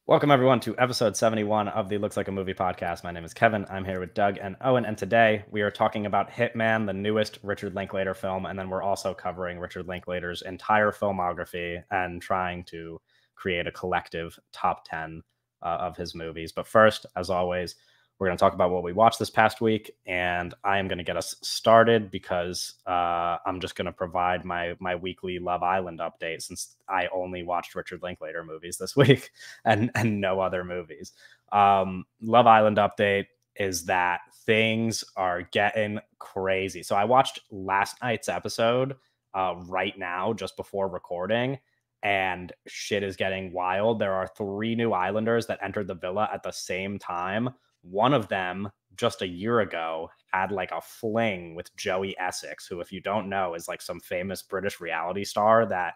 Welcome, everyone, to episode 71 of the Looks Like a Movie podcast. My name is Kevin. I'm here with Doug and Owen, and today we are talking about Hitman, the newest Richard Linklater film, and then we're also covering Richard Linklater's entire filmography and trying to create a collective top 10 of his movies. But first, as always, we're going to talk about what we watched this past week, and I am going to get us started because I'm just going to provide my weekly Love Island update since I only watched Richard Linklater movies this week and no other movies. Love Island update is that things are getting crazy. So I watched last night's episode right now, just before recording, and shit is getting wild. There are 3 new Islanders that entered the villa at the same time. One of them, just a year ago, had like a fling with Joey Essex, who, if you don't know, is like some famous British reality star that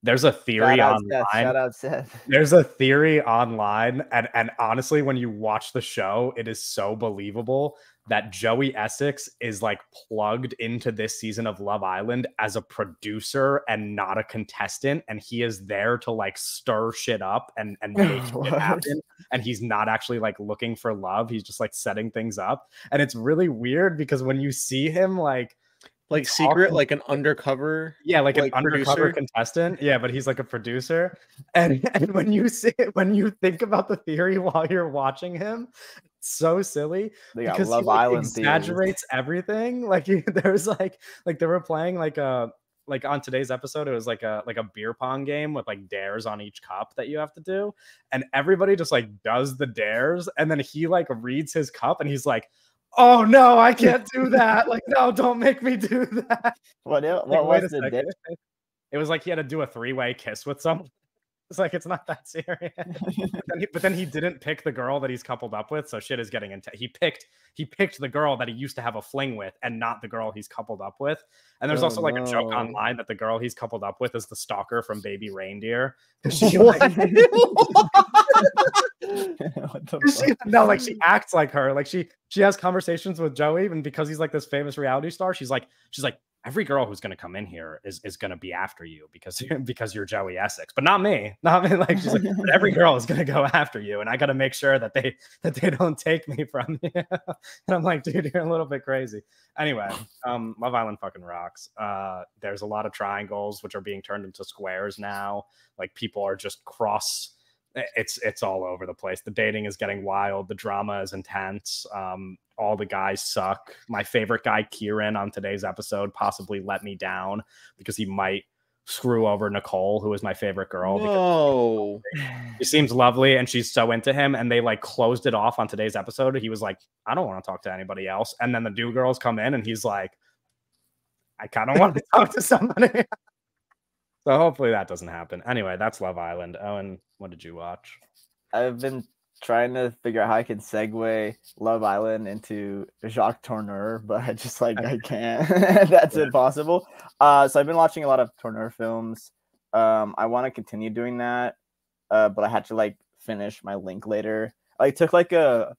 there's a theory online. Shout out Seth. There's a theory online, and honestly, when you watch the show, it is so believable that Joey Essex is like plugged into this season of Love Island as a producer and not a contestant, and he is there to like stir shit up and make it happen. And he's not actually like looking for love; he's just like setting things up, and it's really weird because when you see him like secret, like an undercover, like an undercover contestant, but he's like a producer, and when you think about the theory while you're watching him, it's so silly because Love he like, Island exaggerates everything. Like there's like they were playing like on today's episode, it was like a beer pong game with like dares on each cup that you have to do, and everybody just like does the dares, and then he like reads his cup and he's like, oh no, I can't do that. Like, no, don't make me do that. What was the dare? It was like he had to do a 3-way kiss with someone. It's like, it's not that serious. but then he didn't pick the girl that he's coupled up with, so shit is getting into. He picked the girl that he used to have a fling with, and not the girl he's coupled up with. And there's also like a joke online that the girl he's coupled up with is the stalker from Baby Reindeer. She acts like her. Like she has conversations with Joey, and because he's like this famous reality star, she's like, every girl who's going to come in here is going to be after you because you're Joey Essex, but not me. Like, she's like, but every girl is going to go after you, and I got to make sure that they don't take me from you. And I'm like, dude, you're a little bit crazy. Anyway, Love Island fucking rocks. There's a lot of triangles which are being turned into squares now. Like, people are just it's all over the place. The dating is getting wild. The drama is intense. All the guys suck. My favorite guy, Kieran, on today's episode possibly let me down because he might screw over Nicole, who is my favorite girl. No. She seems lovely and she's so into him, and they like closed it off on today's episode. He was like, I don't want to talk to anybody else. And then the new girls come in and he's like, I kind of want to talk to somebody. So hopefully that doesn't happen. Anyway, that's Love Island. Owen, what did you watch? I've been trying to figure out how I can segue Love Island into Jacques Tourneur, but I can't. That's impossible. So I've been watching a lot of Tourneur films. I want to continue doing that, but I had to like finish my Linklater. I took like a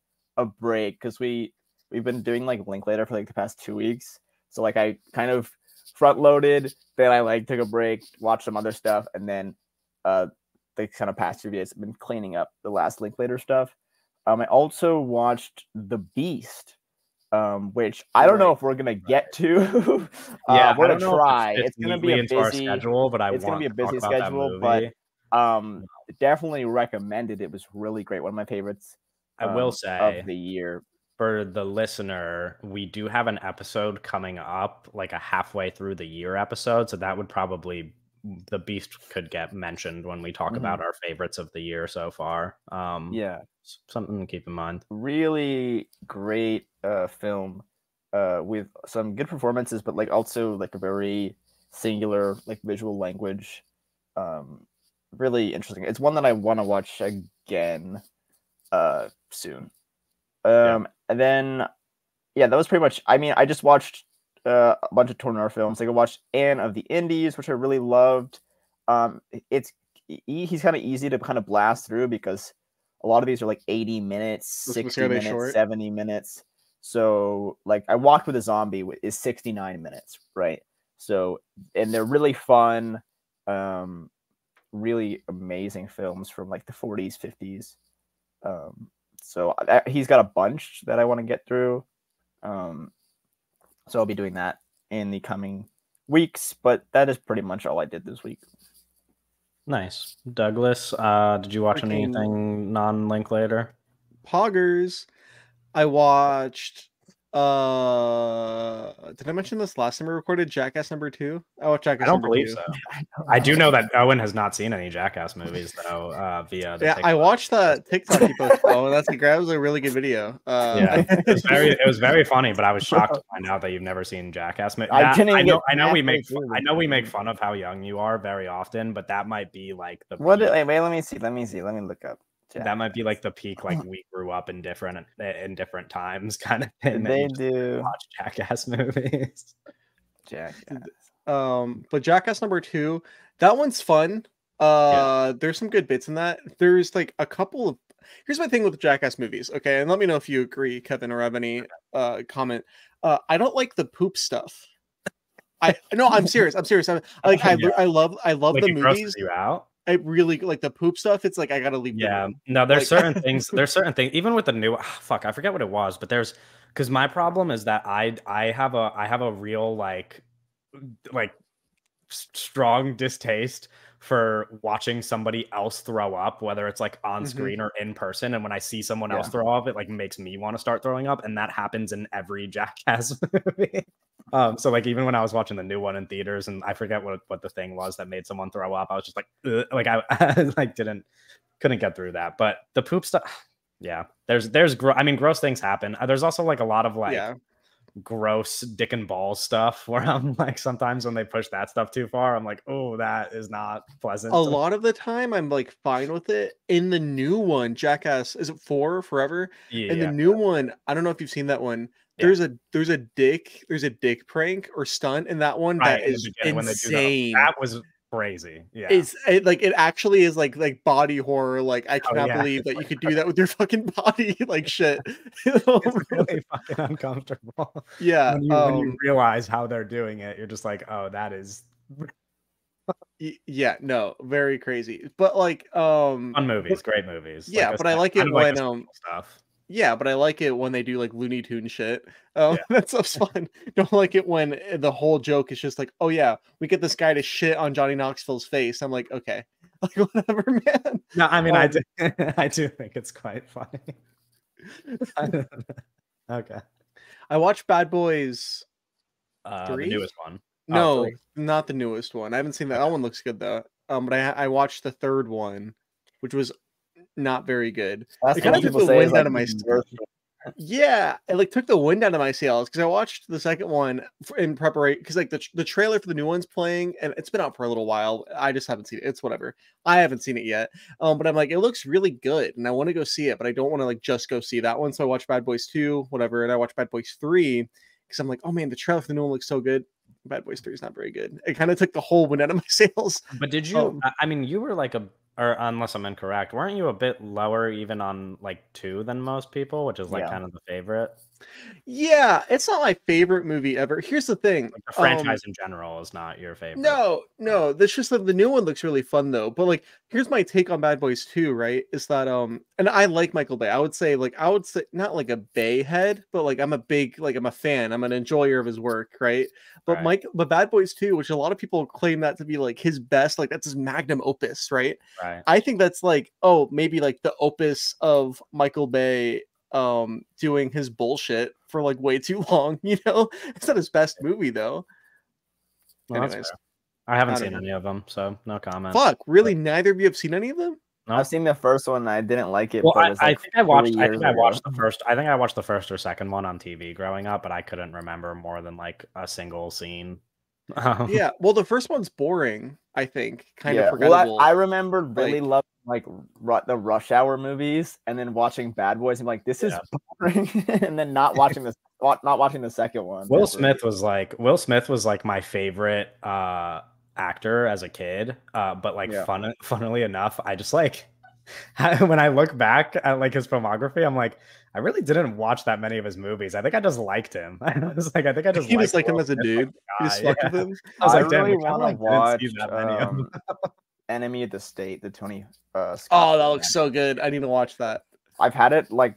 break because we've been doing like Linklater for like the past 2 weeks. So like I kind of front loaded, then I like took a break, watched some other stuff, and then the kind of past 2 days I've been cleaning up the last Linklater stuff. I also watched The Beast, which I don't know if we're gonna get to. We're gonna try. It's gonna be a busy schedule, but it's gonna be a busy schedule, but definitely recommended. It was really great. One of my favorites. I will say of the year. For the listener, we do have an episode coming up, like a halfway through the year episode. So that would probably, The Beast could get mentioned when we talk about our favorites of the year so far. Something to keep in mind. Really great film with some good performances, but like also like a very singular like visual language. Really interesting. It's one that I want to watch again soon. And then, that was pretty much. I mean, I just watched a bunch of Tourneur films. Like I watched Anne of the Indies, which I really loved. He's kind of easy to kind of blast through because a lot of these are like 80 minutes, 60 minutes, short? 70 minutes. So like I Walked with a Zombie is 69 minutes, right? So, and they're really fun, really amazing films from like the 40s, 50s. So he's got a bunch that I want to get through. So I'll be doing that in the coming weeks, but that is pretty much all I did this week. Nice. Douglas, did you watch anything non-Linklater? Poggers. I watched did I mention this last time we recorded Jackass number 2? I watched Jackass. I don't number believe 2. so. I do know that Owen has not seen any Jackass movies though. Via the TikTok. I watched that TikTok you posted. Oh, that's that was a really good video. It was very funny, but I was shocked to find out that you've never seen Jackass. I know we make fun of how young you are very often, but that might be like the wait, let me see. Let me look up. That might be like the peak, like we grew up in different times, kind of thing. They do watch Jackass movies. Jackass. But Jackass number 2, that one's fun. There's some good bits in that. There's like a couple of. Here's my thing with the Jackass movies, okay? And let me know if you agree, Kevin, or have any comment. I don't like the poop stuff. I'm serious. I love like the it movies. Grosses you out. I really like the poop stuff. It's like I gotta leave. Yeah, no, there's certain things. There's certain things. Even with the new, I forget what it was, but because my problem is that I have a real like strong distaste for watching somebody else throw up, whether it's like on screen or in person. And when I see someone else throw up, it like makes me want to start throwing up, and that happens in every Jackass movie. So like even when I was watching the new one in theaters, and I forget what the thing was that made someone throw up, I was just like, like I like couldn't get through that. But the poop stuff, yeah, gross things happen. There's also like a lot of like gross dick and balls stuff where I'm like, sometimes when they push that stuff too far, I'm like, oh, that is not pleasant. A lot of the time I'm like fine with it. In the new one, Jackass, is it 4 Forever? In the new one, I don't know if you've seen that one. There's a dick prank or stunt in that one that is insane. That was crazy. Yeah, it actually is like body horror. Like I cannot believe that you could do that with your fucking body. Like shit. It's really fucking uncomfortable. Yeah, when you realize how they're doing it, you're just like, oh, that is. Yeah, no, very crazy. But like, fun movies, great movies. Yeah, like but I like it when stuff. Yeah, but I like it when they do like Looney Tune shit. That stuff's fun. Don't like it when the whole joke is just like, oh yeah, we get this guy to shit on Johnny Knoxville's face. I'm like, okay, like whatever, man. No, I mean, I do think it's quite funny. Okay. I watched Bad Boys 3? The newest one. No, not the newest one. I haven't seen that. That one looks good though. But I watched the third one, which was not very good. It kind of took the wind out of my sails. Yeah, it like took the wind out of my sails because I watched the second one in preparation because like the trailer for the new one's playing and it's been out for a little while. I just haven't seen it. It's whatever. I haven't seen it yet. But I'm like, it looks really good and I want to go see it, but I don't want to like just go see that one. So I watched Bad Boys 2, whatever, and I watched Bad Boys 3 because I'm like, oh man, the trailer for the new one looks so good. Bad Boys 3 is not very good. It kind of took the whole wind out of my sails. But did you? I mean, you were like or unless I'm incorrect, weren't you a bit lower even on like 2 than most people, which is like kind of the favorite? Yeah, it's not my favorite movie ever. Here's the thing: like the franchise in general is not your favorite. No, that's just that the new one looks really fun though. But like, here's my take on Bad Boys 2, right? Is that and I like Michael Bay. I would say not like a Bay head, but like I'm a fan. I'm an enjoyer of his work, right? But but Bad Boys 2, which a lot of people claim that to be like his best, like that's his magnum opus, right? I think that's like, maybe like the opus of Michael Bay doing his bullshit for like way too long, you know. It's not his best movie though. Well, anyways, I haven't seen any of them, so no comment. Fuck, really? Neither of you have seen any of them? No. I've seen the first one and I didn't like it. Well, but I think I watched the first. I think I watched the first or second one on TV growing up, but I couldn't remember more than like a single scene. Yeah, well, the first one's boring. I think kind of forgettable. Well, I remember really loving like the Rush Hour movies, and then watching Bad Boys. I'm like, this is boring, and then not watching the second one. Will Smith was like my favorite actor as a kid, but like funnily enough, I just like when I look back at like his filmography, I'm like, I really didn't watch that many of his movies. I think I just liked him. I just liked him as a dude. You just fucked with him. I was like, really want to watch. Enemy of the State, the Tony Scott. Oh, that looks so good. I need to watch that. I've had it like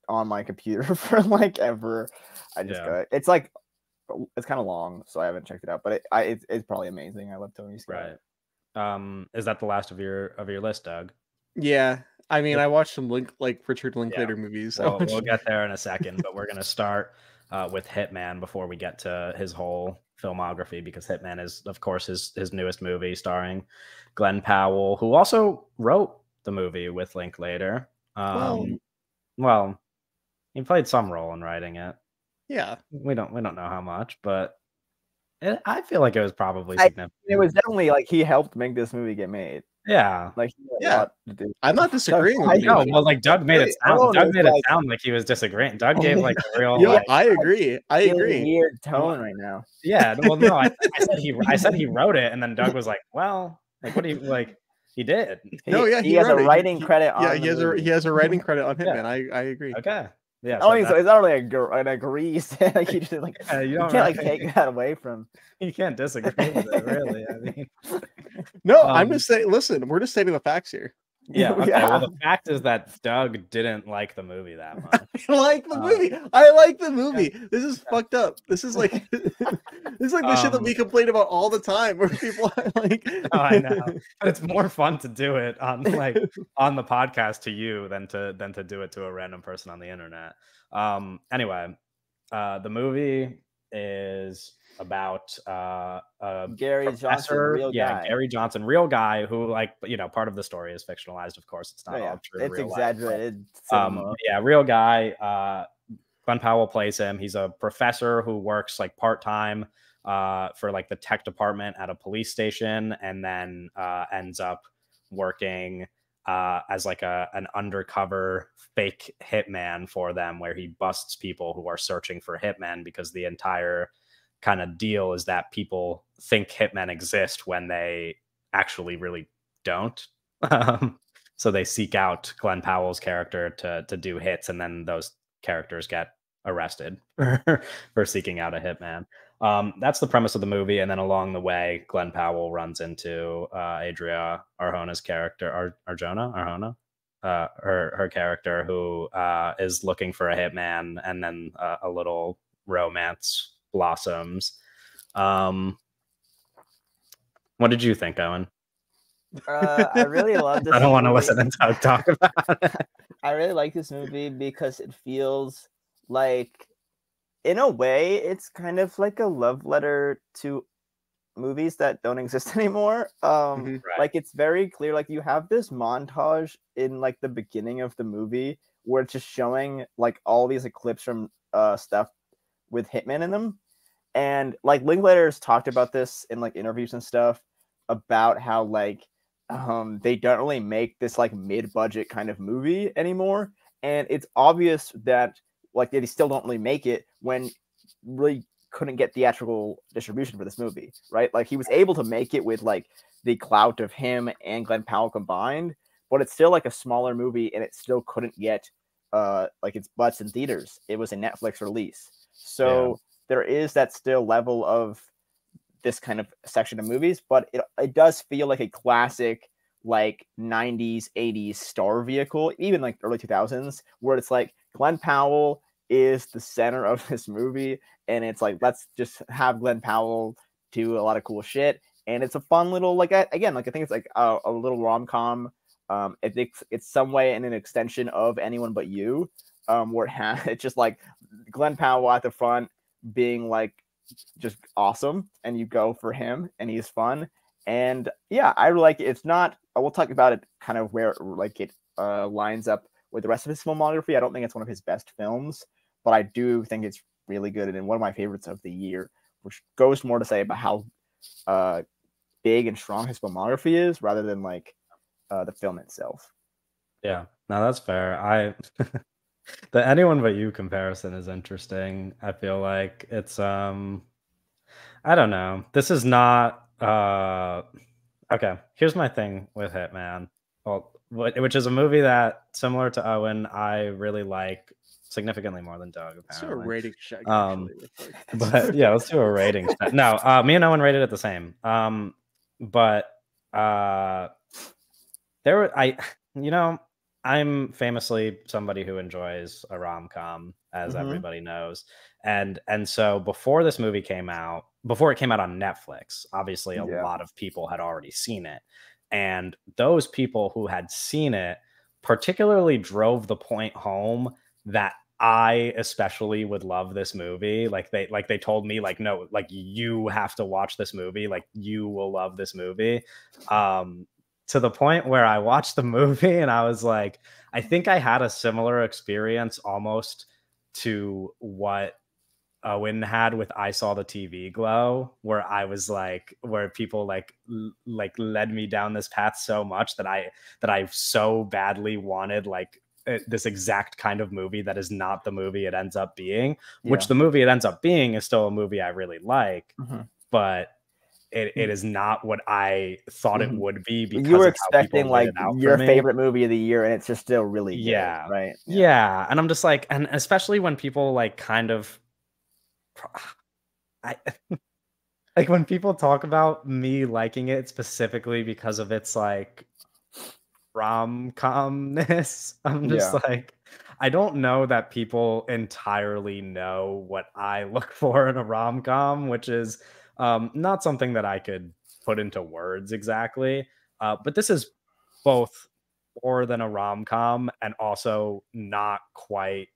on my computer for like ever. I just got it. It's like it's kind of long, so I haven't checked it out, but it's probably amazing. I love Tony Scott. Right. Is that the last of your list, Doug? Yeah. I mean, I watched some Richard Linklater movies. So we'll get there in a second, but we're gonna start with Hitman before we get to his whole filmography, because Hitman is, of course, his newest movie starring Glenn Powell, who also wrote the movie with Linklater. Well, he played some role in writing it. Yeah, we don't know how much, but I feel like it was probably significant. It was definitely like he helped make this movie get made. Yeah, like I'm not disagreeing. I know. Well, like Doug made it sound like he was disagreeing. Doug gave like a real. Yeah, I agree. Weird tone right now. Yeah. Well, no, I said he wrote it, and then Doug was like, "Well, like what do you like?" He did. He has a writing credit. He has a writing credit on Hitman. I agree. Okay. Yeah. So it's not really an agrees. Like you just like you can't like take that away from. You can't disagree with it, really. I mean, no, I'm just saying. Listen, we're just stating the facts here. Yeah. Okay. Well, the fact is that Doug didn't like the movie that much. I like the movie. I like the movie. This is fucked up. This is like the shit that we complain about all the time, where people are like. Oh, I know, but it's more fun to do it on on the podcast to you than to do it to a random person on the internet. Anyway, the movie is about Gary Johnson, real guy. Gary Johnson, real guy who, like, part of the story is fictionalized, of course. It's not all true. It's exaggerated. Real guy. Glenn Powell plays him. He's a professor who works like part-time for like the tech department at a police station, and then ends up working as like an undercover fake hitman for them, where he busts people who are searching for hitmen, because the entire kind of deal is that people think hitmen exist when they actually really don't. So they seek out Glenn Powell's character to do hits, and then those characters get arrested for seeking out a hitman. That's the premise of the movie. And then along the way, Glenn Powell runs into Adria Arjona's character, Arjona, her character, who is looking for a hitman, and then a little romance blossoms. What did you think, Owen? I really love this. I don't want to listen and talk about it. I really like this movie because it feels like, in a way, it's kind of like a love letter to movies that don't exist anymore. Right. Like, it's very clear. Like, you have this montage in like the beginning of the movie where it's just showing like all these clips from stuff with hitmen in them. And like Linklater's talked about this in like interviews and stuff about how like they don't really make this like mid-budget kind of movie anymore. And it's obvious that like they still don't really make it when really couldn't get theatrical distribution for this movie, right? Like he was able to make it with like the clout of him and Glenn Powell combined, but it's still like a smaller movie, and it still couldn't get like its butts in theaters. It was a Netflix release. So there is that still level of this kind of section of movies, but it does feel like a classic like 90s, 80s star vehicle, even like early 2000s, where it's like Glenn Powell is the center of this movie, and it's like, let's just have Glenn Powell do a lot of cool shit. And it's a fun little, like, again, like I think it's like a little rom-com. It's some way in an extension of Anyone But You, where it's just like Glenn Powell at the front being like just awesome, and you go for him, and he's fun. And yeah, I really like it. It's not, we'll talk about it kind of where like it lines up with the rest of his filmography. I don't think it's one of his best films, but I do think it's really good, and one of my favorites of the year, which goes more to say about how big and strong his filmography is, rather than like the film itself. Yeah, no, that's fair. The Anyone But You comparison is interesting. I feel like it's I don't know. This is not okay. Here's my thing with Hitman. Well, which is a movie that, similar to Owen, I really like significantly more than Doug. Apparently. Let's do a rating check. But yeah, let's do a rating check. No, me and Owen rated it the same. But You know, I'm famously somebody who enjoys a rom-com, as everybody knows. And so before this movie came out, before it came out on Netflix, obviously a lot of people had already seen it. And those people who had seen it particularly drove the point home that I especially would love this movie. Like they told me, like, no, like, you have to watch this movie, like, you will love this movie. To the point where I watched the movie and I was like, I think I had a similar experience almost to what Owen had with I Saw the TV Glow, where I was like, where people like led me down this path so much that I so badly wanted like this exact kind of movie that is not the movie it ends up being, which the movie it ends up being is still a movie I really like, but it is not what I thought it would be, because you were expecting like your favorite movie of the year, and it's just still really good, right? Yeah. And I'm just like, and especially when people like kind of, like when people talk about me liking it specifically because of its like rom-comness, I'm just like, I don't know that people entirely know what I look for in a rom-com, which is not something that I could put into words exactly. But this is both more than a rom-com and also not quite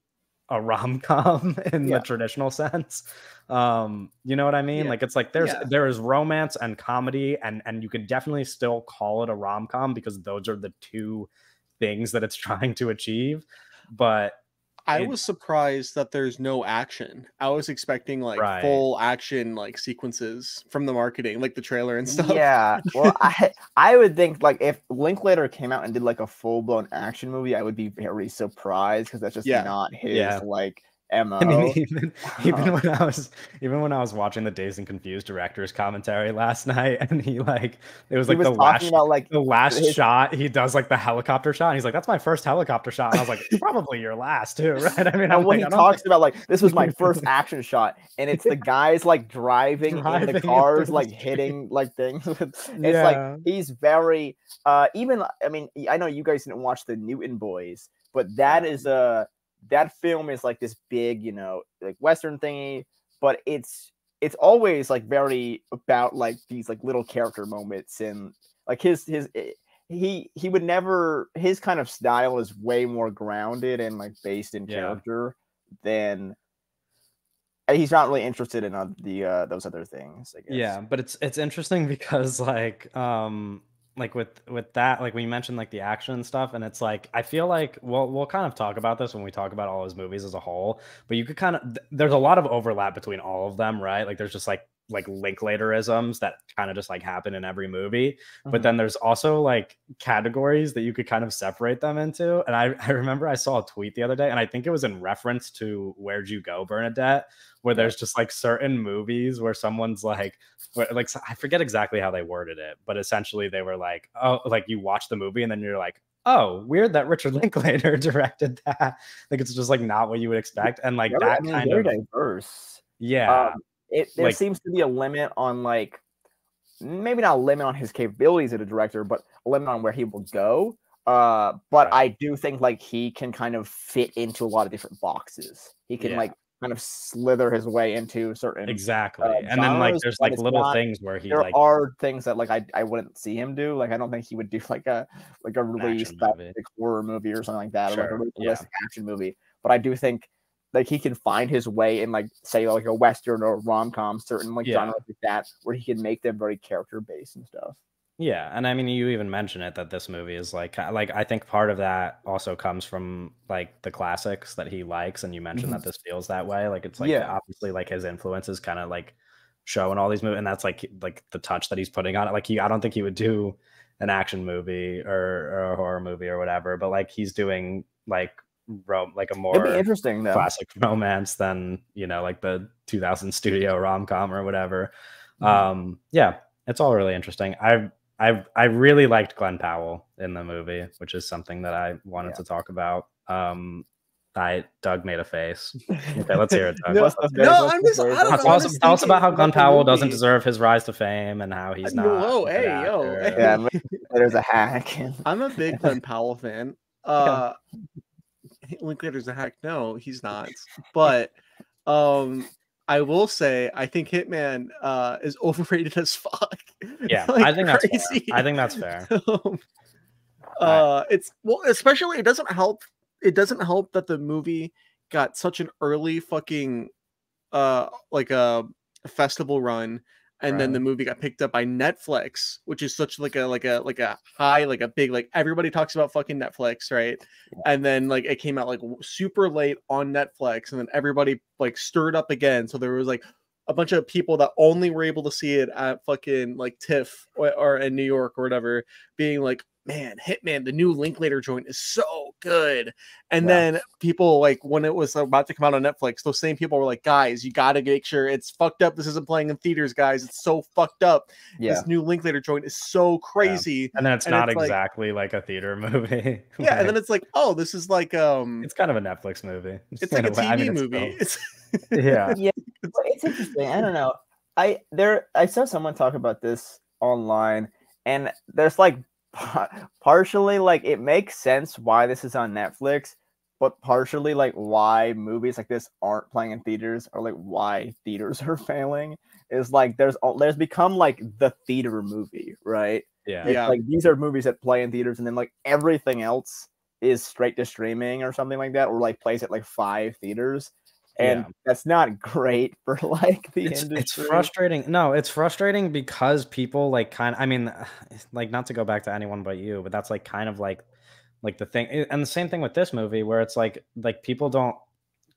a rom-com in the traditional sense. You know what I mean? Like, it's like there is romance and comedy, and you could definitely still call it a rom-com because those are the two things that it's trying to achieve. But I was surprised that there's no action. I was expecting like full action like sequences from the marketing, like the trailer and stuff. Yeah. Well, I would think like if Linklater came out and did like a full-blown action movie, I would be very surprised, because that's just not his like MO. I mean, even when I was watching the Dazed and Confused director's commentary last night, and it was like the last shot he does, like the helicopter shot, and he's like, "That's my first helicopter shot," and I was like, "Probably your last too, right?" I mean, when he talks about like, this was my first action shot, and it's the guys like driving in the cars, like hitting like things. It's like he's very even. I mean, I know you guys didn't watch the Newton Boys, but that is that film is like this big, you know, like Western thingy, but it's always like very about like these like little character moments, and like he would never, his kind of style is way more grounded and like based in character than, he's not really interested in those other things, I guess. Yeah, but it's interesting because like with that, like when you mentioned like the action and stuff, and it's like, I feel like we'll kind of talk about this when we talk about all his movies as a whole, but you could kind of, there's a lot of overlap between all of them, right? Like there's just like Linklaterisms that kind of just like happen in every movie, but then there's also like categories that you could kind of separate them into. And I remember I saw a tweet the other day, and I think it was in reference to Where'd You Go, Bernadette, where there's just like certain movies where someone's like I forget exactly how they worded it, but essentially they were like, oh, like you watch the movie and then you're like, oh, weird that Richard Linklater directed that. Like, it's just like not what you would expect. And like that kind of diverse. Yeah. There seems to be a limit on like, maybe not a limit on his capabilities as a director, but a limit on where he will go. But I do think like he can kind of fit into a lot of different boxes. He can like kind of slither his way into certain and then like there's like little things where he there are things that like I wouldn't see him do. Like I don't think he would do like a really specific horror movie or something like that, or like a really realistic action movie. But I do think like he can find his way in like, say, like a Western or rom-com, certain like genres like that, where he can make them very character based and stuff. Yeah, and I mean, you even mention it that this movie is like I think part of that also comes from like the classics that he likes, and you mentioned that this feels that way. Like it's like obviously like his influences kind of like show in all these movies, and that's like the touch that he's putting on it. Like I don't think he would do an action movie or a horror movie or whatever, but like he's doing like a more interesting classic romance than, you know, like the 2000 studio rom-com or whatever. Yeah, it's all really interesting. I really liked Glenn Powell in the movie, which is something that I wanted to talk about. Doug made a face. Okay, let's hear it, Doug. No, I'm just. I don't know. Tell us about how Glenn Powell doesn't deserve his rise to fame and how he's not. Whoa, hey, yo, hey. Yeah, there's a hack. I'm a big Glenn Powell fan. Linklater's a hack. No, he's not. But I will say I think Hitman is overrated as fuck. Yeah, like, I think crazy. That's fair. I think that's fair. It's especially it doesn't help. It doesn't help that the movie got such an early fucking like a festival run, and then the movie got picked up by Netflix, which is such like a high, like a big, like everybody talks about fucking Netflix, right? Yeah. And then like it came out like super late on Netflix, and then everybody like stirred up again. So there was like a bunch of people that only were able to see it at fucking like TIFF or in New York or whatever, being like, man, Hitman, the new Linklater joint is so good. And then people, like, when it was about to come out on Netflix, those same people were like, guys, you got to make sure it's fucked up. This isn't playing in theaters, guys. It's so fucked up. Yeah. This new Linklater joint is so crazy. Yeah. And then it's not exactly like a theater movie. Yeah. And then it's like, oh, this is like, it's kind of a Netflix movie. It's like a TV movie. Yeah. It's interesting. I don't know. I saw someone talk about this online, and there's like, partially like it makes sense why this is on Netflix, but partially like why movies like this aren't playing in theaters, or like why theaters are failing is like there's become like the theater movie, right? Yeah. Like these are movies that play in theaters, and then like everything else is straight to streaming or something like that, or like plays at like 5 theaters. And that's not great for like the industry. It's frustrating. No, it's frustrating because people like I mean, like, not to go back to Anyone But You, but that's like kind of like the thing. And the same thing with this movie, where it's like people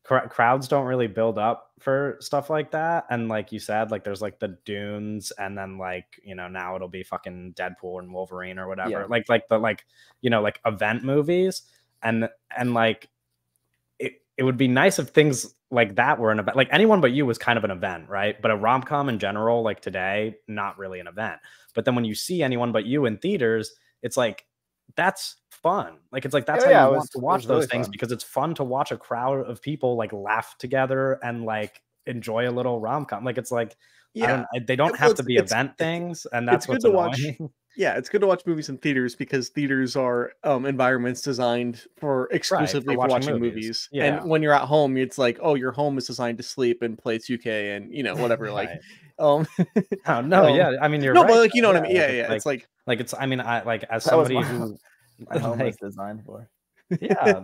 crowds don't really build up for stuff like that. And like you said, like there's like the Dunes, and then like, you know, now it'll be fucking Deadpool and Wolverine or whatever. Yeah. Like the like, you know, like event movies, and like it would be nice if things like that were an event. Like Anyone But You was kind of an event, right? But a rom-com in general, like today, not really an event. But then when you see Anyone But You in theaters, it's like, that's fun. Like, it's like, that's how you want to watch those things, because it's fun to watch a crowd of people like laugh together and like enjoy a little rom-com. Like, it's like, they don't have to be event things, and that's what's annoying. Yeah, it's good to watch movies in theaters, because theaters are environments designed for exclusively for watching movies. Yeah. And when you're at home, it's like, oh, your home is designed to sleep and play 2K and, you know, whatever. Like, oh no, yeah, I mean, you're right. But like, you know what I mean? Yeah. Like, it's like I mean, I like, as somebody who my home is designed for. Yeah.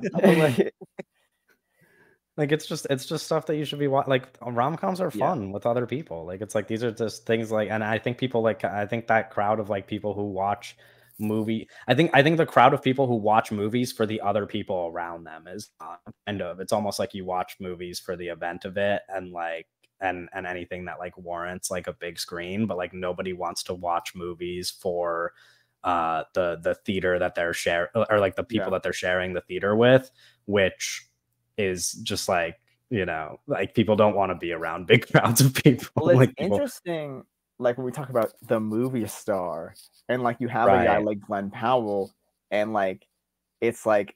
Like it's just stuff that you should be watching. Like rom-coms are fun with other people. Like it's like these are just things like, and I think people like, I think that crowd of like people who watch I think the crowd of people who watch movies for the other people around them is kind of, it's almost like you watch movies for the event of it, and like and anything that like warrants like a big screen, but like nobody wants to watch movies for the theater that they're sharing, or like the people that they're sharing the theater with, which is just like, you know, like people don't want to be around big crowds of people. Well, it's like interesting, like when we talk about the movie star, and like you have a guy like Glenn Powell, and like it's like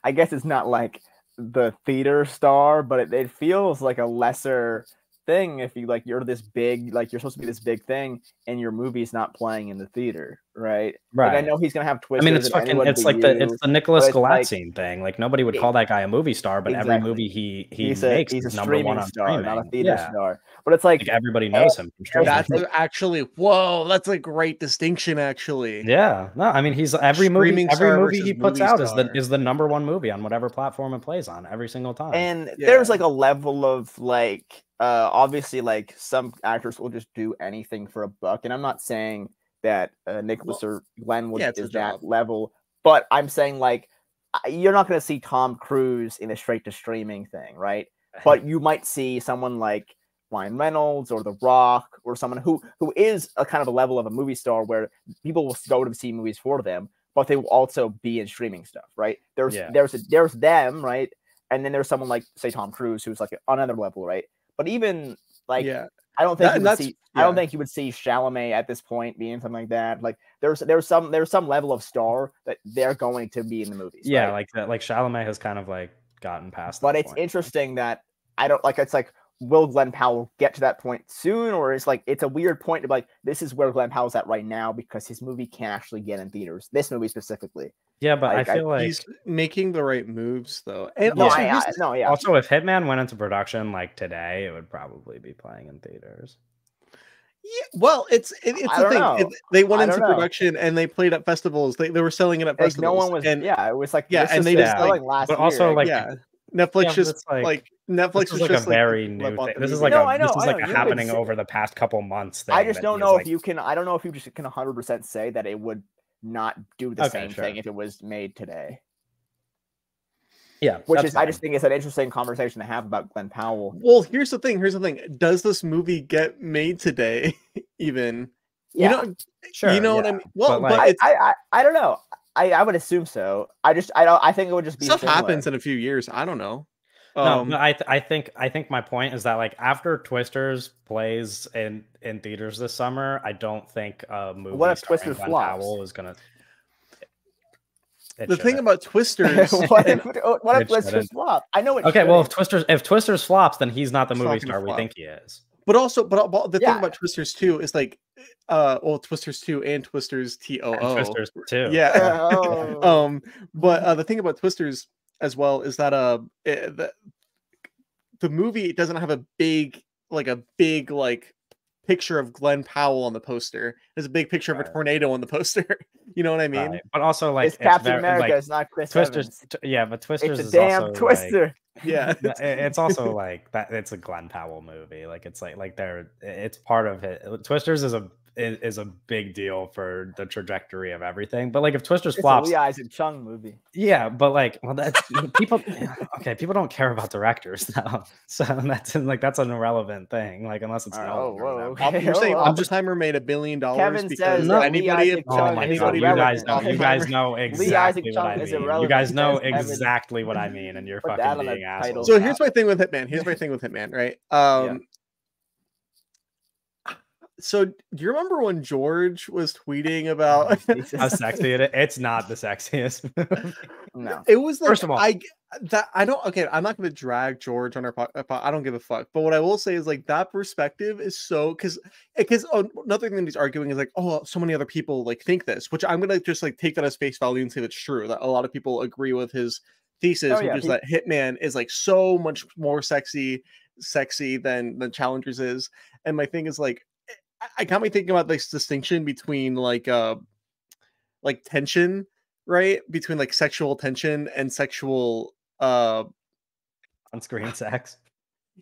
I guess it's not like the theater star, but it feels like a lesser thing if you like, you're this big, like you're supposed to be this big thing, and your movie's not playing in the theater, right? Like, I know he's gonna have twists. I mean, it's fucking, it's like it's the Nicholas Galatzine thing. Like nobody would call that guy a movie star, but every movie he makes, he's a number one on star, streaming. not a theater star. But it's like everybody knows him. That's actually, whoa, that's a great distinction, actually. Yeah, no, I mean, he's every movie he puts out is the number one movie on whatever platform it plays on every single time. And there's like a level of like, obviously, like some actors will just do anything for a buck, and I'm not saying that Nicholas or Glenn is that level, but I'm saying like you're not going to see Tom Cruise in a straight to streaming thing, right? But you might see someone like Ryan Reynolds or The Rock, or someone who is a kind of a level of a movie star where people will go to see movies for them, but they will also be in streaming stuff, right? There's them, right? And then there's someone like, say, Tom Cruise, who's like on another level, right? But even Like, yeah. I don't think I don't think you would see Chalamet at this point being something like that. Like, there's some level of star that they're going to be in the movies. Yeah, right? like Chalamet has kind of like gotten past that. But it's interesting that I don't like. It's like, will Glenn Powell get to that point soon, or it's like it's a weird point to be like, this is where Glenn Powell's at right now because his movie can't actually get in theaters. This movie specifically. Yeah, but I feel like he's making the right moves though. And no, also, if Hitman went into production like today, it would probably be playing in theaters. Yeah, well, it's the thing. They went into production and they played at festivals. They were selling it at festivals. No one was. And it was like and they just selling last year. But also Netflix just Netflix was like just a very new thing. This is like a happening over the past couple months thing. I just don't know if you can. I don't know if you just can 100% say that it would not do the same thing if it was made today. Yeah, I just think it's an interesting conversation to have about Glenn Powell. Well, here's the thing. Does this movie get made today? Even you know what I mean. Well, but I don't know. I would assume so. I think it would just be stuff happens in a few years. I don't know. No, I think my point is that like after Twisters plays in theaters this summer, I don't think a movie what if Twisters Glenn flops? Powell is gonna. The thing about Twisters, what if Twisters flop? I know it. Okay, well, if Twisters flops, then he's not the movie star we think he is. But also, the thing about Twisters 2 is like, Twisters 2 and Twisters TOO. And Twisters 2. Yeah. But the thing about Twisters as well is that the movie doesn't have a big picture of Glenn Powell on the poster. There's a big picture of a tornado on the poster. You know what I mean? Right. But also like it's Captain America, it's not Chris Twisters. Evans. But Twisters it's a is damn also Twister. Yeah, it's also like that. It's a Glenn Powell movie. Like it's like it's part of it. Twisters is a big deal for the trajectory of everything. But like if Twisters flops, it's a Lee Isaac Chung movie. Yeah, but like, well, that's people. Okay, people don't care about directors now, so that's an irrelevant thing. Like unless it's You're saying Oppenheimer made $1 billion because anybody. Oh my god, you guys know exactly what I mean. You guys know exactly what I mean, and you're fucking being assholes. So here's my thing with Hitman. Right? So do you remember when George was tweeting about how sexy it is? It's not the sexiest movie. No, it was like, first of all, I'm not going to drag George on our podcast. I don't give a fuck. But what I will say is like that perspective is so because another thing that he's arguing is like, oh, so many other people like think this, which I'm going to just like take that as face value and say that's true. That a lot of people agree with his thesis, which is that Hitman is like so much more sexy than Challengers is. And my thing is like, I got me thinking about this distinction between like tension, right? Between like sexual tension and sexual on-screen sex.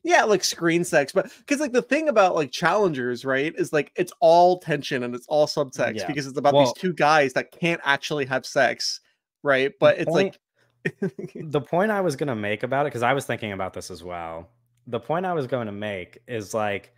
Yeah, like screen sex. But because like the thing about like Challengers, right, is like it's all tension and it's all subtext because it's about these two guys that can't actually have sex, right? But it's like the point I was gonna make about it, because I was thinking about this as well. The point I was going to make is like,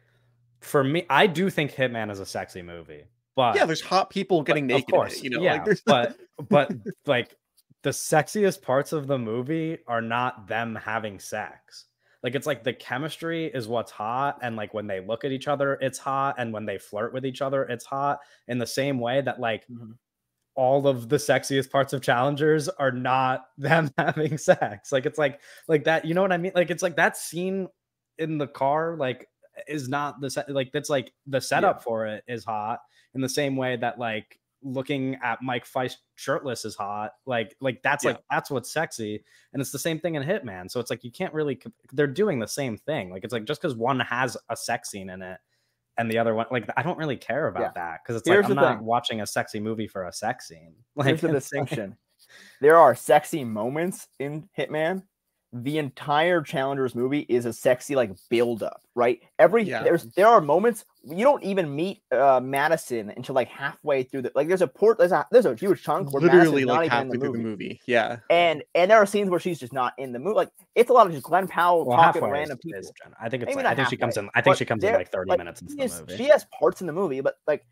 for me, I do think Hitman is a sexy movie, but yeah, there's hot people getting naked. Of course, in it, yeah, like but like the sexiest parts of the movie are not them having sex. Like it's like the chemistry is what's hot, and like when they look at each other, it's hot, and when they flirt with each other, it's hot. In the same way that like all of the sexiest parts of Challengers are not them having sex. Like it's like that. You know what I mean? Like it's like that scene in the car, like, is not that's like the setup for it is hot in the same way that like looking at Mike Feist shirtless is hot. Like that's like that's what's sexy, and it's the same thing in Hitman. So it's like you can't really they're doing the same thing. Like it's like just because one has a sex scene in it and the other one, like I don't really care about that because it's like I'm not watching a sexy movie for a sex scene. Like here's the distinction. There are sexy moments in Hitman. The entire Challengers movie is a sexy like build up, right? There are moments you don't even meet Madison until like halfway through there's a huge chunk where literally Madison's like not halfway even in through the movie. Yeah. And there are scenes where she's just not in the movie. Like it's a lot of just Glenn Powell talking to random people. I think she comes in like 30 minutes into the movie. She has parts in the movie, but like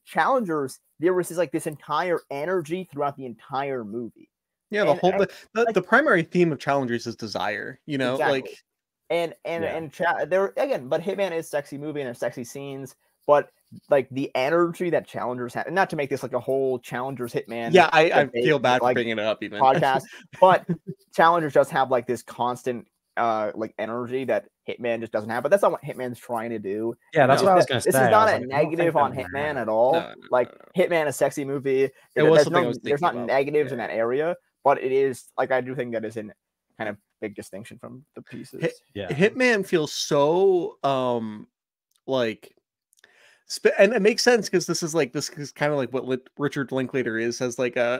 Challengers, there was this entire energy throughout the entire movie. Yeah, the primary theme of Challengers is desire, you know, exactly. and there again, but Hitman is sexy movie and there's sexy scenes, but like the energy that Challengers have, and not to make this like a whole Challengers Hitman. Yeah, I feel bad for bringing it up even podcast, but Challengers just have like this constant like energy that Hitman just doesn't have. But that's not what Hitman's trying to do. Yeah, that's what I was gonna say. This is not a negative on Hitman at all. No, Hitman, a sexy movie. There's not negatives in that area, but it is like I do think that is in kind of big distinction from the pieces. Hitman feels so like. And it makes sense because this is kind of like what Richard Linklater is as like a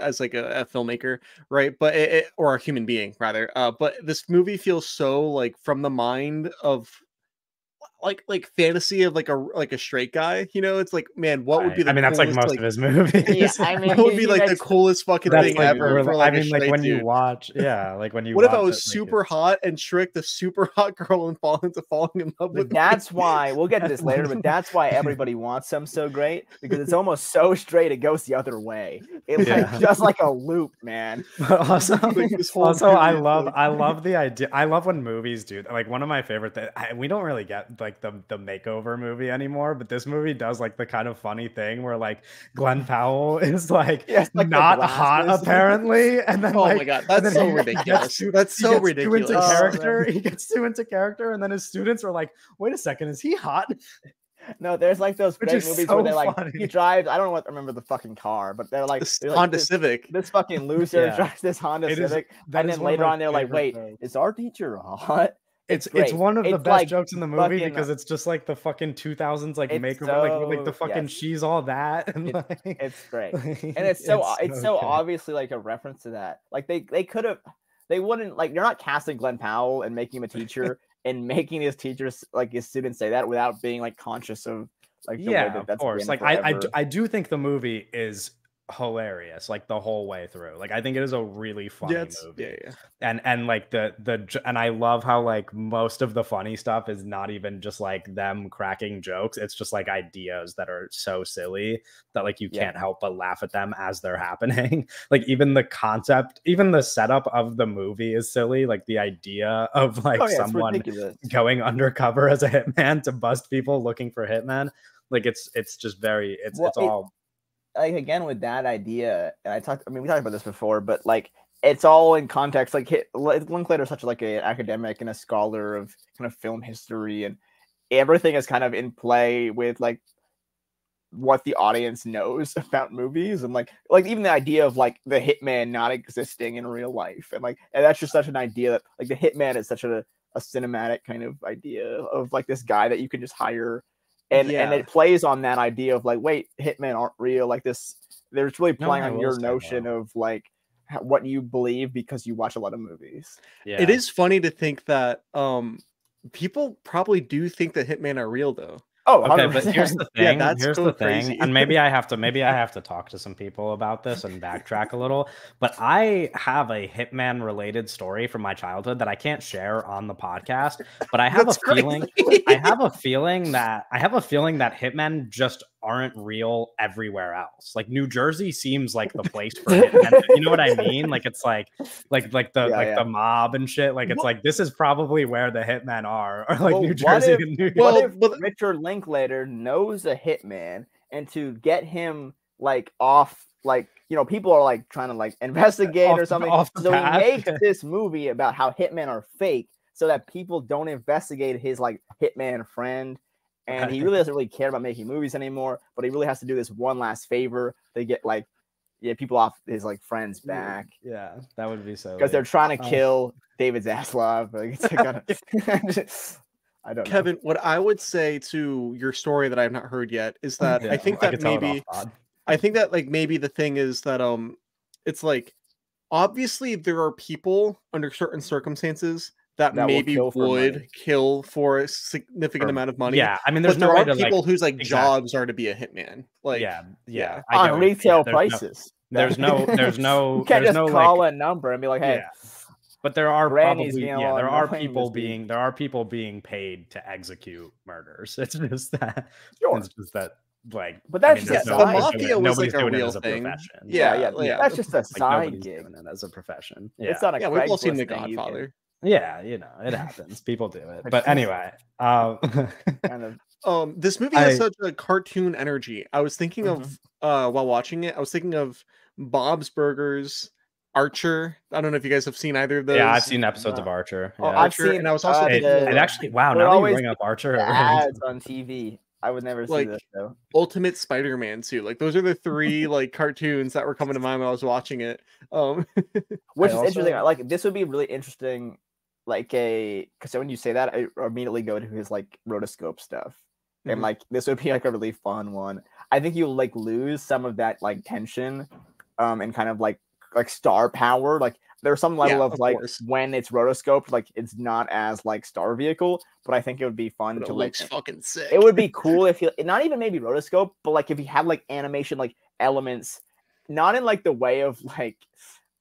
filmmaker, right? But or a human being rather. But this movie feels so like from the mind of like fantasy of like a straight guy, you know? It's like, man, what would be the that's like most of his movies. Yeah, I mean, what would be like the coolest fucking thing ever for like like when you watch, like when you what if I was super hot and tricked a super hot girl and fall into falling in love with that's why we'll get to this later, but that's why everybody wants them so great, because it's almost so straight it goes the other way. It's like just like a loop, man. But also I love the idea. I love when movies do like one of my favorite things. We don't really get like the makeover movie anymore, but this movie does like the kind of funny thing where like Glenn Powell is like not hot apparently, and then my god, that's so ridiculous. That's so ridiculous. He gets too into character, and then his students are like, "Wait a second, is he hot?" No, there's like those great movies where they're like, he drives. I don't remember the fucking car, but they're like Honda Civic. This fucking loser drives this Honda Civic, and then later on they're like, "Wait, is our teacher hot?" It's one of the best jokes in the movie because it's just like the fucking 2000s like makeover, like the fucking she's all that, and it's great, and it's so obviously like a reference to that. Like they wouldn't like, you're not casting Glenn Powell and making him a teacher and making his teachers like his students say that without being like conscious of like the way that's of course. Like I do think the movie is hilarious like the whole way through. Like I think it is a really funny movie. And like and I love how like most of the funny stuff is not even just like them cracking jokes. It's just like ideas that are so silly that like you can't help but laugh at them as they're happening. Like even the concept, even the setup of the movie is silly. Like the idea of like someone going undercover as a hitman to bust people looking for hitmen. Like it's just very it's all like again with that idea, and we talked about this before, but like it's all in context. Like Linklater is such like an academic and a scholar of kind of film history, and everything is kind of in play with like what the audience knows about movies, and like even the idea of like the hitman not existing in real life, and that's just such an idea that like the hitman is such a cinematic kind of idea of like this guy that you can just hire. And it plays on that idea of like, wait, hitmen aren't real. Like this, they're really playing on your notion of like what you believe because you watch a lot of movies. Yeah, it is funny to think that people probably do think that hitmen are real though. Oh, okay, but here's the thing. Here's the thing, and maybe I have to talk to some people about this and backtrack a little. But I have a Hitman related story from my childhood that I can't share on the podcast. But I have a feeling that hitmen just aren't real everywhere else. Like New Jersey seems like the place for hitmen. You know what I mean? Like it's like the mob and shit. Like it's like this is probably where the hitmen are, or like New Jersey and New York. What if Richard Linklater knows a hitman, and to get him like off, like people are like trying to like investigate or something, so he makes this movie about how hitmen are fake, so that people don't investigate his like hitman friend. And he really doesn't really care about making movies anymore, but he really has to do this one last favor to get like people off his like friends back. Yeah, that would be so. Because they're trying to kill David Zaslav. Like, it's I don't know. Kevin, what I would say to your story that I have not heard yet is that I think that maybe the thing is that it's like obviously there are people under certain circumstances that maybe would kill for a significant amount of money. Yeah, I mean, there are people whose like jobs are to be a hitman. Like, yeah, on retail prices. There's no. You can't just call a number and be like, hey. But there are there are people being paid to execute murders. It's just that. Sure. It's just that. Like, but that's the mafia was like a real thing. Yeah. That's just a side gig. Doing it as a profession. It's not a. We've all seen The Godfather. Yeah, you know, it happens. People do it. But anyway, kind of. This movie has such a cartoon energy. I was thinking of while watching it, I was thinking of Bob's Burgers, Archer. I don't know if you guys have seen either of those. Yeah, I've seen episodes of Archer. Yeah. I've seen, and I was also thinking of, actually, wow, now that you bring up Archer, ads on TV. I would never see this though. Ultimate Spider-Man too. Like those are the three like cartoons that were coming to mind when I was watching it. Which is interesting. Like this would be really interesting. Like because when you say that, I immediately go to his like rotoscope stuff, and like this would be like a really fun one. I think you'll like lose some of that like tension, and kind of like star power. Like there's some level of like course. When it's rotoscoped, like it's not as like star vehicle, but I think it would be fun to looks fucking sick. It would be cool if you not even maybe rotoscope, but like if you had like animation like elements, not in like the way of like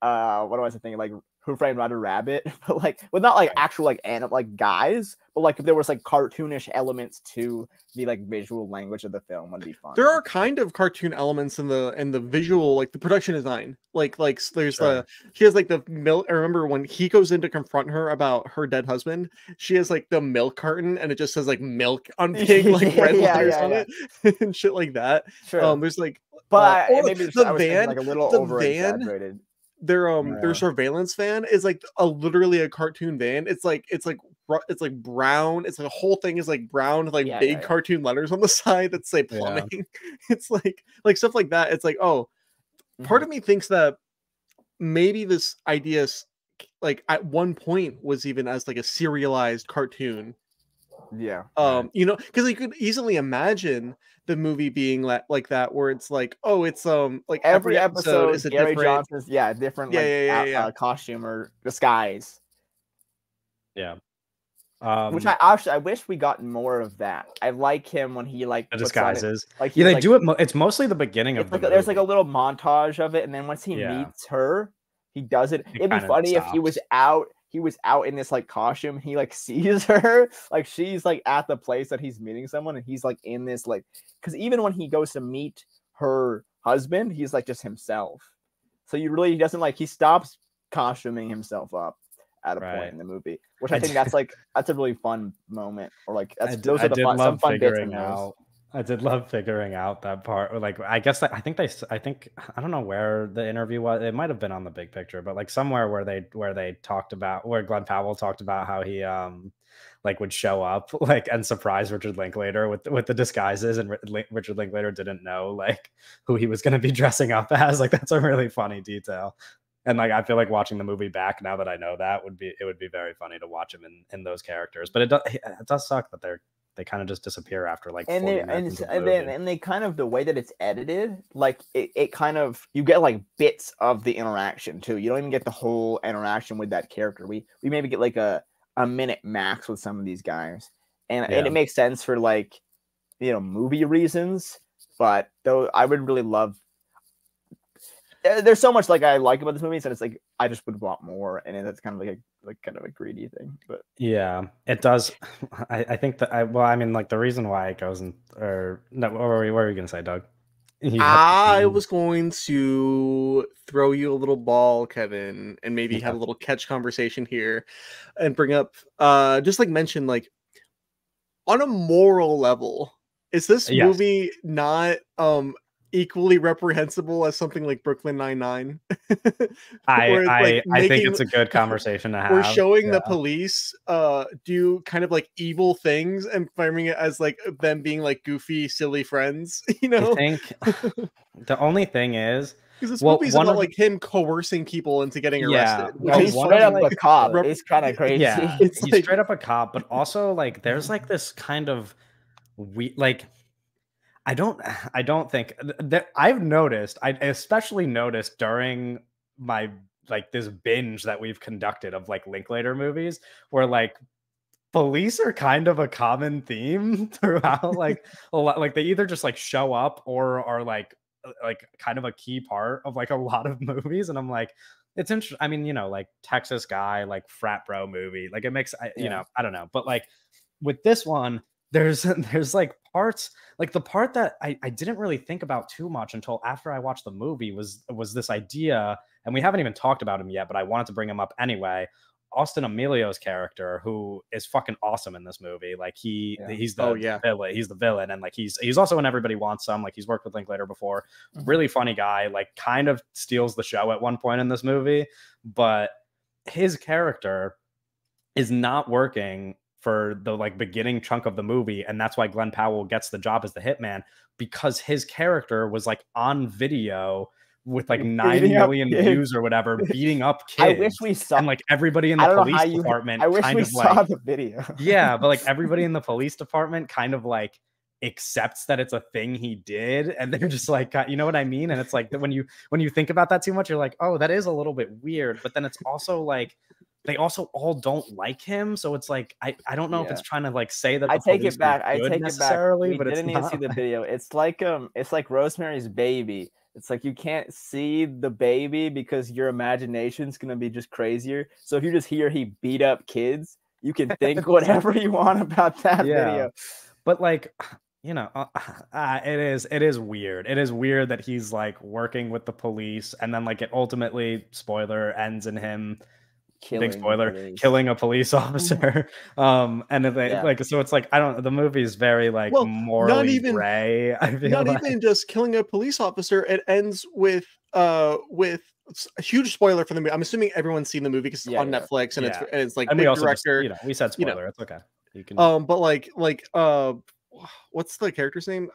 what was I thinking, like Who Framed Roger Rabbit, but like with not like actual like guys, but like if there was like cartoonish elements to the like visual language of the film, would be fun. There are kind of cartoon elements in the visual, like the production design. Like there's she has like the milk. I remember when he goes in to confront her about her dead husband, she has like the milk carton and it just says like milk on big like red letters on it and shit like that. Sure. There's like but maybe the van like a little over exaggerated. Their surveillance van is like literally a cartoon van. It's like brown. It's like the whole thing is like brown with like big cartoon letters on the side that say plumbing. Yeah. It's like stuff like that. It's like, part of me thinks that maybe this idea like at one point was even as like a serialized cartoon. Yeah. You know, because you could easily imagine the movie being like that, where it's like, it's like every episode is a Gary Johnson's different costume or disguise. Yeah. Which I wish we got more of that. I like him when he like the disguises. Like they do it. It's mostly the beginning of the movie. There's like a little montage of it, and then once he meets her, he does it. It'd be funny if he was out in this like costume. He like sees her, like she's like at the place that he's meeting someone, and he's like in this like, because even when he goes to meet her husband, he's like just himself. So he doesn't like, he stops costuming himself up at a point in the movie, which I think that's a really fun moment, or like those are some fun bits in those. I did love figuring out that part. Like, I guess I don't know where the interview was. It might have been on The Big Picture, but like somewhere where they talked about, where Glenn Powell talked about how he like would show up like and surprise Richard Linklater with the disguises, and Richard Linklater didn't know like who he was going to be dressing up as. Like that's a really funny detail. And like I feel like watching the movie back now that I know that would be very funny to watch him in those characters. But it does suck that they kind of just disappear after like 40 minutes and they kind of, the way that it's edited, like it kind of, you get like bits of the interaction too. You don't even get the whole interaction with that character. We maybe get like a minute max with some of these guys, and it makes sense for like, you know, movie reasons. But though I would really love, there's so much like I like about this movie, so it's like I just would want more, and that's kind of like kind of a greedy thing. But yeah, it does. I think that I mean like the reason why it goes what were you gonna say, Doug? I was going to throw you a little ball, Kevin, and maybe have a little catch conversation here, and bring up just like mention like on a moral level, is this movie not equally reprehensible as something like Brooklyn Nine-Nine? I think it's a good conversation to have. We're showing the police do kind of like evil things and framing it as like them being like goofy, silly friends, you know? I think the only thing is, because this movie's about like him coercing people into getting arrested. Yeah, he's straight up a cop. It's kind of crazy. Yeah, he's like, straight up a cop, but also like there's like this kind of I don't think that I've noticed. I especially noticed during my like this binge that we've conducted of like Linklater movies, where like police are kind of a common theme throughout. Like a lot, like they either just like show up or are like kind of a key part of like a lot of movies. And I'm like, it's interesting. I mean, you know, like Texas Guy, like frat bro movie, like it makes you know, I don't know, but like with this one, there's like parts, like the part that I didn't really think about too much until after I watched the movie was this idea, and we haven't even talked about him yet, but I wanted to bring him up anyway, Austin Emilio's character, who is fucking awesome in this movie. Like he's the villain. He's the villain, and like he's also in Everybody Wants Some. Like he's worked with Linklater before. Really funny guy. Like kind of steals the show at one point in this movie, but his character is not working for the like beginning chunk of the movie, and that's why Glenn Powell gets the job as the hitman, because his character was like on video with like 9 million views or whatever, beating up kids. I wish we saw, and like everybody in the police department. I wish we saw the video. Yeah, but like everybody in the police department kind of like accepts that it's a thing he did, and they're just like, you know what I mean? And it's like when you think about that too much, you're like, oh, that is a little bit weird. But then it's also like they also all don't like him, so it's like I don't know if it's trying to like say that. I take it back. We but didn't need to see the video. It's like Rosemary's Baby. It's like you can't see the baby because your imagination's gonna be just crazier. So if you just hear he beat up kids, you can think whatever you want about that video. But like, you know, it is weird. It is weird that he's like working with the police, and then like it ultimately, spoiler, ends in him killing a police officer. And like, so it's like, I don't, the movie is very like morally gray. I feel not even just killing a police officer. It ends with a huge spoiler for the movie. I'm assuming everyone's seen the movie because it's on Netflix, and it's like, and big director. Just, we said spoiler. It's okay. You can. But like what's the character's name?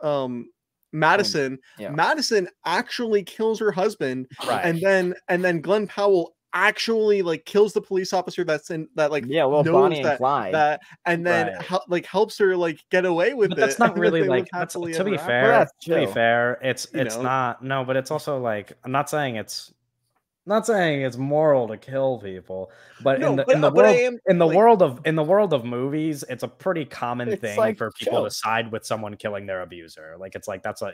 Madison. Madison actually kills her husband, right? And then Glenn Powell actually like kills the police officer that's in that like knows Bonnie and Clyde. That and then like helps her like get away with it. That's not really like to be fair. It's not but it's also like I'm not saying it's moral to kill people, but in the world of movies, it's a pretty common thing like for people to side with someone killing their abuser. Like it's like that's a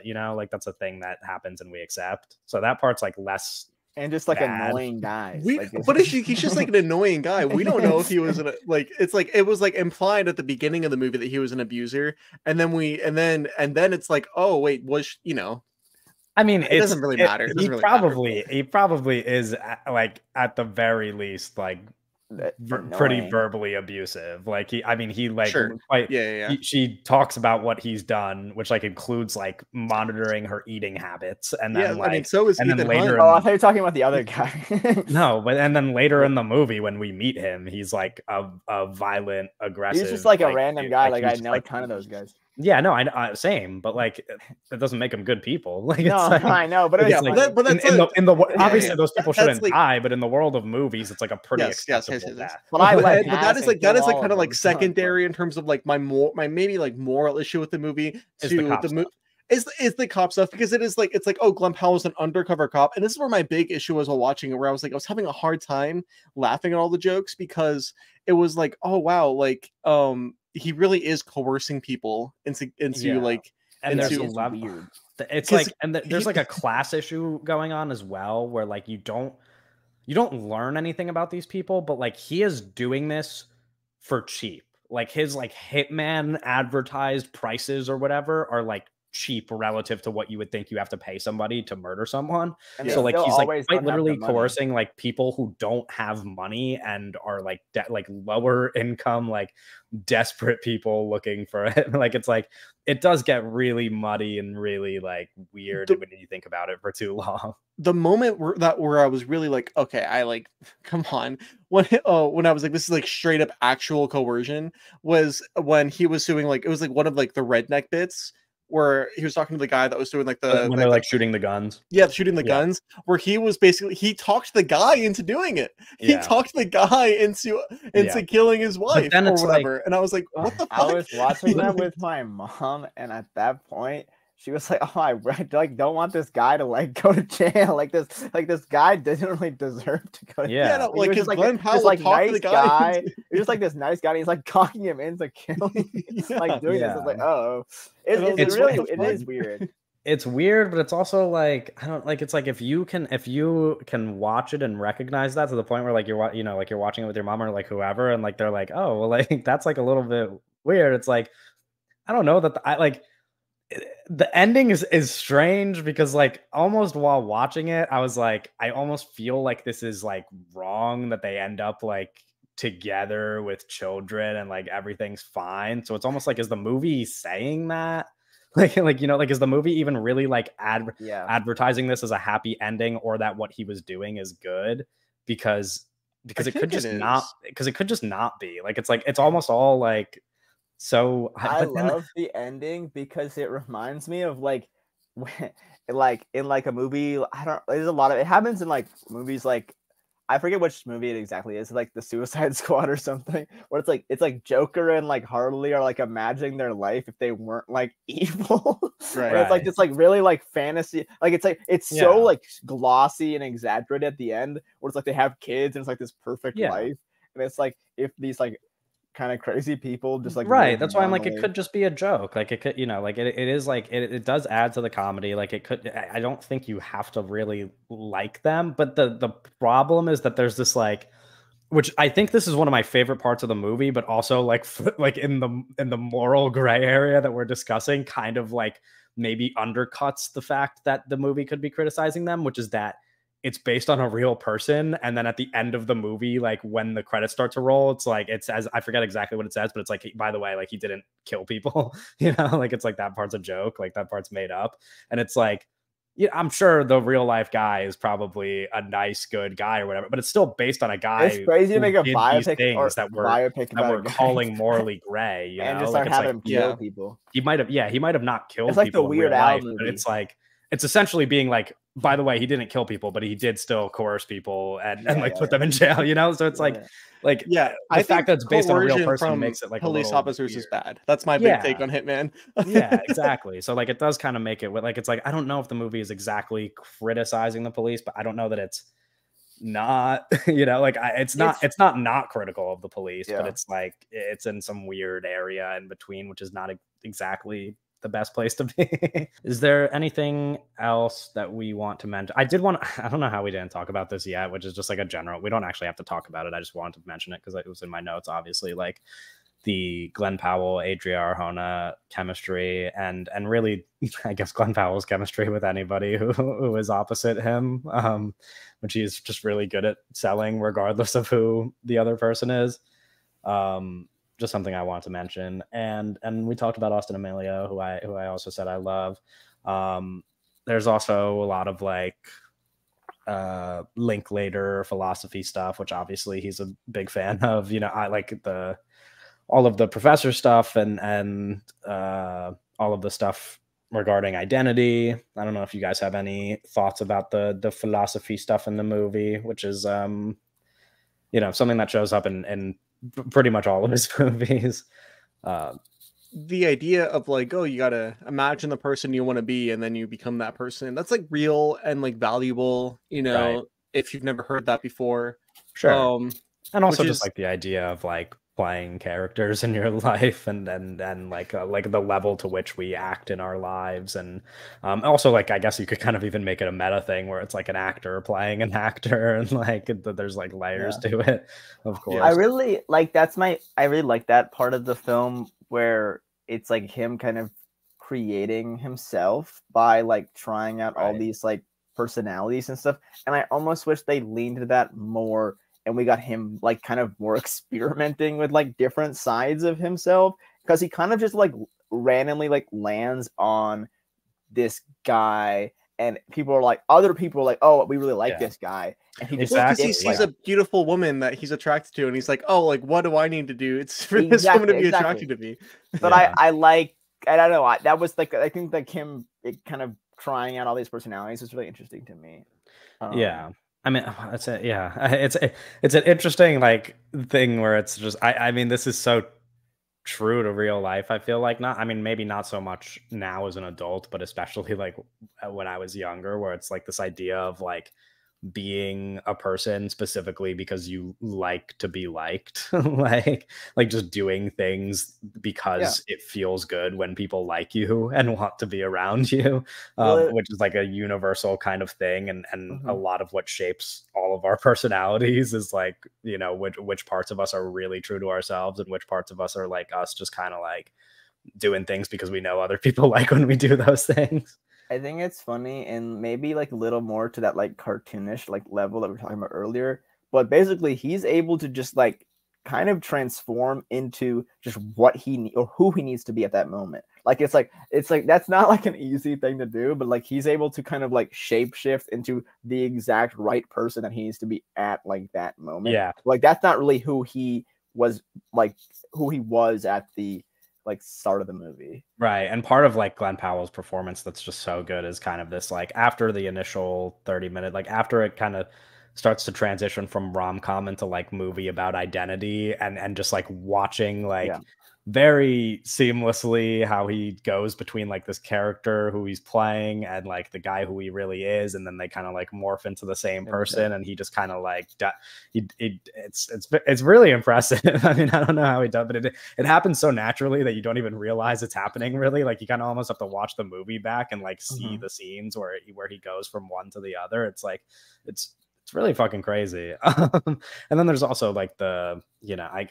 thing that happens and we accept. So that part's like less. And just like annoying guys. He's just like an annoying guy. We don't know if he was it was like implied at the beginning of the movie that he was an abuser, and then it's like, oh wait, I mean, it doesn't really matter. He probably is at the very least like pretty verbally abusive. Like she talks about what he's done, which like includes like monitoring her eating habits, and then so is and Ethan then later. Hunt. I thought you were talking about the other guy. No, but and then later in the movie when we meet him, he's like a violent, aggressive. He's just like a random guy. Like I know a ton of those guys. Yeah, no, I same, but like that doesn't make them good people. Like, no, like, I know, but it's like, obviously those people shouldn't die, but in the world of movies, it's like a pretty acceptable death. But that is like kind of like secondary in terms of like my maybe like moral issue with the movie is the cop stuff, because it's like, oh, Glenn Powell's an undercover cop, and this is where my big issue was while watching it, where I was having a hard time laughing at all the jokes, because it was like, oh wow, like he really is coercing people into like, and there's a level. It's like, and there's like a class issue going on as well, where like you don't learn anything about these people, but like he is doing this for cheap. Like his like hitman advertised prices or whatever are like cheap relative to what you would think you have to pay somebody to murder someone. So like he's like quite literally coercing like people who don't have money and are like like lower income, like desperate people looking for it. Like it's like it does get really muddy and really like weird when you think about it for too long. The moment where I was really like, okay, I like, come on, when I was like, this is like straight up actual coercion, was when he was doing like, it was like one of like the redneck bits where he was talking to the guy that was doing like when they're like shooting the guns. Yeah, shooting the guns, where he was basically, he talked the guy into doing it. He talked the guy into killing his wife or whatever. Like, and I was like, what the fuck? I was watching that with my mom, and at that point she was like, oh, I like don't want this guy to like go to jail. Like this guy doesn't really deserve to go to jail. Yeah, no, like because like Glenn Powell like nice to the guy. He's just like this nice guy. And he's like cocking him into killing. Like doing this. It's like, oh, it is weird. It's weird, but it's also like, I don't like, it's like if you can watch it and recognize that to the point where like you're watching it with your mom or like whoever, and like they're like, oh well, like that's like a little bit weird. It's like, I don't know, that the ending is strange, because like almost while watching it, I was like, I almost feel like this is like wrong that they end up like together with children and like everything's fine. So it's almost like, is the movie saying that? Like, you know, like, is the movie even really like advertising this as a happy ending, or that what he was doing is good? Because it could just not, because it could just not be. Like, it's like, it's almost all like, so I love the ending because it reminds me of like when, like in like a movie. There's a lot of it happens in like movies like, I forget which movie it exactly is, like the Suicide Squad or something, where it's like Joker and like Harley are like imagining their life if they weren't like evil. Right. It's like this like really like fantasy, like it's so like glossy and exaggerated at the end, where it's like they have kids and it's like this perfect life, and it's like if these like kind of crazy people just like that's why I'm like, it could just be a joke. Like it could, you know, like it is like it does add to the comedy. Like it could, I don't think you have to really like them, but the problem is that there's this like, which I think this is one of my favorite parts of the movie, but also like in the moral gray area that we're discussing, kind of like maybe undercuts the fact that the movie could be criticizing them, which is that it's based on a real person. And then at the end of the movie, like when the credits start to roll, it's like, it says, I forget exactly what it says, but it's like, by the way, like he didn't kill people, you know, like it's like that part's a joke, like that part's made up. And it's like, yeah, I'm sure the real life guy is probably a nice, good guy or whatever, but it's still based on a guy. It's crazy to make a biopic or that we're calling morally gray, you know, just start having him kill people. He might have not killed it's like people the Weird in real Al life, movie. but it's like, it's essentially being like, by the way, he didn't kill people, but he did still coerce people and like put them in jail, you know? So it's like the fact that it's based on a real person makes it like police officers weird. Is bad. That's my big take on Hitman. Yeah, exactly. So like it does kind of make it like, it's like, I don't know if the movie is exactly criticizing the police, but I don't know that it's not, you know, like it's not critical of the police, but it's like, it's in some weird area in between, which is not exactly the best place to be. Is there anything else that we want to mention? I don't know how we didn't talk about this yet, which is just like a general, we don't actually have to talk about it. I just wanted to mention it because it was in my notes, obviously, like the Glenn Powell, Adria Arjona chemistry, and really, I guess Glenn Powell's chemistry with anybody who is opposite him, which he's just really good at selling regardless of who the other person is. Just something I want to mention. And we talked about Austin Amelio, who I also said I love. There's also a lot of like Linklater philosophy stuff, which obviously he's a big fan of. You know, I like all of the professor stuff and all of the stuff regarding identity. I don't know if you guys have any thoughts about the philosophy stuff in the movie, which is you know, something that shows up in pretty much all of his movies. The idea of like, oh, you gotta imagine the person you want to be and then you become that person, that's like real and like valuable, you know, if you've never heard that before. Sure. And also just like the idea of like playing characters in your life and like the level to which we act in our lives. And also like, I guess you could kind of even make it a meta thing where it's like an actor playing an actor, and like there's like layers to it, of course. I really like that part of the film where it's like him kind of creating himself by like trying out all these like personalities and stuff. And I almost wish they leaned into that more, and we got him like kind of more experimenting with like different sides of himself, because he kind of just like randomly like lands on this guy, and other people are like, oh, we really like this guy, and he just he sees a beautiful woman that he's attracted to, and he's like, oh, like what do I need to do? It's for this woman to be attracted to me. But I don't know, that was like, I think like him kind of trying out all these personalities was really interesting to me. I mean, it's an interesting like thing where it's just, I mean, this is so true to real life. I feel like maybe not so much now as an adult, but especially like when I was younger, where it's like this idea of like being a person specifically because you like to be liked, like just doing things because it feels good when people like you and want to be around you, which is like a universal kind of thing. And a lot of what shapes all of our personalities is like, you know, which parts of us are really true to ourselves and which parts of us are like us just kind of like doing things because we know other people like when we do those things. I think it's funny, and maybe like a little more to that like cartoonish like level that we were talking about earlier. But basically, he's able to just like kind of transform into just what or who he needs to be at that moment. Like it's like that's not like an easy thing to do, but like he's able to kind of like shapeshift into the exact right person that he needs to be at like that moment. Yeah, like that's not really who he was at the like start of the movie. Right. And part of like Glenn Powell's performance that's just so good is kind of this like after the initial 30-minute, like after it kind of starts to transition from rom-com into like movie about identity and just like watching like very seamlessly how he goes between like this character who he's playing and like the guy who he really is, and then they kind of like morph into the same person, and he just kind of like it's really impressive. I mean, I don't know how he does, but it happens so naturally that you don't even realize it's happening. Really, like you kind of almost have to watch the movie back and like see the scenes where he goes from one to the other. It's like it's really fucking crazy. And then there's also like the, you know, I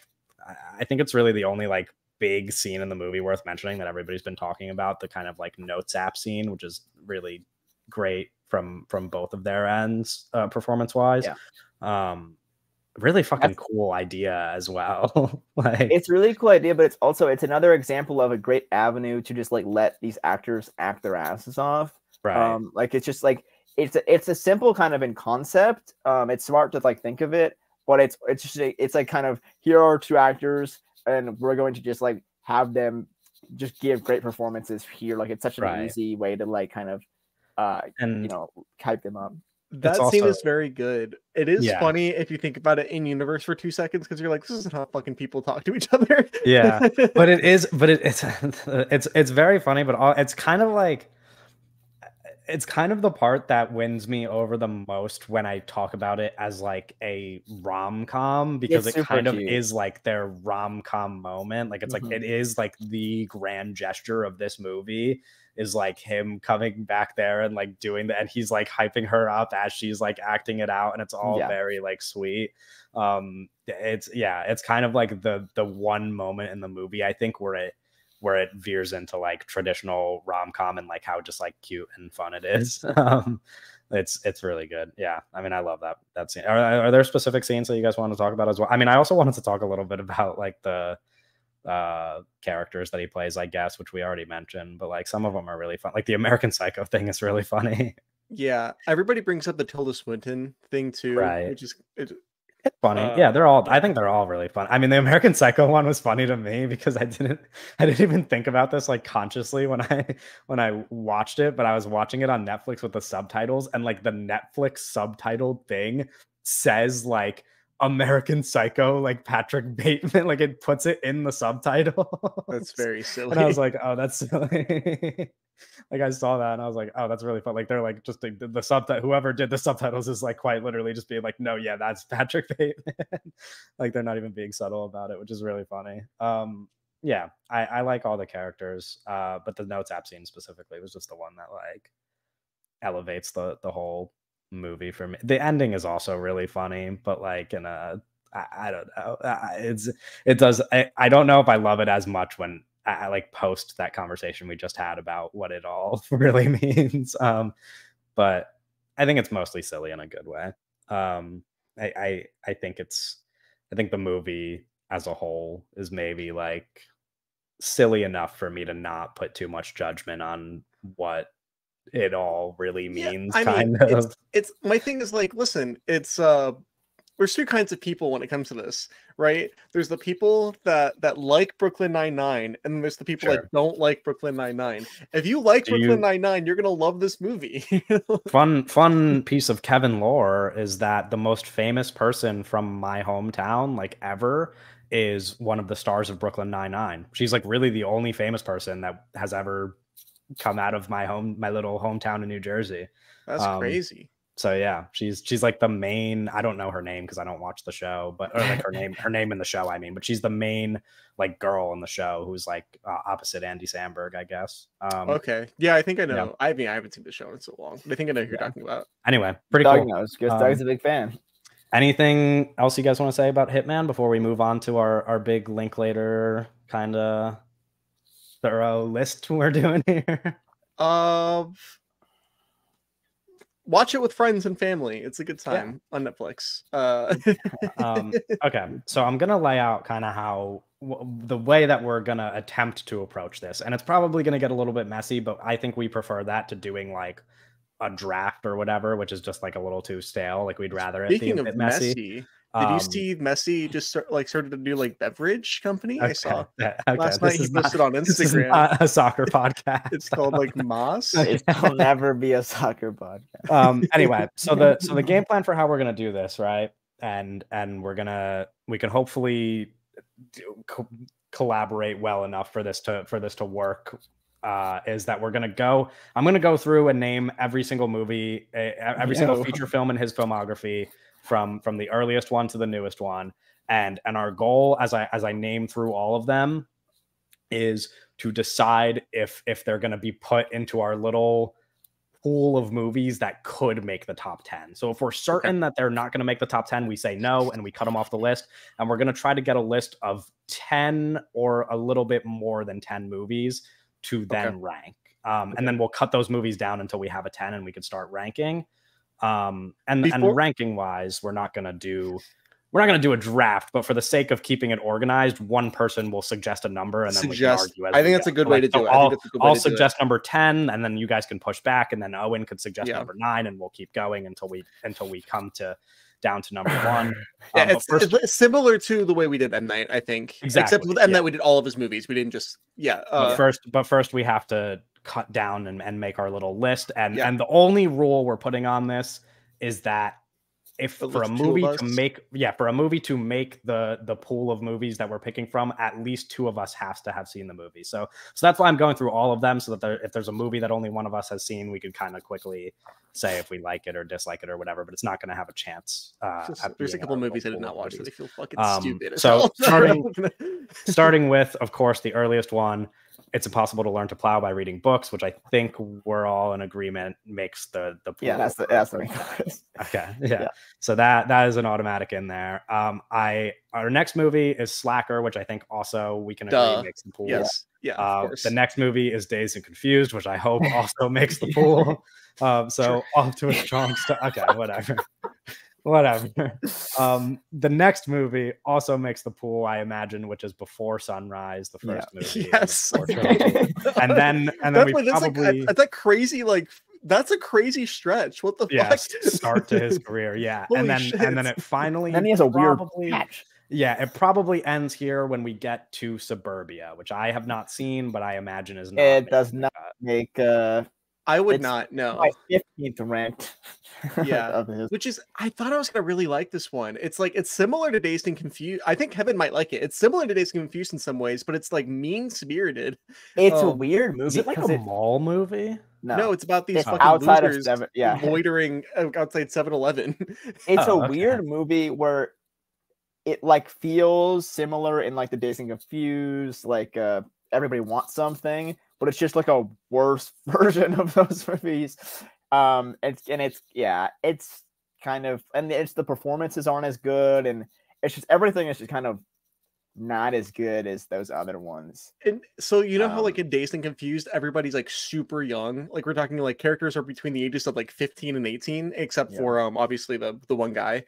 think it's really the only like big scene in the movie worth mentioning that everybody's been talking about, the kind of like notes app scene, which is really great from both of their ends, performance wise. Really fucking cool idea as well. Like it's really cool idea, but it's another example of a great avenue to just like let these actors act their asses off. Right. Like it's just like it's a simple kind of in concept. It's smart to like think of it, but it's like kind of, here are two actors and we're going to just like have them just give great performances here. Like it's such an easy way to like kind of and you know, hype them up. That scene is very good. It is funny if you think about it in universe for 2 seconds, because you're like, this isn't how fucking people talk to each other. But it's very funny, but it's kind of like, it's kind of the part that wins me over the most when I talk about it as like a rom-com, because it kind of is like their rom-com moment. Like it's like, it is like the grand gesture of this movie is like him coming back there and like doing that, and he's like hyping her up as she's like acting it out, and it's all very like sweet. It's kind of like the one moment in the movie, I think, where it veers into like traditional rom-com and like how just like cute and fun it is. It's really good. Yeah, I mean, I love that scene. Are there specific scenes that you guys want to talk about as well? I mean, I also wanted to talk a little bit about like the characters that he plays, I guess, which we already mentioned, but like some of them are really fun. Like the American Psycho thing is really funny. Yeah, everybody brings up the Tilda Swinton thing too, which is it's funny. I think they're all really fun. I mean, the American Psycho one was funny to me because I didn't even think about this like consciously when I watched it, but I was watching it on Netflix with the subtitles, and like the Netflix subtitled thing says like American Psycho, like Patrick Bateman, like it puts it in the subtitle. That's very silly. And I was like, oh, that's silly. Like I saw that and I was like, oh, that's really fun. Like they're like just the subtitle, whoever did the subtitles is like quite literally just being like, no, yeah, that's Patrick Bateman. Like they're not even being subtle about it, which is really funny. I like all the characters, but the notes app scene specifically was just the one that like elevates the whole movie for me. The ending is also really funny, but like in a I don't know, I don't know if I love it as much when I like post that conversation we just had about what it all really means. But I think it's mostly silly in a good way. I think the movie as a whole is maybe like silly enough for me to not put too much judgment on what it all really means. It's my thing is like, listen, it's there's two kinds of people when it comes to this, right? There's the people that like Brooklyn Nine-Nine, and then there's the people that don't like Brooklyn Nine-Nine. If you like Brooklyn Nine-Nine, you're gonna love this movie. Fun piece of Kevin lore is that the most famous person from my hometown, like ever, is one of the stars of Brooklyn Nine-Nine. She's like really the only famous person that has ever come out of my little hometown in New Jersey. That's crazy. So yeah, she's like the main, I don't know her name because I don't watch the show, but or like her name in the show, I mean, but she's the main like girl in the show who's like opposite Andy Samberg, I guess. Okay. Yeah, I think I know. Yeah. I mean, I haven't seen the show in so long, but I think I know who you're talking about. Anyway, pretty cool. Knows, because Doug's a big fan. Anything else you guys want to say about Hitman before we move on to our big Linklater kind of thorough list we're doing here? watch it with friends and family. It's a good time on Netflix. Okay, so I'm gonna lay out kind of how the way that we're gonna attempt to approach this, and it's probably gonna get a little bit messy, but I think we prefer that to doing like a draft or whatever, which is just like a little too stale. Like we'd rather it be a bit messy. Did you see Messi just started to do like beverage company? Okay, I saw okay. last night he posted on Instagram. This is not a soccer podcast. It's called like Moss. It'll never be a soccer podcast. Anyway, so the game plan for how we're gonna do this, right? And we can hopefully collaborate well enough for this to work. Is that I'm gonna go through and name every single movie, every single feature film in his filmography from the earliest one to the newest one, and our goal as I name through all of them is to decide if they're going to be put into our little pool of movies that could make the top 10. So if we're certain that they're not going to make the top 10, we say no and we cut them off the list, and we're going to try to get a list of 10 or a little bit more than 10 movies to then rank. And then we'll cut those movies down until we have a 10 and we can start ranking. And ranking wise, we're not going to do a draft, but for the sake of keeping it organized, one person will suggest a number and then we can argue. I think that's a good way to do it. I'll suggest number 10 and then you guys can push back, and then Owen could suggest number 9, and we'll keep going until we come down to number 1. It's similar to the way we did M. Night, I think. Exactly. Except with M. Night, we did all of his movies. We didn't just but first we have to cut down and make our little list. And the only rule we're putting on this is that for a movie to make the pool of movies that we're picking from, at least 2 of us has to have seen the movie. So that's why I'm going through all of them, so that if there's a movie that only one of us has seen, we could kind of quickly say if we like it or dislike it or whatever, but it's not going to have a chance. There's a couple of movies I did not watch that I feel fucking stupid. So starting with, of course, the earliest one, It's Impossible to Learn to Plow by Reading Books, which I think we're all in agreement makes the pool. Yeah, that's the okay. Yeah. So that is an automatic in there. Our next movie is Slacker, which I think also we can agree makes the pool. Yes. Yeah. Of course. The next movie is Dazed and Confused, which I hope also makes the pool. So off to a strong start. Okay, whatever. The next movie also makes the pool, I imagine, which is Before Sunrise, the first movie. Yes. and then we probably that's a crazy that's a crazy stretch. What the fuck? Start to his career, yeah. and then it finally. And then he has a weird patch. Yeah, it probably ends here when we get to Suburbia, which I have not seen, but I imagine is not. It does not make. I would not know. My 15th ranked. Yeah, which is, I thought I was gonna really like this one. It's similar to Dazed and Confused. I think Kevin might like it. It's similar to Dazed and Confused in some ways, but it's like mean-spirited. It's a weird movie. Is it like a mall movie? No, it's about these fucking outside losers of loitering outside 7-Eleven. It's a weird movie where it like feels similar in like the Dazed and Confused, like Everybody Wants Something, but it's just like a worse version of those movies. It's kind of, and it's the performances aren't as good, and it's just everything is just kind of not as good as those other ones. And so how like in Dazed and Confused, everybody's like super young. Like we're talking like characters are between the ages of like 15 and 18, except for obviously the one guy.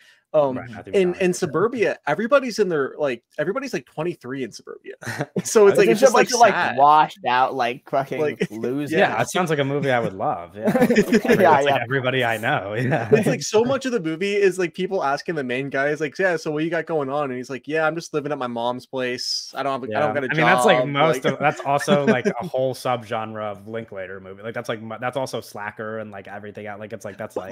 In Suburbia, everybody's like 23 in Suburbia. So it's like it's just like washed out, like fucking losers. Yeah, it sounds like a movie I would love. Yeah, like everybody I know. Yeah, it's like so much of the movie is like people asking the main guy is like, yeah, so what you got going on? And he's like, yeah, I'm just living at my mom's place. I don't got a job. That's like that's also like a whole subgenre of Linklater movie. Like that's also Slacker and like everything out. Like it's like that's like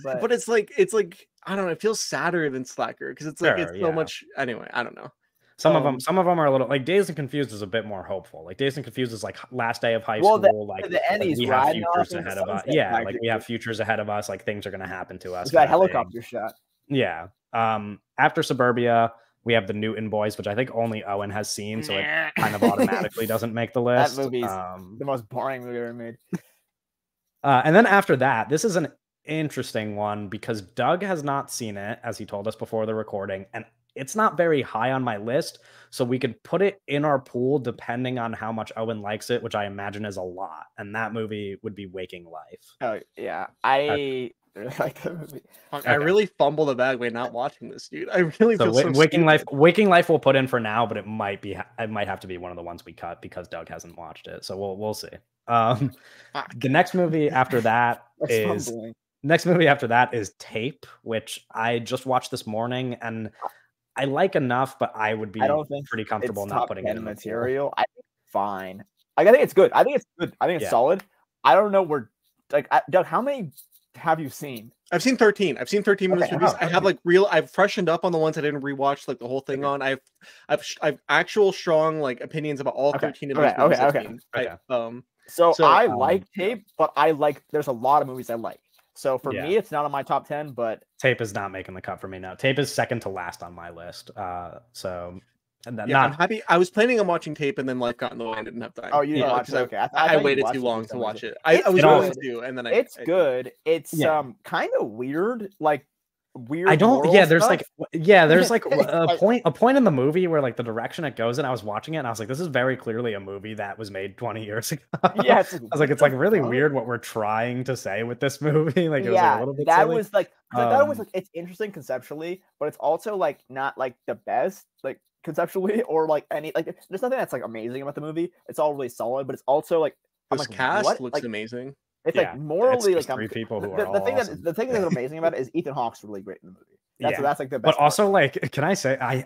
but it's like I don't know. It feels sadder than Slacker because it's like it's so much. Anyway, I don't know. Some of them are a little like Dazed and Confused is a bit more hopeful. Like Dazed and Confused is like last day of high school. We have futures ahead of us. Yeah, like we have futures ahead of us. Like things are gonna happen to us. That helicopter shot. Yeah. After Suburbia, we have the Newton Boys, which I think only Owen has seen, so it kind of automatically doesn't make the list. That movie's the most boring movie ever made. And then after that, this is an interesting one because Doug has not seen it, as he told us before the recording, and it's not very high on my list, so we could put it in our pool depending on how much Owen likes it, which I imagine is a lot, and that movie would be Waking Life. Oh yeah, I really like the movie. I really fumbled the bag by not watching this, dude. I really feel so Waking stupid. Waking Life we'll put in for now, but it might have to be one of the ones we cut because Doug hasn't watched it. So we'll see. The next movie after that is Tape, which I just watched this morning, and I like enough, but I would be pretty comfortable not putting it in material. I think it's fine. Like, I think it's good. I think it's solid. I don't know where, like, Doug, how many have you seen? I've seen 13. I've seen 13 movies. I have I've freshened up on the ones I didn't rewatch like the whole thing on. I've actual strong like opinions about all 13 of these movies. So I like Tape, but there's a lot of movies I like. So for me, it's not on my top 10, but Tape is not making the cut for me now. Tape is second to last on my list. I'm happy. I was planning on watching Tape, and then life got in the way. I didn't have time. Oh, you didn't watch it? Okay, I waited too long to watch it. I was going to, and then it's good. It's kind of weird, like weird. I don't. Yeah, there's stuff. there's like a point in the movie where like the direction it goes in. I was watching it, and I was like, this is very clearly a movie that was made 20 years ago. Yeah, I was like, it's like really weird what we're trying to say with this movie. Like, it was like a little bit silly. That was like it's interesting conceptually, but it's also like not like the best like conceptually or like any like there's nothing that's like amazing about the movie. It's all really solid, but it's also like this cast looks amazing. It's like morally it's like three people who the thing that's amazing about it is Ethan Hawke's really great in the movie. That's like the best. But also like, can I say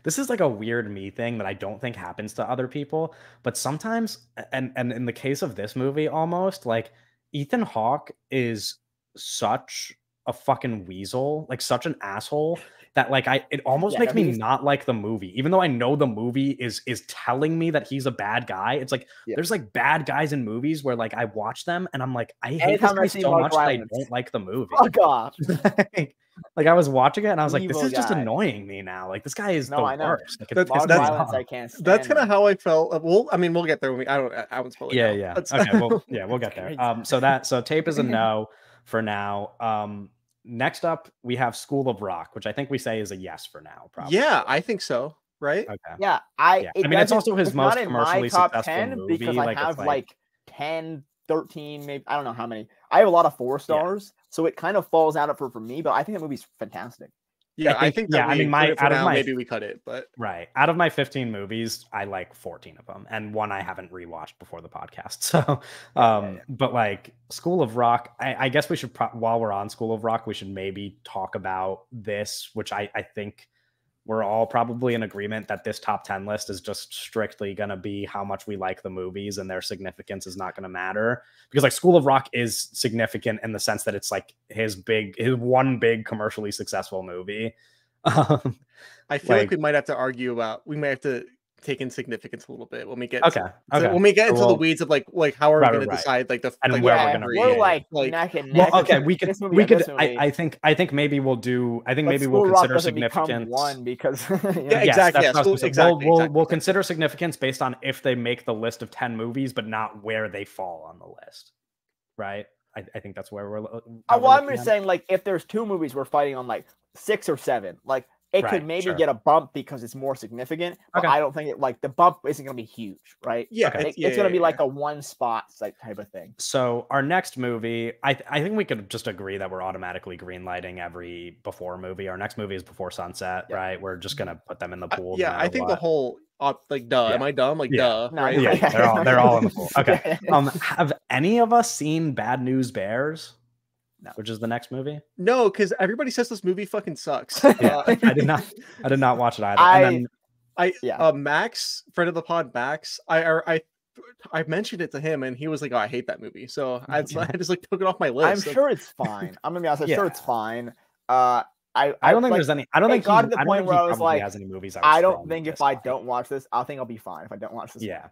this is like a weird me thing that I don't think happens to other people, but sometimes and in the case of this movie, almost like Ethan Hawke is such a fucking weasel, like such an asshole that like it almost makes me not like the movie, even though I know the movie is telling me that he's a bad guy. It's like there's like bad guys in movies where like I watch them and I'm like, I hate this guy so much that I don't like the movie. Fuck off. Like I was watching it and I was like, this is just annoying me now. Like this guy is the worst. Like, I can't stand. That's kind of how I felt. Well, I mean, we'll get there when I won't spoil it. Yeah. Okay. Well, we'll get there. So Tape is a no for now. Next up, we have School of Rock, which I think we say is a yes for now. Probably. Yeah, I think so. Right? Okay. Yeah, I mean, it's also his most commercially successful movie. Because I have like 10, 13, maybe I don't know how many. I have a lot of 4 stars, so it kind of falls out for me. But I think the movie's fantastic. Yeah, I think I mean, maybe we cut it, but out of my 15 movies, I like 14 of them, and one I haven't rewatched before the podcast. So, but like School of Rock, I guess we should while we're on School of Rock, we should maybe talk about this, which I think we're all probably in agreement that this top 10 list is just strictly going to be how much we like the movies, and their significance is not going to matter, because like School of Rock is significant in the sense that it's like his one big commercially successful movie. I feel like we might have to take in significance a little bit when we get when we get into the weeds of like how are we going to decide like the and like, where we're going to we're like neck and neck. Well, okay, we could I think maybe we'll do maybe we'll consider significance one because exactly. We'll consider significance based on if they make the list of 10 movies but not where they fall on the list, right? I think that's where we're I'm just saying, like, if there's 2 movies we're fighting on like 6 or 7, like it could maybe get a bump because it's more significant, but I don't think it like the bump isn't going to be huge, right? Yeah, it's going to be like a one spot type of thing. So our next movie, I think we could just agree that we're automatically greenlighting every Before movie. Our next movie is Before Sunset, right? We're just going to put them in the pool. I think the whole like duh. Am I dumb? Like duh. No, right? Yeah, they're all in the pool. Okay. Have any of us seen Bad News Bears? No. Which is the next movie? No, because everybody says this movie fucking sucks. I did not watch it either. Max, friend of the pod, Max. I mentioned it to him, and he was like, "Oh, I hate that movie." So I just like took it off my list. I'm sure it's fine. I'm gonna be honest. I'm sure it's fine. I don't think there's any. I don't think got to the point where I was like, has any movies. I don't think if I don't watch this, I think I'll be fine if I don't watch this. Yeah.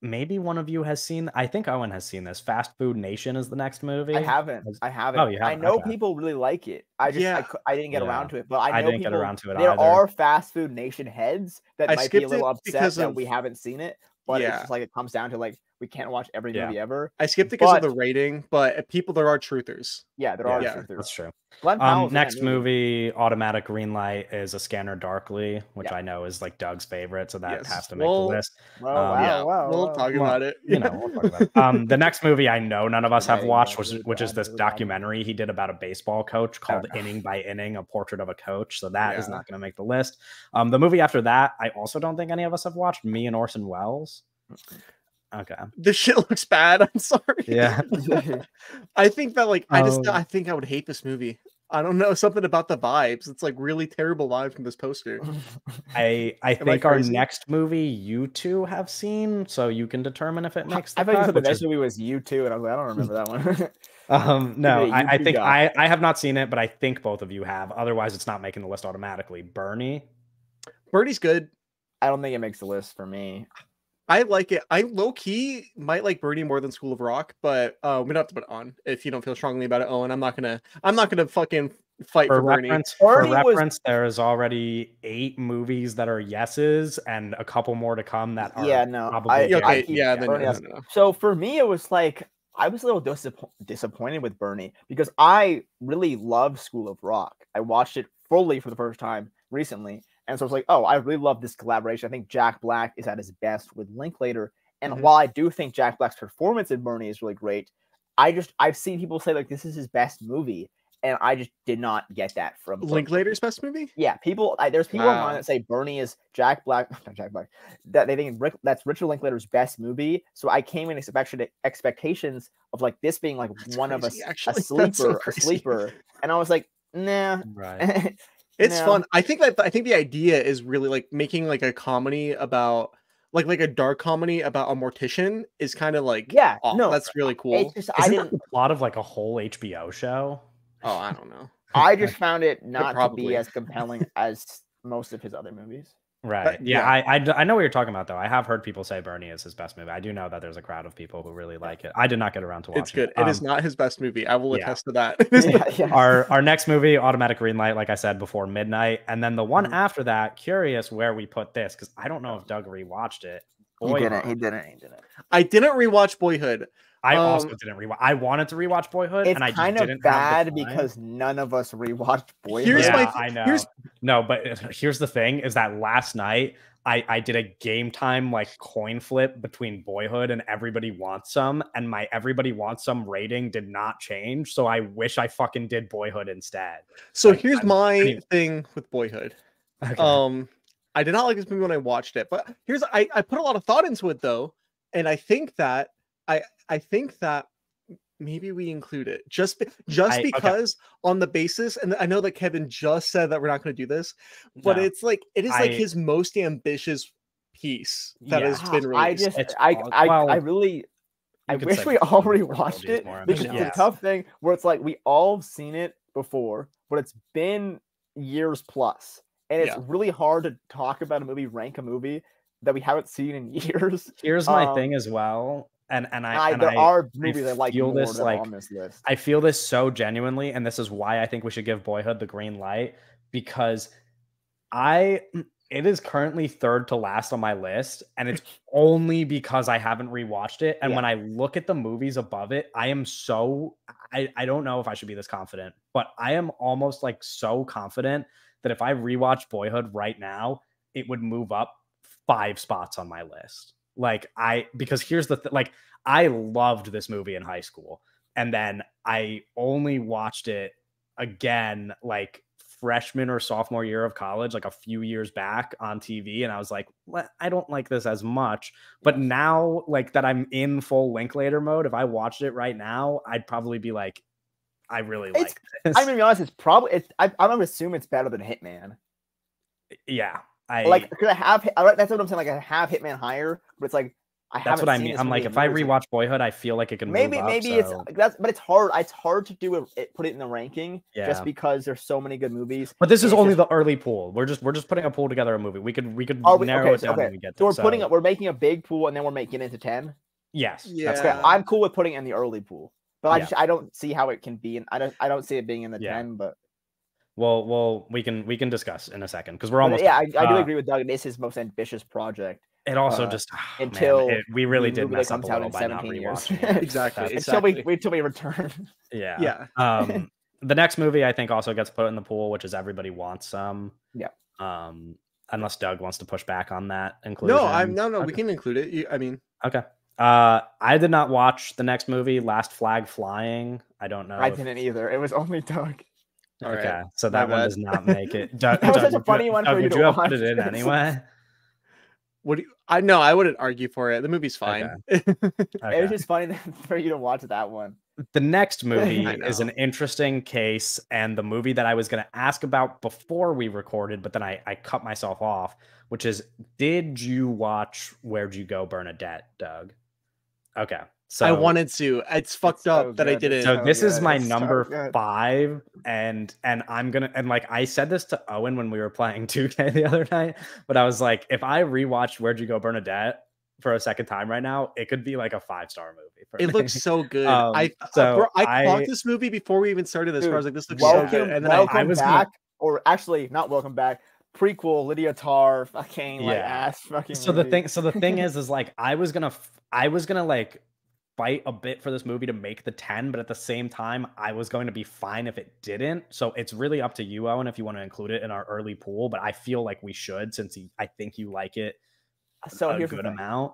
Maybe one of you has seen. I think Owen has seen this. Fast Food Nation is the next movie. I haven't. Oh, you haven't? I know people really like it. I didn't get around to it, but I know didn't get around to it. There are Fast Food Nation heads that might be a little upset that we haven't seen it. But it's just like it comes down to like we can't watch every movie ever. I skipped it because of the rating, but there are truthers. Yeah, there are truthers. That's true. Next movie, Automatic Greenlight, is A Scanner Darkly, which I know is like Doug's favorite, so that has to make the list. We'll talk about it. We'll talk about it. The next movie I know none of us have watched, which is this documentary he did about a baseball coach called Inning by Inning, A Portrait of a Coach. So that is not going to make the list. The movie after that, I also don't think any of us have watched, Me and Orson Welles. Okay. This shit looks bad. I'm sorry. Yeah. I think that I think I would hate this movie. I don't know, something about the vibes. It's like really terrible vibes from this poster. I think our next movie you two have seen, so you can determine if it makes the cut. I thought the next movie was You Two, and I was like, I don't remember that one. No, I think I have not seen it, but I think both of you have. Otherwise, it's not making the list automatically. Bernie's good. I don't think it makes the list for me. I like it. I low-key might like Bernie more than School of Rock, but we don't have to put it on if you don't feel strongly about it, Owen. I'm not gonna fucking fight for Bernie. For reference, there is already 8 movies that are yeses and a couple more to come that are probably So for me, it was like I was a little disappointed with Bernie because I really love School of Rock. I watched it fully for the first time recently. And so it's like, oh, I really love this collaboration. I think Jack Black is at his best with Linklater. And while I do think Jack Black's performance in Bernie is really great, I've seen people say like this is his best movie. And I just did not get that from Linklater's best movie. Yeah, there's people online that say Bernie is Jack Black, not Jack Black, that they think that's Richard Linklater's best movie. So I came in expectations of like this being like one crazy, of a sleeper, and I was like, nah. Right. It's fun. I think the idea is really like making like a comedy about like a dark comedy about a mortician is kind of like that's really cool. Isn't that the plot of like a whole HBO show? Oh, I don't know. I just found it not to be as compelling as most of his other movies. Right. I know what you're talking about, though. I have heard people say Bernie is his best movie. I do know that there's a crowd of people who really like it. I did not get around to watching it. It's good. It is not his best movie. I will attest to that. Our next movie, Automatic Greenlight, like I said, Before Midnight. And then the one after that, curious where we put this, because I don't know if Doug rewatched it. He didn't. I didn't rewatch Boyhood. I also didn't rewatch. I wanted to rewatch Boyhood, and I just didn't. It's kind of bad because none of us rewatched Boyhood. I know. No, but here's the thing: is that last night I did a game time like coin flip between Boyhood and Everybody Wants Some, and my Everybody Wants Some rating did not change. So I wish I fucking did Boyhood instead. So here's my thing with Boyhood. Okay. I did not like this movie when I watched it, but I put a lot of thought into it though, and I think that maybe we include it just because on the basis, and I know that Kevin just said that we're not going to do this, but it's like it is like his most ambitious piece that has been released. I wish we all rewatched it because it's a tough thing where it's like we all seen it before, but it's been years plus, and it's really hard to talk about a movie, rank a movie that we haven't seen in years. Here's my thing as well. And there are movies I like more this, than on this list. I feel this so genuinely, and this is why I think we should give Boyhood the green light, because it is currently third to last on my list, and it's only because I haven't rewatched it. And when I look at the movies above it, I am I don't know if I should be this confident, but I am almost like so confident that if I rewatch Boyhood right now, it would move up 5 spots on my list. Because here's the I loved this movie in high school, and then I only watched it again like freshman or sophomore year of college, like a few years back on TV, and I was like, I don't like this as much. But now, like that I'm in full Linklater mode, if I watched it right now, I'd probably be like, I really like this. I'm gonna be honest, I'm gonna assume it's better than Hitman. Yeah. That's what I'm saying. Like I have Hitman higher, but it's like that's what I mean. I'm like, if I rewatch Boyhood, I feel like it can maybe move up, but it's hard. It's hard to do it, put it in the ranking, just because there's so many good movies. But this is only the early pool. We're just putting a pool together a movie. We could narrow it down when we get there. So we're making a big pool and then we're making it into 10. Yes, that's great. I'm cool with putting it in the early pool, but I don't see how it can be, and I don't see it being in the 10. But well, we can discuss in a second because we're almost. I do agree with Doug. It is his most ambitious project. It also just until we really the did movie mess that up a comes out little in by not 17 years. rewatching it. Exactly. Until we wait till we return. Yeah. The next movie I think also gets put in the pool, which is Everybody Wants Some. Yeah. Unless Doug wants to push back on that inclusion. No, Okay. we can include it. I mean, okay. I did not watch the next movie, Last Flag Flying. I don't know. I didn't either. It was only Doug. All okay, right. so that one does not make it. That was such a funny one for you to watch. Put it in anyway? What do you, I know? I wouldn't argue for it. The movie's fine. Okay. It was just funny for you to watch that one. The next movie is an interesting case, and the movie that I was going to ask about before we recorded, but then I cut myself off, which is, did you watch Where'd You Go, Bernadette, Doug? Okay. So I wanted to. It's fucked up that I didn't. So this is my number 5, and I'm gonna, and like I said this to Owen when we were playing 2K the other night, but I was like, if I rewatched Where'd You Go, Bernadette for a second time right now, it could be like a 5-star movie. It looks so good. I caught this movie before we even started this. Dude, I was like, this looks so good. And then I was back, or actually not welcome back. Prequel, Lydia Tarr, fucking like ass, fucking. So movie. the thing is like I was gonna like fight a bit for this movie to make the 10, but at the same time, I was going to be fine if it didn't. So it's really up to you, Owen, if you want to include it in our early pool. But I feel like we should, since I think you like it. So a good amount.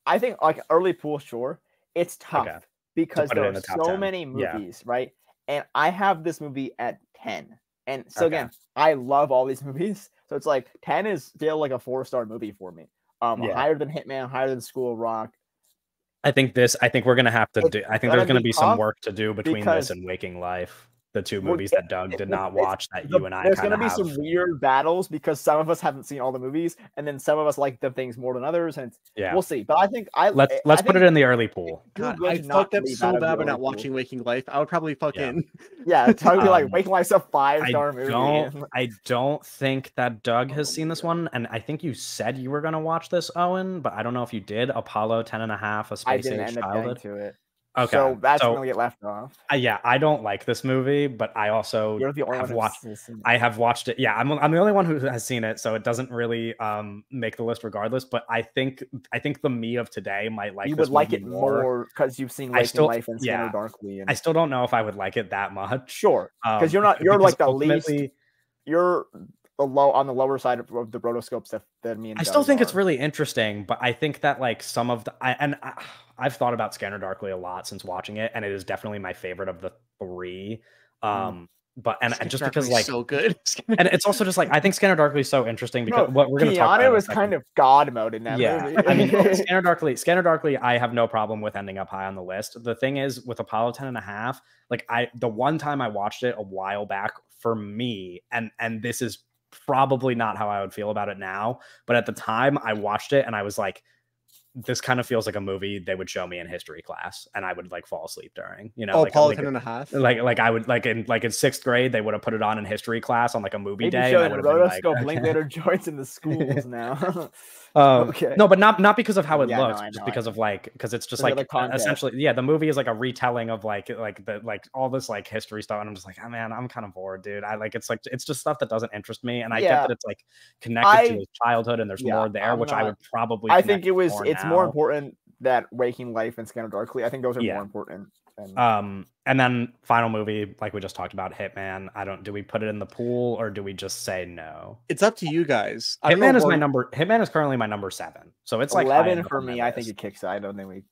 I think like early pool, sure. It's tough because there are so many movies, right? And I have this movie at 10. And so again, I love all these movies. So it's like 10 is still like a 4-star movie for me. Higher than Hitman, higher than School of Rock. I think we're gonna have to do. I think there's gonna be some work to do between this and Waking Life, the two movies that Doug did not watch that you and I. There's gonna be some weird battles because some of us haven't seen all the movies, and then some of us like the things more than others, and we'll see. But I think let's put it in the early pool. God, I fucked up so bad by not watching Waking Life. I would probably fucking tell you like Waking Life's a 5-star movie. I don't think that Doug has seen this one, and I think you said you were gonna watch this, Owen, but I don't know if you did. Apollo 10.5, A Space Age Childhood. To it. Okay, so that's gonna get left off. I don't like this movie, but I also I have watched it. Yeah, I'm the only one who has seen it, so it doesn't really make the list regardless. But I think the me of today might like. You this would like it more more because you've seen Waking Life and Scanner Darkly. And... I still don't know if I would like it that much. Sure, because you're like the least. You're on the lower side of the rotoscopes that me and I still think it's really interesting, but I think that like some of the I've thought about Scanner Darkly a lot since watching it, and it is definitely my favorite of the 3. But and just because like so good, and it's also just like I think Scanner Darkly is so interesting because what we're going to talk about was kind of God mode in that movie. I mean, Scanner Darkly, I have no problem with ending up high on the list. The thing is with Apollo 10.5, like the one time I watched it a while back, for me, and this is probably not how I would feel about it now, but at the time I watched it and I was like, this kind of feels like a movie they would show me in history class and I would like fall asleep during, Apollo 10.5. Like I would like in 6th grade, they would have put it on in history class on like a movie day. Showing rotoscope Linklater joints in the schools now. No, but not because of how it looks, just because of because it's just like essentially, the movie is like a retelling of like all this like history stuff, and I'm just like, oh man, I'm kind of bored, dude. It's just stuff that doesn't interest me, and I get that it's like connected to his childhood, and there's more there, which I would probably. I think it's more important that Waking Life and Scanner Darkly. I think those are more important. And then final movie, like we just talked about, Hitman. Do we put it in the pool or do we just say no? It's up to you guys. Hitman is currently my number 7, so it's like 11 for me. I think it kicks. I don't think we.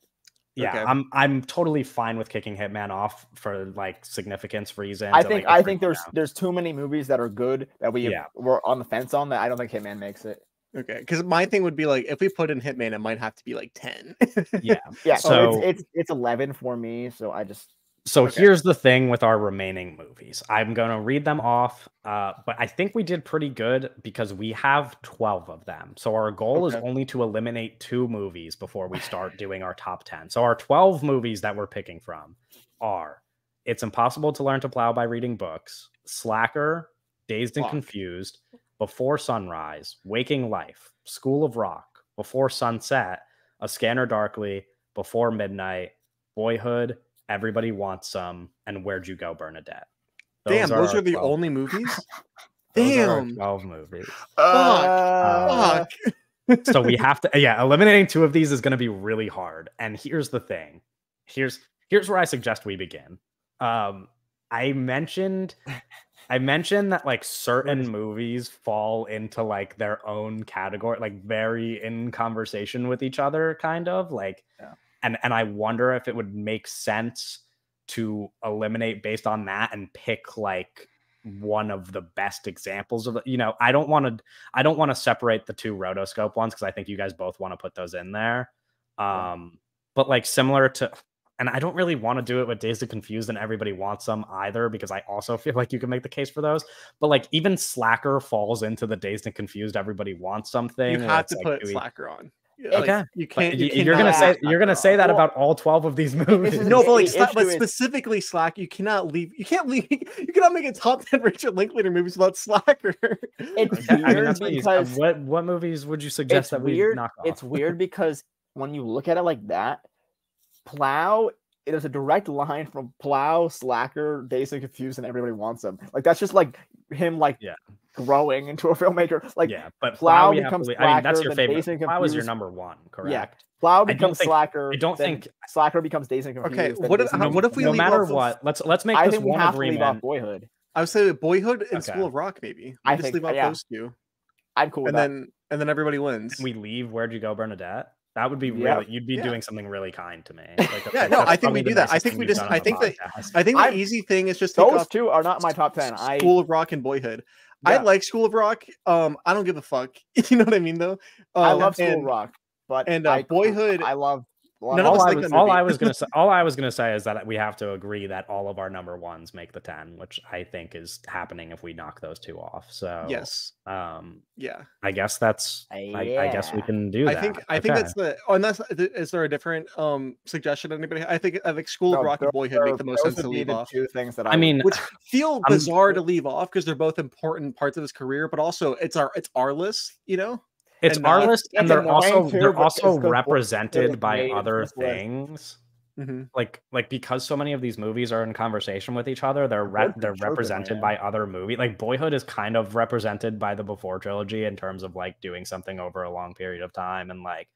Yeah, okay. I'm totally fine with kicking Hitman off for like significance reasons. I think there's too many movies that are good that we're on the fence on that I don't think Hitman makes it. Okay, because my thing would be like if we put in Hitman, it might have to be like 10. Yeah. So it's 11 for me. So I just. So here's the thing with our remaining movies. I'm going to read them off, but I think we did pretty good because we have 12 of them. So our goal is only to eliminate 2 movies before we start doing our top 10. So our 12 movies that we're picking from are It's Impossible to Learn to Plow by Reading Books, Slacker, Dazed and Confused, Before Sunrise, Waking Life, School of Rock, Before Sunset, A Scanner Darkly, Before Midnight, Boyhood, Everybody Wants Some, and Where'd You Go, Bernadette? Those are the only movies? Those are our 12 movies. Fuck. So we have to, eliminating 2 of these is going to be really hard. And here's the thing. Here's where I suggest we begin. I mentioned that like certain movies fall into like their own category, like very in conversation with each other, kind of like, and I wonder if it would make sense to eliminate based on that and pick like one of the best examples of it. I don't want to separate the 2 rotoscope ones because I think you guys both want to put those in there. But like similar to, and I don't really want to do it with Dazed and Confused and Everybody Wants Some either, because I also feel like you can make the case for those. But like even Slacker falls into the Dazed and Confused Everybody Wants Something. You have to put Slacker on. Okay, like, you can't. You're gonna say that about all 12 of these movies. No, but like, but specifically Slacker, you cannot leave. You can't leave. You cannot make a top 10 Richard Linklater movies without Slacker. It's weird because what movies would you suggest that we knock off? It's weird because when you look at it like that, Plow. There's a direct line from Plow, Slacker, Dazed and Confused, and Everybody Wants Them. Like that's just like him, like growing into a filmmaker. Like but Plow becomes Slacker. I mean, that's your favorite. Plow is your number 1, correct? Yeah. Plow becomes Slacker. I don't think Slacker becomes Dazed and Confused. Okay, what if we no leave matter off what? Let's make this one agreement. To leave off Boyhood. I would say Boyhood and School of Rock, maybe. I just think leave off those 2. I'm cool with that. And then everybody wins. And we leave Where'd You Go, Bernadette? That would be really. You'd be doing something really kind to me. Like, I think we do that. I think we just. I think the easy thing is just those 2 are not my top 10. School of Rock and Boyhood. I like School of Rock. I don't give a fuck. You know what I mean, though. I love School of Rock, but Boyhood. I love. All I was gonna say is that we have to agree that all of our number 1s make the 10, which I think is happening if we knock those 2 off. So yes, I guess that's. I guess we can do that. I think that's the. Unless is there a different suggestion? Anybody? I think School of Rock and Boyhood make the most sense to leave off. 2 things that which feel bizarre to leave off because they're both important parts of his career, but also it's our list. It's our list, and they're also represented by other things. Mm-hmm. Like because so many of these movies are in conversation with each other, they're represented by other movies. Like Boyhood is kind of represented by the Before trilogy in terms of like doing something over a long period of time, and like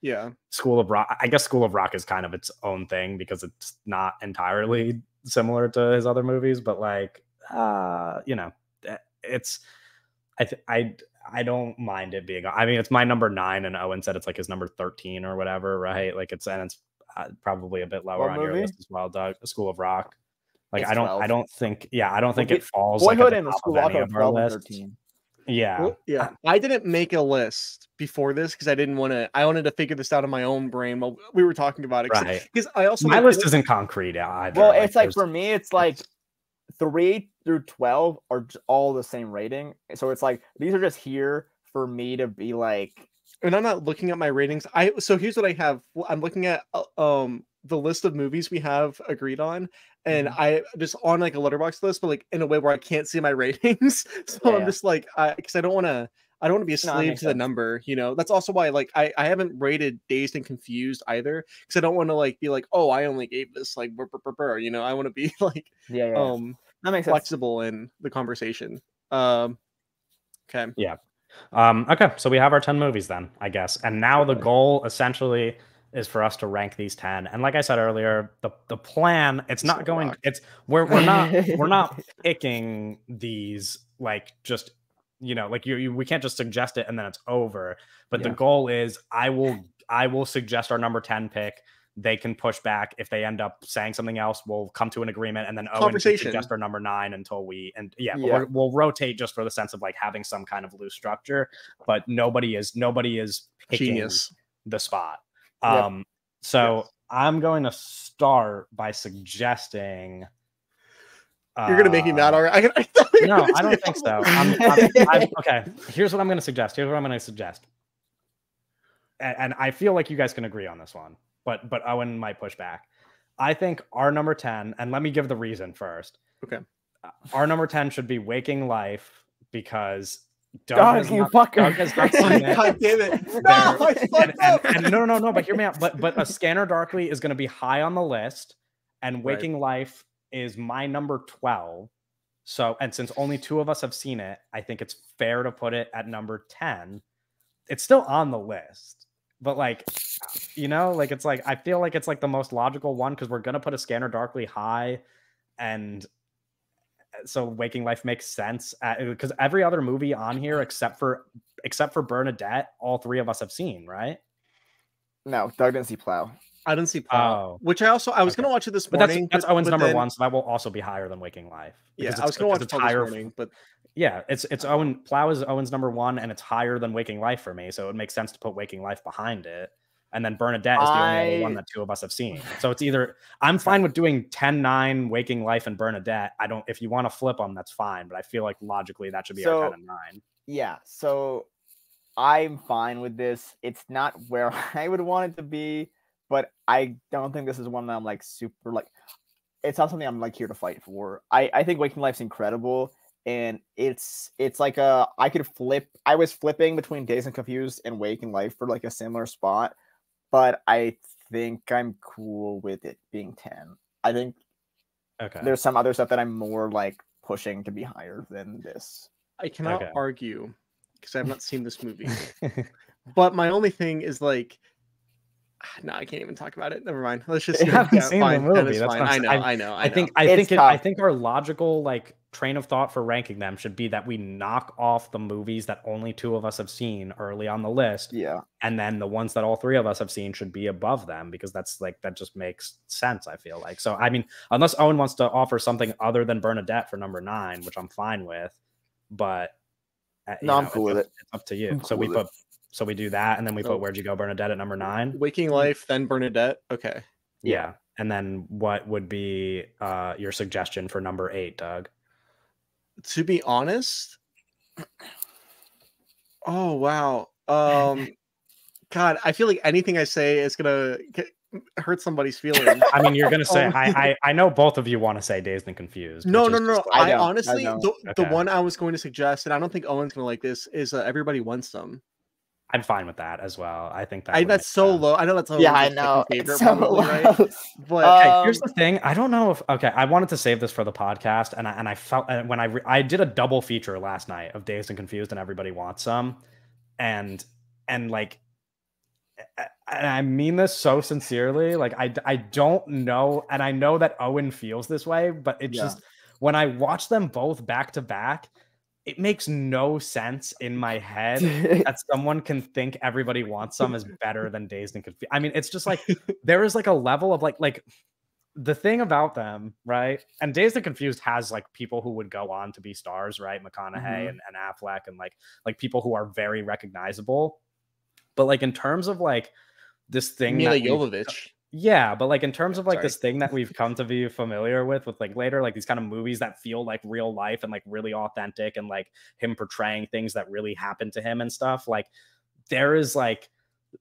School of Rock. I guess School of Rock is kind of its own thing because it's not entirely similar to his other movies, but like it's I don't mind it being. I mean, it's my number 9, and Owen said it's like his number 13 or whatever, right? Like it's probably a bit lower on your list as well, Doug. School of Rock. Like it's I don't think it falls. Boyhood like and the School of Rock are 12 and 13. Yeah, I didn't make a list before this because I didn't want to. I wanted to figure this out in my own brain while we were talking about it. Right. Because I also my list isn't concrete either. Well, it's like for me, it's like 3 through 12 are all the same rating. So it's like these are just here for me to be like. And I'm not looking at my ratings. So here's what I have. I'm looking at the list of movies we have agreed on, and I just on like a letterbox list, but like in a way where I can't see my ratings. So I'm just like, because I don't want to be a slave to the number. That's also why like I haven't rated Dazed and Confused either, because I don't want to like be like, oh, I only gave this like I want to be like that makes flexible in the conversation. Okay. Yeah. Okay, so we have our 10 movies then, I guess. And now the goal essentially is for us to rank these 10. And like I said earlier, the plan, it's not going, it's we're not picking these like just, like we can't just suggest it and then it's over. But the goal is I will suggest our number 10 pick. They can push back. If they end up saying something else, we'll come to an agreement, and then Owen can suggest our number 9 until we'll rotate just for the sense of like having some kind of loose structure, but nobody is picking the spot. I'm going to start by suggesting. You're gonna make me mad, all right? No, I don't think so. Okay. Here's what I'm going to suggest. And I feel like you guys can agree on this one. But Owen might push back. I think our number 10, and let me give the reason first. Okay. Our number 10 should be Waking Life because Doug has not seen it. God damn it. No, but hear me out. But A Scanner Darkly is going to be high on the list, and Waking Life is my number 12. So, and since only 2 of us have seen it, I think it's fair to put it at number 10. it's still on the list, but like, you know, like it's like I feel like it's like the most logical one because we're gonna put A Scanner Darkly high, and so Waking Life makes sense because every other movie on here except for Bernadette, all three of us have seen, right? No, Doug didn't see Plow. I didn't see Plow, which I was gonna watch it this morning. That's Owen's number one, so that will also be higher than Waking Life. Yeah, I was gonna watch it this morning, but yeah, it's Plow is Owen's number one, and it's higher than Waking Life for me, so it makes sense to put Waking Life behind it. And then Bernadette is the only other one that two of us have seen. So it's either I'm fine with doing 10, 9, Waking Life, and Bernadette. If you want to flip them, that's fine. But I feel like logically that should be our 10 and 9. Yeah. So I'm fine with this. It's not where I would want it to be, but I don't think this is one that I'm like super like. It's not something I'm like here to fight for. I think Waking Life's incredible, and it's like I could flip. I was flipping between Dazed and Confused and Waking Life for like a similar spot. But I think I'm cool with it being 10. I think there's some other stuff that I'm more like pushing to be higher than this. I cannot argue because I have not seen this movie. But my only thing is like, no, I can't even talk about it. Never mind. Let's just. You haven't seen the movie. That's fine. I know. I think our logical like train of thought for ranking them should be that we knock off the movies that only two of us have seen early on the list. Yeah. And then the ones that all three of us have seen should be above them because that's like that just makes sense, I feel like. So I mean, unless Owen wants to offer something other than Bernadette for number 9, which I'm fine with, but I'm cool with it. It's up to you. So we do that, and then we put Where'd You Go, Bernadette at number 9. Waking Life, then Bernadette. Okay. Yeah. And then what would be your suggestion for number 8, Doug? To be honest, oh wow, God, I feel like anything I say is gonna hurt somebody's feelings. I mean, you're gonna say I know both of you want to say Dazed and Confused. No. I honestly, the one I was going to suggest, and I don't think Owen's gonna like this, is Everybody Wants Some. I'm fine with that as well. I think that that's so low. I know that's I know. Favorite, so probably, right? But here's the thing. I don't know if I wanted to save this for the podcast, and I felt when I did a double feature last night of Dazed and Confused and Everybody Wants Some, and like, and I mean this so sincerely. Like I don't know, and I know that Owen feels this way, but it's just when I watch them both back to back. It makes no sense in my head that someone can think Everybody Wants Some is better than Dazed and Confused. I mean, it's just like there is like a level of like the thing about them, right? And Dazed and Confused has like people who would go on to be stars, right? McConaughey and Affleck and like people who are very recognizable. But like in terms of like this thing, Mila Jovovich. Yeah, but like in terms of like this thing that we've come to be familiar with like later, like these kind of movies that feel like real life and like really authentic and like him portraying things that really happened to him and stuff, like there is like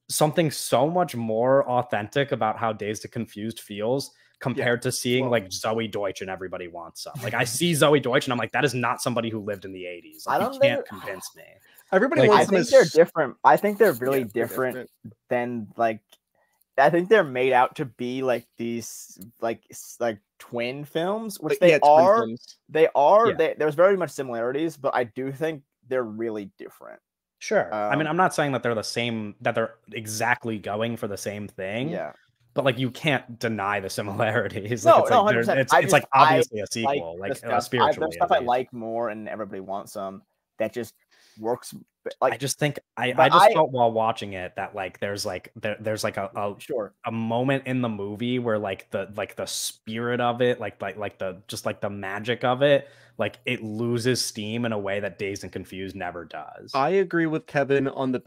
something so much more authentic about how Dazed and Confused feels compared to seeing like Zoe Deutsch and Everybody Wants Some. Like I see Zoe Deutsch and I'm like, that is not somebody who lived in the 80s. Like, you can't convince me. Everybody Wants Some. I think they're different. I think they're really different than like. I think they're made out to be like these like twin films, which they are. They are. There's very much similarities, but I do think they're really different. Sure. I mean, I'm not saying that they're the same, that they're exactly going for the same thing. Yeah. But like, you can't deny the similarities. No, like, it's like obviously a sequel, like spiritually. There's stuff I like more, and Everybody Wants Some that just works. Like I just think I just felt while watching it that like there's like a moment in the movie where like the spirit of it, like the magic of it, like it loses steam in a way that Dazed and Confused never does. I agree with Kevin on the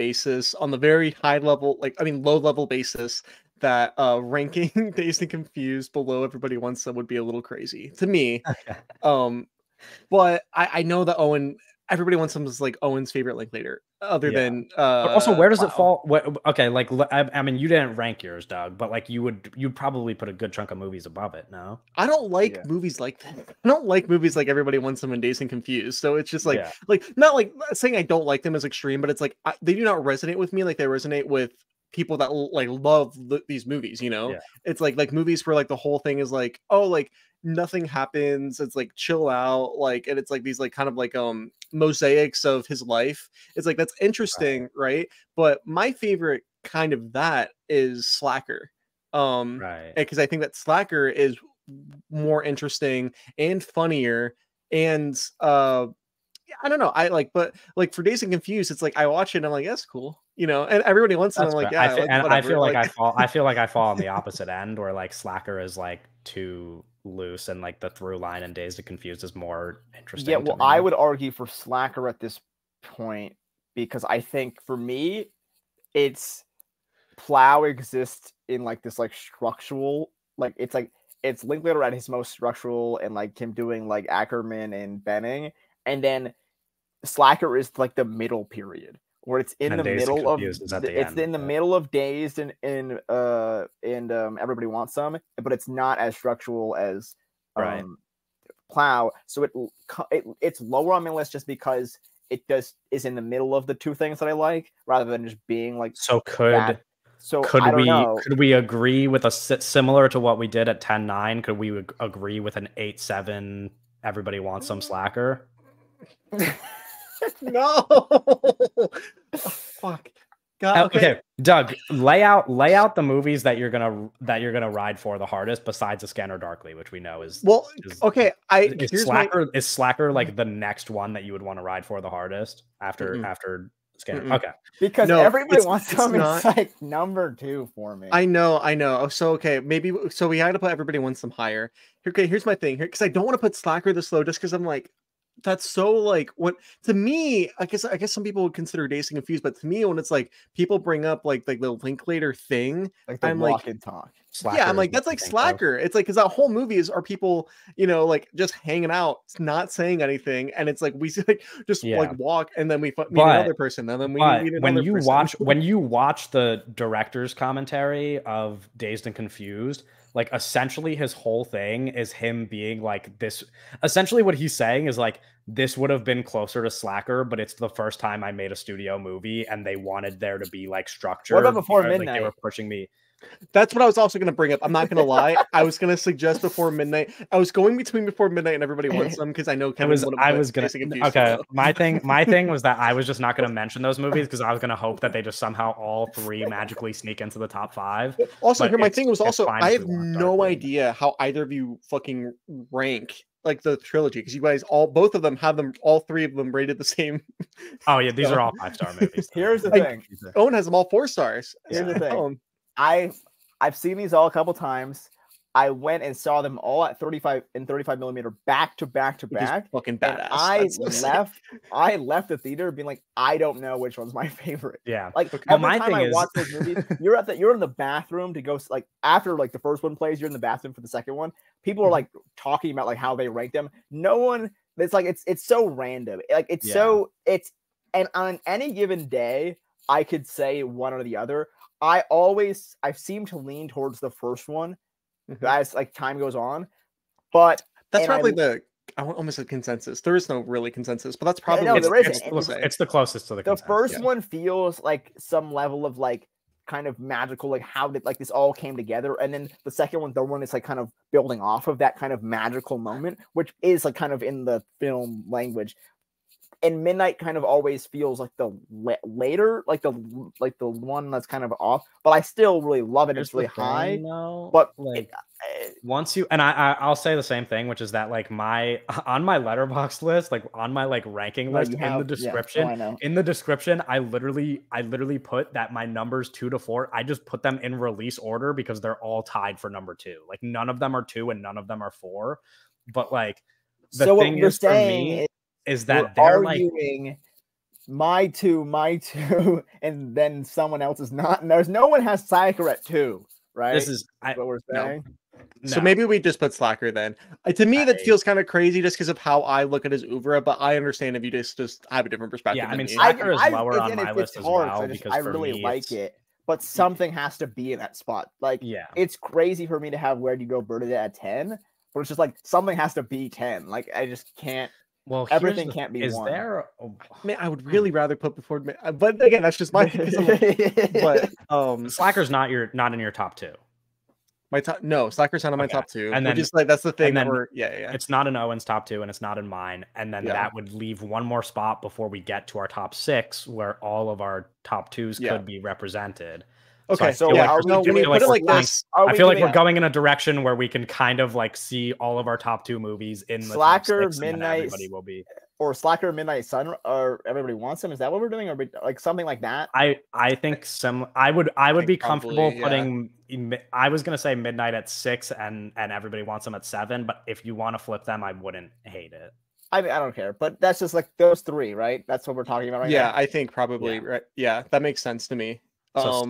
very high level, low level basis that ranking Dazed and Confused below Everybody Wants Some would be a little crazy to me. But I know that Everybody Wants Some is like Owen's favorite Linklater, other than but also, where does it fall? Okay, like I mean, you didn't rank yours, Doug, but like you'd probably put a good chunk of movies above it. No, I don't like movies like that. I don't like movies like Everybody Wants Some and Dazed and Confused. So it's just like not like saying I don't like them is extreme, but it's like they do not resonate with me like they resonate with people that like love these movies, you know. It's like movies where like the whole thing is like, oh, like nothing happens, it's like chill out, like, and it's like these like kind of like mosaics of his life. It's like that's interesting, right? But my favorite kind of that is Slacker, because I think that Slacker is more interesting and funnier, and I don't know. I like, but like for Dazed and Confused, it's like I watch it and I'm like, that's cool, you know. And everybody wants it. I'm like, yeah, I feel like I feel like I fall on the opposite end, where like Slacker is like too loose, and like the through line in Dazed and Confused is more interesting. Yeah, well, I would argue for Slacker at this point, because I think for me, it's Plow exists in like this like structural, like it's Linklater at his most structural, and like him doing like Ackerman and Benning, and then Slacker is like the middle period where it's in the middle of it's in the middle of Dazed and Everybody Wants Some, but it's not as structural as Plow. So it's lower on my list just because it is in the middle of the two things that I like, rather than just being like so could. So could we agree with a similar to what we did at 10-9? Could we agree with an 8-7? Everybody Wants Some Slacker? No. Oh, fuck. God, okay, Doug, lay out the movies that you're gonna ride for the hardest, besides A Scanner Darkly, which we know is Is Slacker like the next one that you would want to ride for the hardest after Scanner? Okay, because Everybody Wants Some is like number 2 for me. I know. So okay, maybe we had to put Everybody Wants Some higher. Okay, here's my thing here, because I don't want to put Slacker this low, just because I'm like, that's so like, what to me, I guess some people would consider Dazed and Confused, but to me, when it's like people bring up like the Linklater thing, like the walk and talk. Slacker, I'm like, that's like Slacker. It's like, because that whole movie are people, you know, like just hanging out, not saying anything, and it's like we like just like walk, and then we meet another person, and then we meet another person. when you watch the director's commentary of Dazed and Confused, like essentially his whole thing is him being like this. Essentially what he's saying is like, this would have been closer to Slacker, but it's the first time I made a studio movie and they wanted there to be like structure. What about Before Midnight? Like, they were pushing me. That's what I was also going to bring up. I'm not going to lie. I was going to suggest Before Midnight. I was going between Before Midnight and Everybody Wants Some, because I know Kevin was going to. Okay, my thing was that I was just not going to mention those movies because I was going to hope that they just somehow all three magically sneak into the top 5. Also, here my thing was also, I have no idea how either of you fucking rank like the trilogy, because you guys both of them have all 3 of them rated the same. Oh yeah, these are all 5-star movies. Here's the thing. Owen has them all 4 stars. Here's the thing. I've seen these all a couple times. I went and saw them all at 35 millimeter back to back. Fucking badass. I left the theater being like, I don't know which one's my favorite. Yeah. Like every time I watch this movie, you're in the bathroom to go, like after like the first one plays, you're in the bathroom for the second one. People are like talking about like how they rank them. No one. It's like it's so random. Like and on any given day, I could say one or the other. I seem to lean towards the first one as like time goes on, but that's probably I almost said consensus. There is no really consensus, but that's probably it's the closest to the consensus. First one feels like some level of like kind of magical, like how did like this all came together, and then the second one, the one is like kind of building off of that kind of magical moment, which is like kind of in the film language. And Midnight kind of always feels like the later, like the one that's kind of off, but I still really love it. It's really high, but like once you, and I'll say the same thing, which is that like on my Letterboxd list, like on my like ranking list, in the description, I literally put that my numbers 2 to 4, I just put them in release order because they're all tied for number 2. Like none of them are 2 and none of them are 4, but like the thing is for me is that they're arguing like my two, and then someone else is not. And there's no one has Slacker at 2, right? This is what we're saying. No. So maybe we just put Slacker then. To me, that feels kind of crazy just because of how I look at his oeuvre, but I understand if you just have a different perspective. Yeah, I mean, Slacker is lower on my list as well because I really like it, but something has to be in that spot. Like, it's crazy for me to have Where Do You Go, Bernadette at 10, but it's just like something has to be 10. Like, I just can't. Well, everything can't be is one. there? Man, I would really rather put before, but again, that's just my. But Slacker's not in your top two. My top, no, Slacker's not on my top two, and then, which is like that's the thing that we're yeah. It's not in Owen's top two, and it's not in mine, and then that would leave one more spot before we get to our top six, where all of our top twos could be represented. Okay, so when you put it like this, I feel like we're going in a direction where we can kind of like see all of our top two movies in the Slacker, top six, Midnight, everybody will be. Or Slacker, Midnight Sun, or Everybody Wants Them. Is that what we're doing, or like something like that? I think I would be comfortable putting. I was gonna say Midnight at 6 and Everybody Wants Them at 7, but if you want to flip them, I wouldn't hate it. I mean, I don't care, but that's just like those three, right? That's what we're talking about right now. Yeah, I think probably right. Yeah, that makes sense to me. So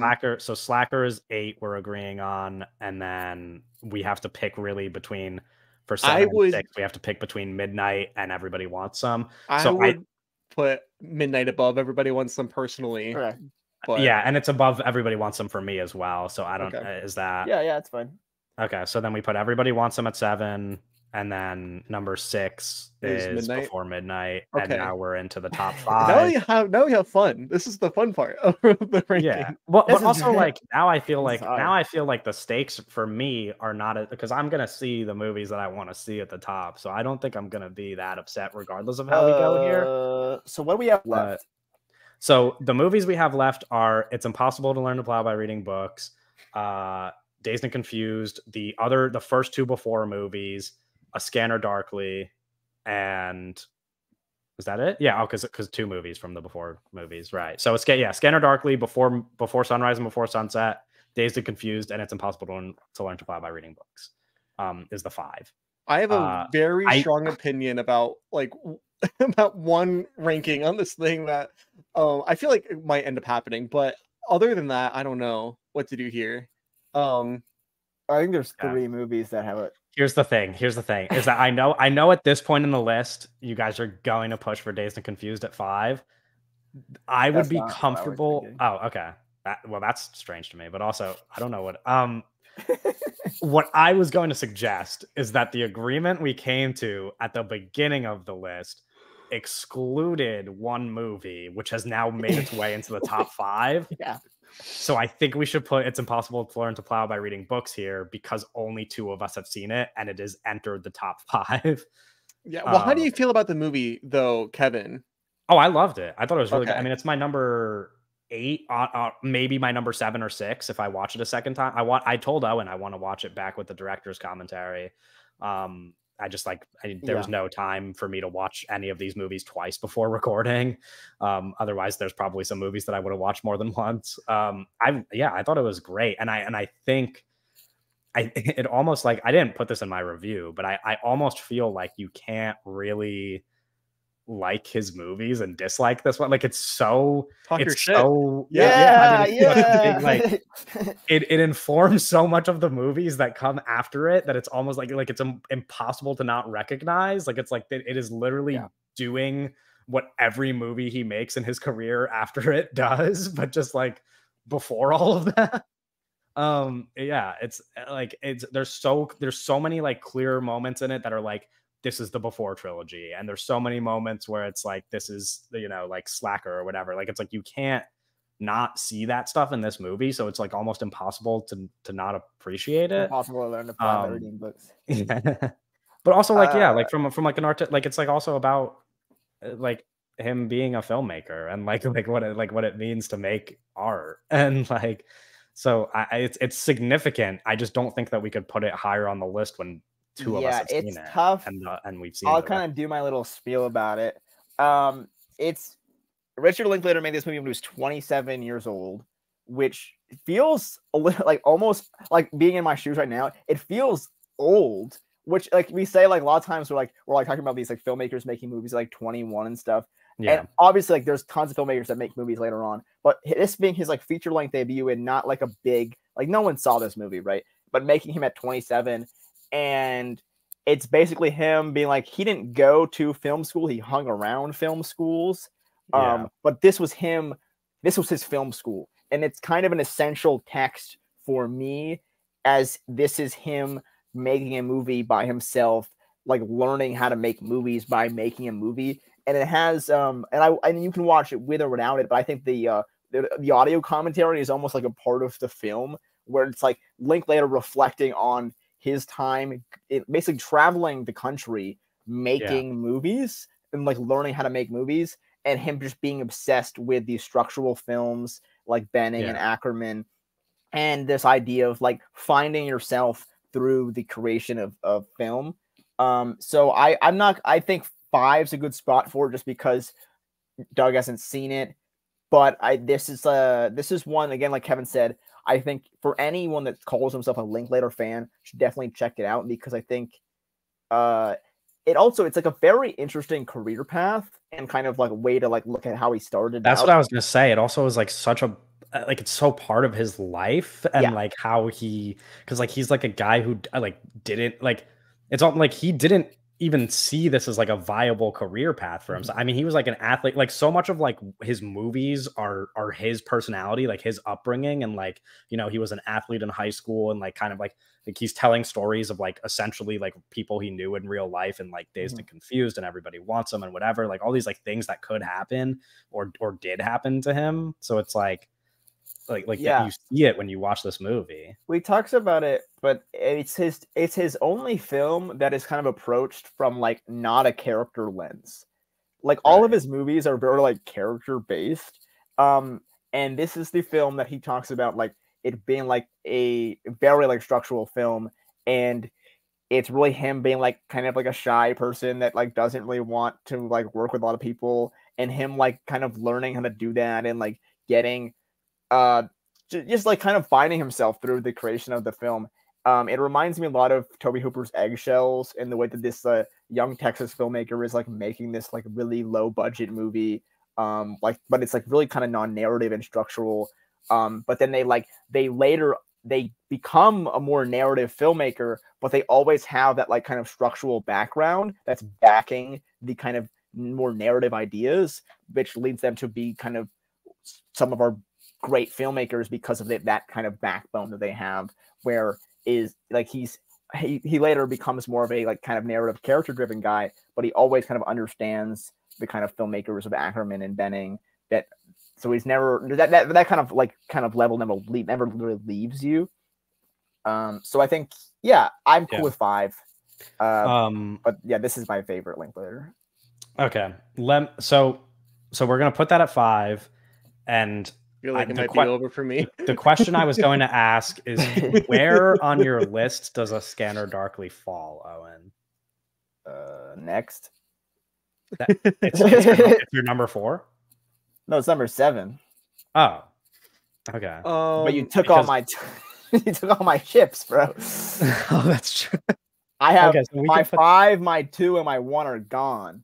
Slacker is 8. We're agreeing on, and then we have to pick really between. For 7 and 6, we have to pick between Midnight and Everybody Wants Some. I would put Midnight above Everybody Wants Some personally. Okay. But... yeah, and it's above Everybody Wants Some for me as well. So I don't. Is that? Yeah, it's fine. Okay, so then we put Everybody Wants Some at 7, and then number 6 is Before Midnight, and now we're into the top 5. Now we have fun. This is the fun part of the ranking. Yeah, well, but also like now I feel like the stakes for me are not because I'm gonna see the movies that I want to see at the top, so I don't think I'm gonna be that upset regardless of how we go here. So what do we have left? So the movies we have left are It's Impossible to Learn to Plow by Reading Books, Dazed and Confused, the first two Before movies, A Scanner Darkly, and is that it? Yeah, because 2 movies from the Before movies, right? So Scanner Darkly, Before Sunrise and Before Sunset, Dazed and Confused, and It's Impossible to Learn to Plow by Reading Books. Is the 5. I have a very strong opinion about about one ranking on this thing that I feel like it might end up happening, but other than that, I don't know what to do here. I think there's 3 movies that have it. Here's the thing is that I know at this point in the list, you guys are going to push for Dazed and Confused at 5. I would be comfortable. Oh, okay. That's strange to me, but also I don't know what what I was going to suggest is that the agreement we came to at the beginning of the list excluded one movie, which has now made its way into the top 5. Yeah. So I think we should put It's Impossible to Learn to Plow by Reading Books here because only 2 of us have seen it and it has entered the top 5. Yeah. Well, how do you feel about the movie though, Kevin? Oh, I loved it. I thought it was really good. I mean, it's my number 8, maybe my number 7 or 6 if I watch it a second time. I told Owen I want to watch it back with the director's commentary. I just there was no time for me to watch any of these movies twice before recording. Otherwise, there's probably some movies that I would have watched more than once. I thought it was great, and I think it almost I didn't put this in my review, but I almost feel like you can't really like his movies and dislike this one. It's so it informs so much of the movies that come after it that it's almost like it's impossible to not recognize. It is literally doing what every movie he makes in his career after it does, but just before all of that. There's so many clear moments in it that are this is the Before trilogy, and there's so many moments where it's this is Slacker or whatever. You can't not see that stuff in this movie, so it's almost impossible to not appreciate it. Impossible to learn to plow by reading books. But also from an art, it's also about him being a filmmaker and what it means to make art, and so it's significant. I just don't think that we could put it higher on the list when 2 of us have seen it. Tough. And we've seen I'll kind of do my little spiel about it. It's Richard Linklater made this movie when he was 27 years old, which feels a little almost being in my shoes right now. It feels old, which we say a lot of times we're talking about these filmmakers making movies 21 and stuff. Yeah. And obviously there's tons of filmmakers that make movies later on, but this being his feature length debut and not a big no one saw this movie, right? But making him at 27. And it's basically him being he didn't go to film school. He hung around film schools. But this was him. This was his film school. And it's kind of an essential text for me, as this is him making a movie by himself like learning how to make movies by making a movie, and it has and you can watch it with or without it, but I think the audio commentary is almost like a part of the film where it's like Linklater reflecting on his time, basically traveling the country, making movies and like learning how to make movies, and him just being obsessed with these structural films like Benning and Ackerman, and this idea of like finding yourself through the creation of film. So I think 5's a good spot for it just because Doug hasn't seen it. But this is one, again, like Kevin said, I think for anyone that calls himself a Linklater fan should definitely check it out, because I think it's like a very interesting career path and kind of like a way to like look at how he started. That's what I was gonna say. It also is like such a like it's so part of his life, and like how because like he's like a guy who like didn't like it's all like he didn't even see this as like a viable career path for him. So, I mean, he was like an athlete, like so much of like his movies are his personality, like his upbringing. And like, you know, he was an athlete in high school, and like kind of like he's telling stories of like essentially like people he knew in real life, and like Dazed and Confused, and Everybody Wants Him, and whatever, like all these like things that could happen or did happen to him. So it's like you see it when you watch this movie. We talks about it, but it's his only film that is kind of approached from like not a character lens. Like all of his movies are very like character based. And this is the film that he talks about like it being like a very like structural film, and it's really him being like kind of like a shy person that like doesn't really want to like work with a lot of people, and him like kind of learning how to do that and like getting just like kind of finding himself through the creation of the film. It reminds me a lot of Tobe Hooper's Eggshells, and the way that this young Texas filmmaker is like making this like really low budget movie, but it's like really kind of non-narrative and structural. But then they become a more narrative filmmaker, but they always have that like kind of structural background that's backing the kind of more narrative ideas, which leads them to be kind of some of our great filmmakers because of that kind of backbone that they have, where is like he later becomes more of a like kind of narrative character driven guy, but he always kind of understands the kind of filmmakers of Ackerman and Benning, that so he's never that kind of level never really leaves you. So I think I'm cool with 5. But yeah, this is my favorite Linklater. Okay. So we're gonna put that at 5, and I feel like it might be over for me. The question I was going to ask is, where on your list does A Scanner Darkly fall, Owen? Next. It's your number 4? No, it's number 7. Oh, okay. But you took all my you took all my chips, bro. Oh, that's true. I have my 5, my 2, and my 1 are gone.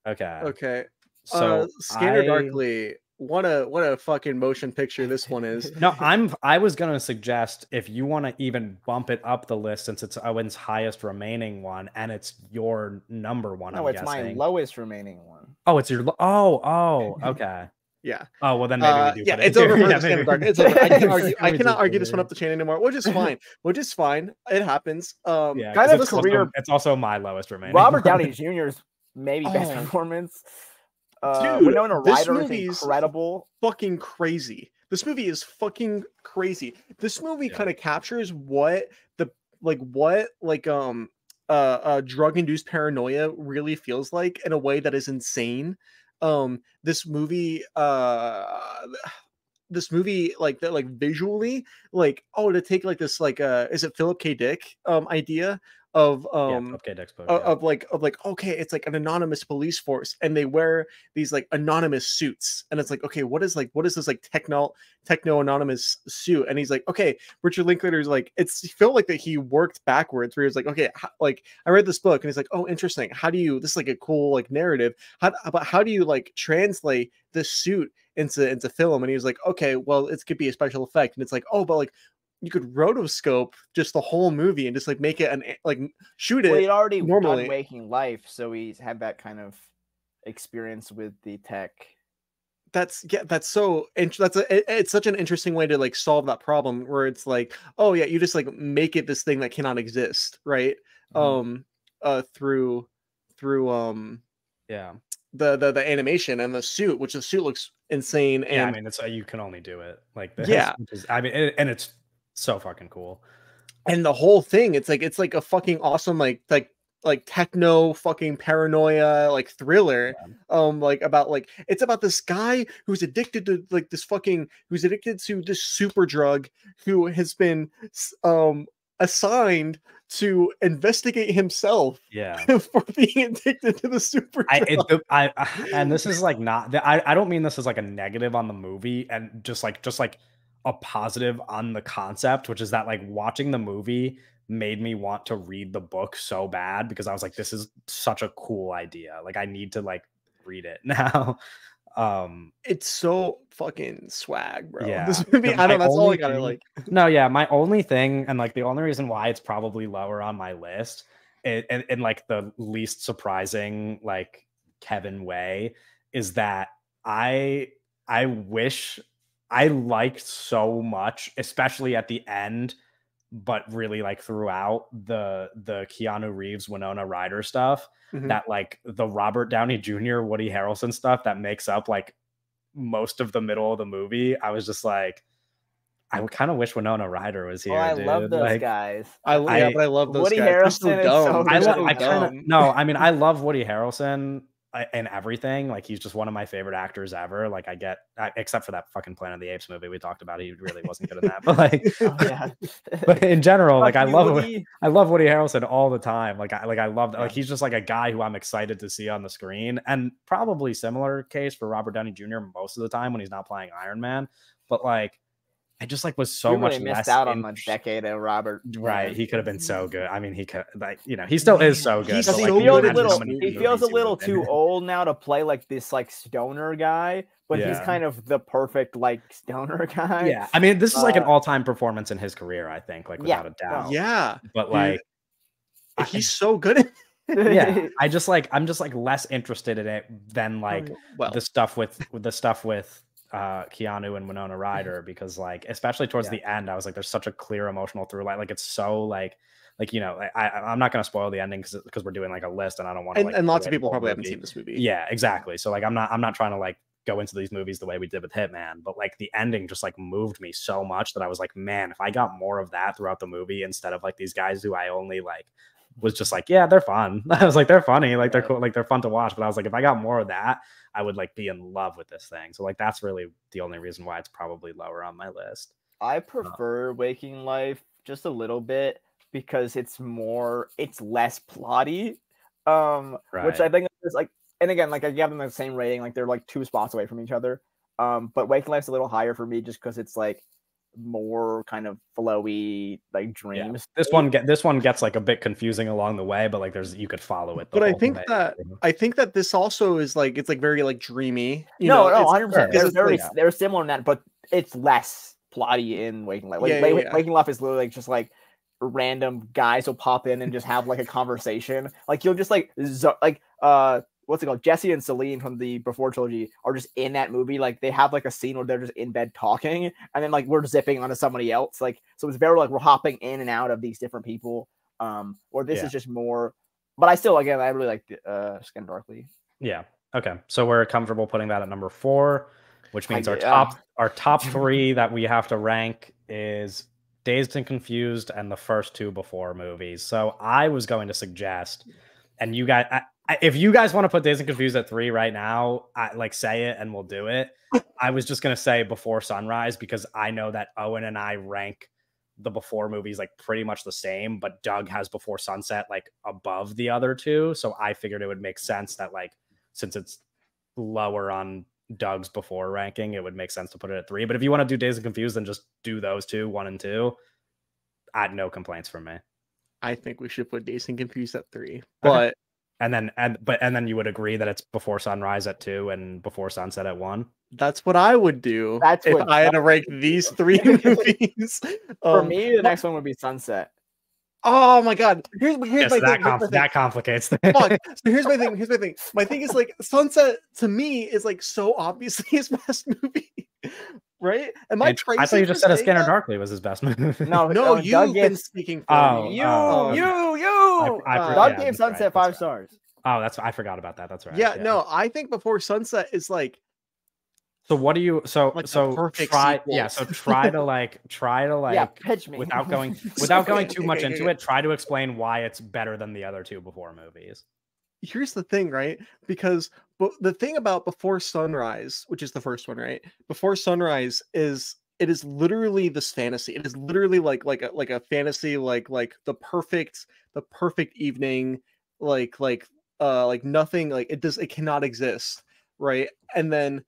Okay. So Scanner Darkly. What a fucking motion picture this one is. No, I was gonna suggest, if you want to even bump it up the list, since it's Owen's highest remaining one and it's your number 1. No, it's my lowest remaining one. Oh, it's your okay. Yeah. Oh, well then maybe we do. It's over for Scanner Dark. It's over. I cannot argue this one up the chain anymore, which is fine. It happens. Kind of career. It's also my lowest remaining. Robert Downey Jr.'s maybe best performance. Dude, Winona this Ryder is incredible. Fucking crazy. This movie is fucking crazy. This movie kind of captures what drug-induced paranoia really feels like in a way that is insane. This movie like that, like visually, like to take like this like is it Philip K. Dick idea of okay, it's like an anonymous police force, and they wear these like anonymous suits, and it's like, okay, what is this like techno anonymous suit? And he's like, okay, Richard Linklater's like, it's felt like that he worked backwards, where he was like, okay, like I read this book, and he's like, oh, interesting, how do you, this is like a cool like narrative, how do you like translate this suit into film? And he was like, okay, well, it could be a special effect, and it's like, oh, but like you could rotoscope just the whole movie and just like make it and like shoot it. Well, he'd already normally done Waking Life, so he's had that kind of experience with the tech. It's such an interesting way to like solve that problem, where it's like, oh yeah, you just like make it this thing that cannot exist, right? through yeah, the animation and the suit, which the suit looks insane. And yeah, I mean, it's you can only do it like this. Yeah, I mean, and it's so fucking cool. And the whole thing, it's like a fucking awesome like techno fucking paranoia like thriller. Like about like it's about this guy who's addicted to like this fucking who's addicted to this super drug who has been assigned to investigate himself for being addicted to the super drug. And this is like not I don't mean this as like a negative on the movie and just like a positive on the concept, which is that like watching the movie made me want to read the book so bad because I was like, this is such a cool idea. Like I need to like read it now. It's so fucking swag, bro. Yeah. This movie, I don't know, that's all I gotta like. No, yeah, my only thing and like the only reason why it's probably lower on my list in like the least surprising like Kevin way is that I wish I liked so much, especially at the end, but really like throughout the Keanu Reeves, Winona Ryder stuff, that like the Robert Downey Jr., Woody Harrelson stuff that makes up like most of the middle of the movie. I was just like, I would kind of wish Winona Ryder was here. I love those like, guys. But I love those Woody guys. Harrelson I mean, I love Woody Harrelson and everything. Like he's just one of my favorite actors ever. Like except for that fucking Planet of the Apes movie we talked about, he really wasn't good in that. But like, but in general, like I love Woody Harrelson all the time. Like I love that. Like he's just like a guy who I'm excited to see on the screen, and probably similar case for Robert Downey Jr. most of the time when he's not playing Iron Man. But like, I just like was so much missed out on a decade of Robert. Right, he could have been so good. I mean, he could like he still is so good. He feels a little too old now to play like this like stoner guy, but he's kind of the perfect like stoner guy. Yeah, I mean, this is like an all-time performance in his career. I think, like without a doubt. Yeah, but like he's so good. Yeah, I'm just like less interested in it than like the stuff with Keanu and Winona Ryder, because like especially towards the end I was like there's such a clear emotional through line. Like it's so like I'm not going to spoil the ending because we're doing like a list and I don't want to and lots of people probably haven't seen this movie. Yeah, exactly. So like I'm not trying to like go into these movies the way we did with Hitman, but like the ending just like moved me so much that I was like, man, if I got more of that throughout the movie instead of like these guys who I only like was just like, yeah, they're fun. I was like, they're funny, like they're cool, like they're fun to watch. But I was like, if I got more of that, I would like be in love with this thing. So like that's really the only reason why it's probably lower on my list. I prefer Waking Life just a little bit because it's less plotty. Which I think is like, and again, like I give them the same rating, like they're like 2 spots away from each other. But Waking Life's a little higher for me just because it's like more kind of flowy like dreams. Yeah. This one gets like a bit confusing along the way, but like you could follow it. But I think that this also is like it's like very like dreamy. No, 100%. They're similar in that, but it's less plotty in Waking Life. Waking Life is literally like, just like random guys will pop in and just have like a conversation. Like you'll just like what's it called? Jesse and Celine from the Before trilogy are just in that movie. Like they have like a scene where they're just in bed talking, and then like we're zipping onto somebody else. Like so, it's very like we're hopping in and out of these different people. Or this is just more. But I really like Skin Darkly. Yeah. Okay. So we're comfortable putting that at number 4, which means our top 3 that we have to rank is Dazed and Confused and the first 2 Before movies. So I was going to suggest, and you guys. If you guys want to put Dazed and Confused at 3 right now, say it and we'll do it. I was just going to say Before Sunrise because I know that Owen and I rank the Before movies like pretty much the same, but Doug has Before Sunset like above the other 2. So I figured it would make sense that like since it's lower on Doug's Before ranking, it would make sense to put it at 3. But if you want to do Dazed and Confused, then just do those 2, 1 and 2. I had no complaints from me. I think we should put Dazed and Confused at 3, but. And then you would agree that it's Before Sunrise at 2 and Before Sunset at 1. That's what I would do if I had to rank these 3 movies. For me, the next one would be Sunset. Oh my god! Here's my thing. That complicates things. So here's my thing. My thing is like Sunset to me is like so obviously his best movie. right? Am I crazy? I thought you just said A Scanner that? Darkly was his best movie. No, you've been speaking for me. You. Doug gave Sunset 5 stars. Oh, I forgot about that. That's right. Yeah, no, I think Before Sunset is like. So what do you so try pitch me. without going too much into it, try to explain why it's better than the other two Before movies. Here's the thing, right? Because the thing about Before Sunrise, which is the first one, right? Before Sunrise is literally this fantasy. It is literally like a fantasy, like the perfect evening, like nothing, like it cannot exist, right? And then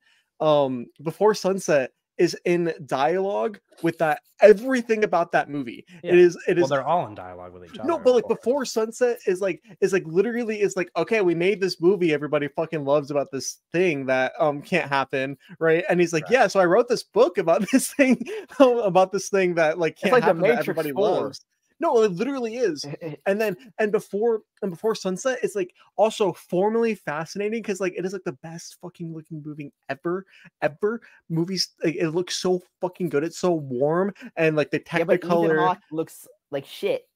Before Sunset is in dialogue with that everything about that movie. Yeah. It is well, they're all in dialogue with each other. No, but like Before Sunset is literally okay, we made this movie everybody fucking loves about this thing that can't happen, right? And he's like, right. Yeah, so I wrote this book about this thing that like can't happen, that everybody loves. No, it literally is. And Before Sunset is like also formally fascinating because like it is like the best fucking looking movie ever. Movies, like, it looks so fucking good. It's so warm and like the Technicolor Ethan Hawke looks like shit.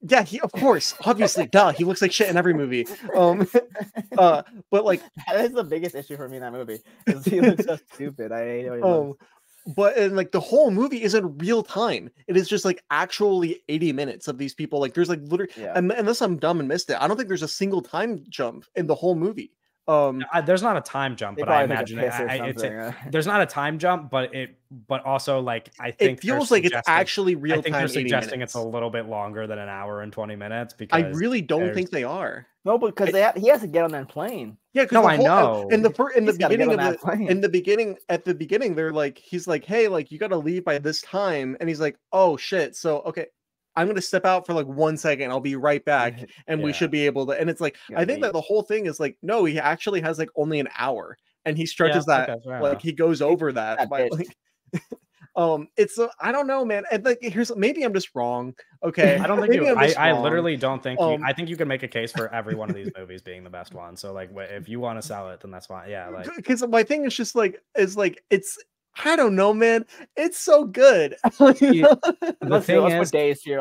Yeah, of course, obviously, duh. He looks like shit in every movie. But like that is the biggest issue for me in that movie. Is he looks so stupid. I hate how he looks. But and like the whole movie isn't real time. It is just like actually 80 minutes of these people. Like there's like literally, unless I'm dumb and missed it, I don't think there's a single time jump in the whole movie. There's not a time jump, but I imagine there's not a time jump, but also like I think it feels like it's actually real time. I think they're suggesting it's a little bit longer than an hour and 20 minutes because I really don't think they are. No, because he has to get on that plane. Yeah, no, I know. In the beginning, they're like, he's like, hey, like you got to leave by this time, and he's like, oh shit, so okay. I'm going to step out for like 1 second. I'll be right back. And we should be able to. And it's like, I think that the whole thing is like, no, he actually has like only an hour and he stretches that. Like he goes over that. By, like, it's, I don't know, man. And like, maybe I'm just wrong. Okay. I don't think I literally don't think I think you can make a case for every one of these movies being the best one. So like, if you want to sell it, then that's fine. Yeah. Like, because my thing is just like, I don't know, man. It's so good. Let's put days here.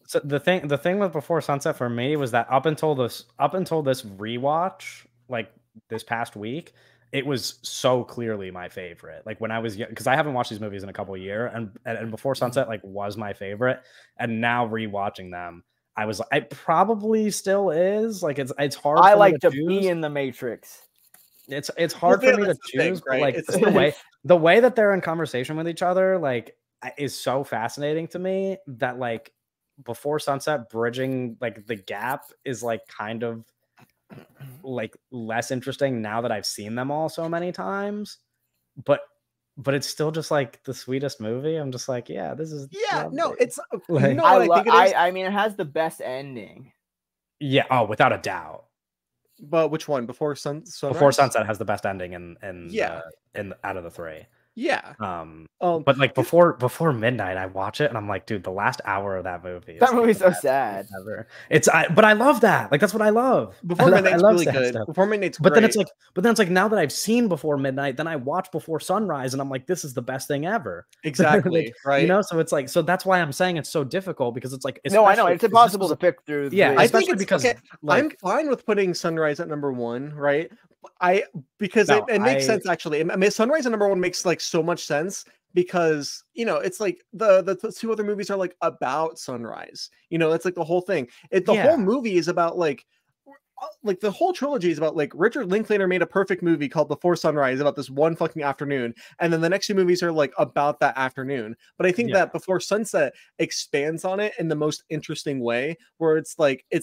So the thing with Before Sunset for me was that up until this rewatch, like this past week, it was so clearly my favorite. Like when I was young, because I haven't watched these movies in a couple of years, and Before Sunset like was my favorite, and now rewatching them, I was like, it probably still is. Like it's hard. I like to be in the Matrix. It's hard for me to choose, right? But like it's the way that they're in conversation with each other, like is so fascinating to me that like Before Sunset bridging like the gap is like kind of like less interesting now that I've seen them all so many times, but it's still just like the sweetest movie. I'm just like, yeah, this is lovely. No, it's like, you know what I mean, it has the best ending. Yeah, oh, without a doubt. But which one? Before Sunset? Before Sunset has the best ending in out of the three. Yeah. But like before midnight, I watch it and I'm like, dude, the last hour of that movie. That movie's so sad. Ever. But I love that. Like that's what I love. Before Midnight's really good. Stuff. Before Midnight's great. But then it's like now that I've seen Before Midnight, then I watch Before Sunrise and I'm like, this is the best thing ever. Exactly. Like, right. You know, so it's like, so that's why I'm saying it's so difficult because it's like, no, I know it's impossible to pick through. I think it's because like, I'm fine with putting Sunrise at number 1, right? Because it makes sense actually. I mean, Sunrise at number 1 makes like so much sense because you know it's like the two other movies are like about sunrise. You know, it's like the whole thing. Whole movie is about like the whole trilogy is about like Richard Linklater made a perfect movie called Before Sunrise about this one fucking afternoon, and then the next 2 movies are like about that afternoon. But I think that Before Sunset expands on it in the most interesting way, where it's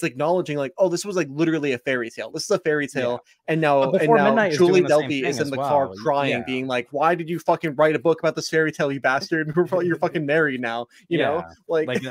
acknowledging like, oh, this was like literally a fairy tale. This is a fairy tale, and now Julie Delpy is in the car crying, being like, why did you fucking write a book about this fairy tale, you bastard? You're fucking married now, you know, like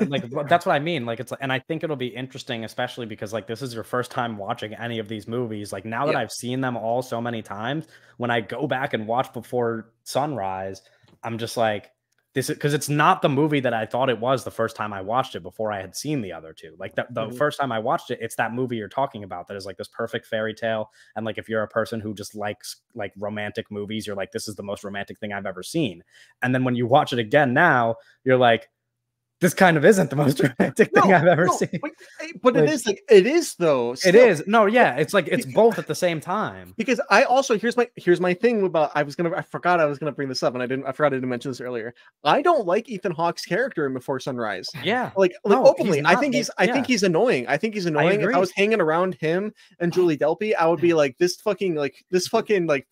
that's what I mean. Like it's, and I think it'll be interesting, especially because like this is your first time watching any of these movies. Like now that I've seen them all so many times, when I go back and watch Before Sunrise, I'm just like, this is because it's not the movie that I thought it was the first time I watched it before I had seen the other two. Like the first time I watched it, it's that movie you're talking about that is like this perfect fairy tale. And like if you're a person who just likes like romantic movies, you're like, this is the most romantic thing I've ever seen. And then when you watch it again now, you're like, this kind of isn't the most romantic thing I've ever seen. But like, it is though. Still. It is. No, yeah. It's like, it's both at the same time. Because I also, here's my thing about, I forgot I was going to bring this up and I forgot I didn't mention this earlier. I don't like Ethan Hawke's character in Before Sunrise. Yeah. Like openly, I think he's annoying. I think he's annoying. If I was hanging around him and Julie Delpy, I would be like, this fucking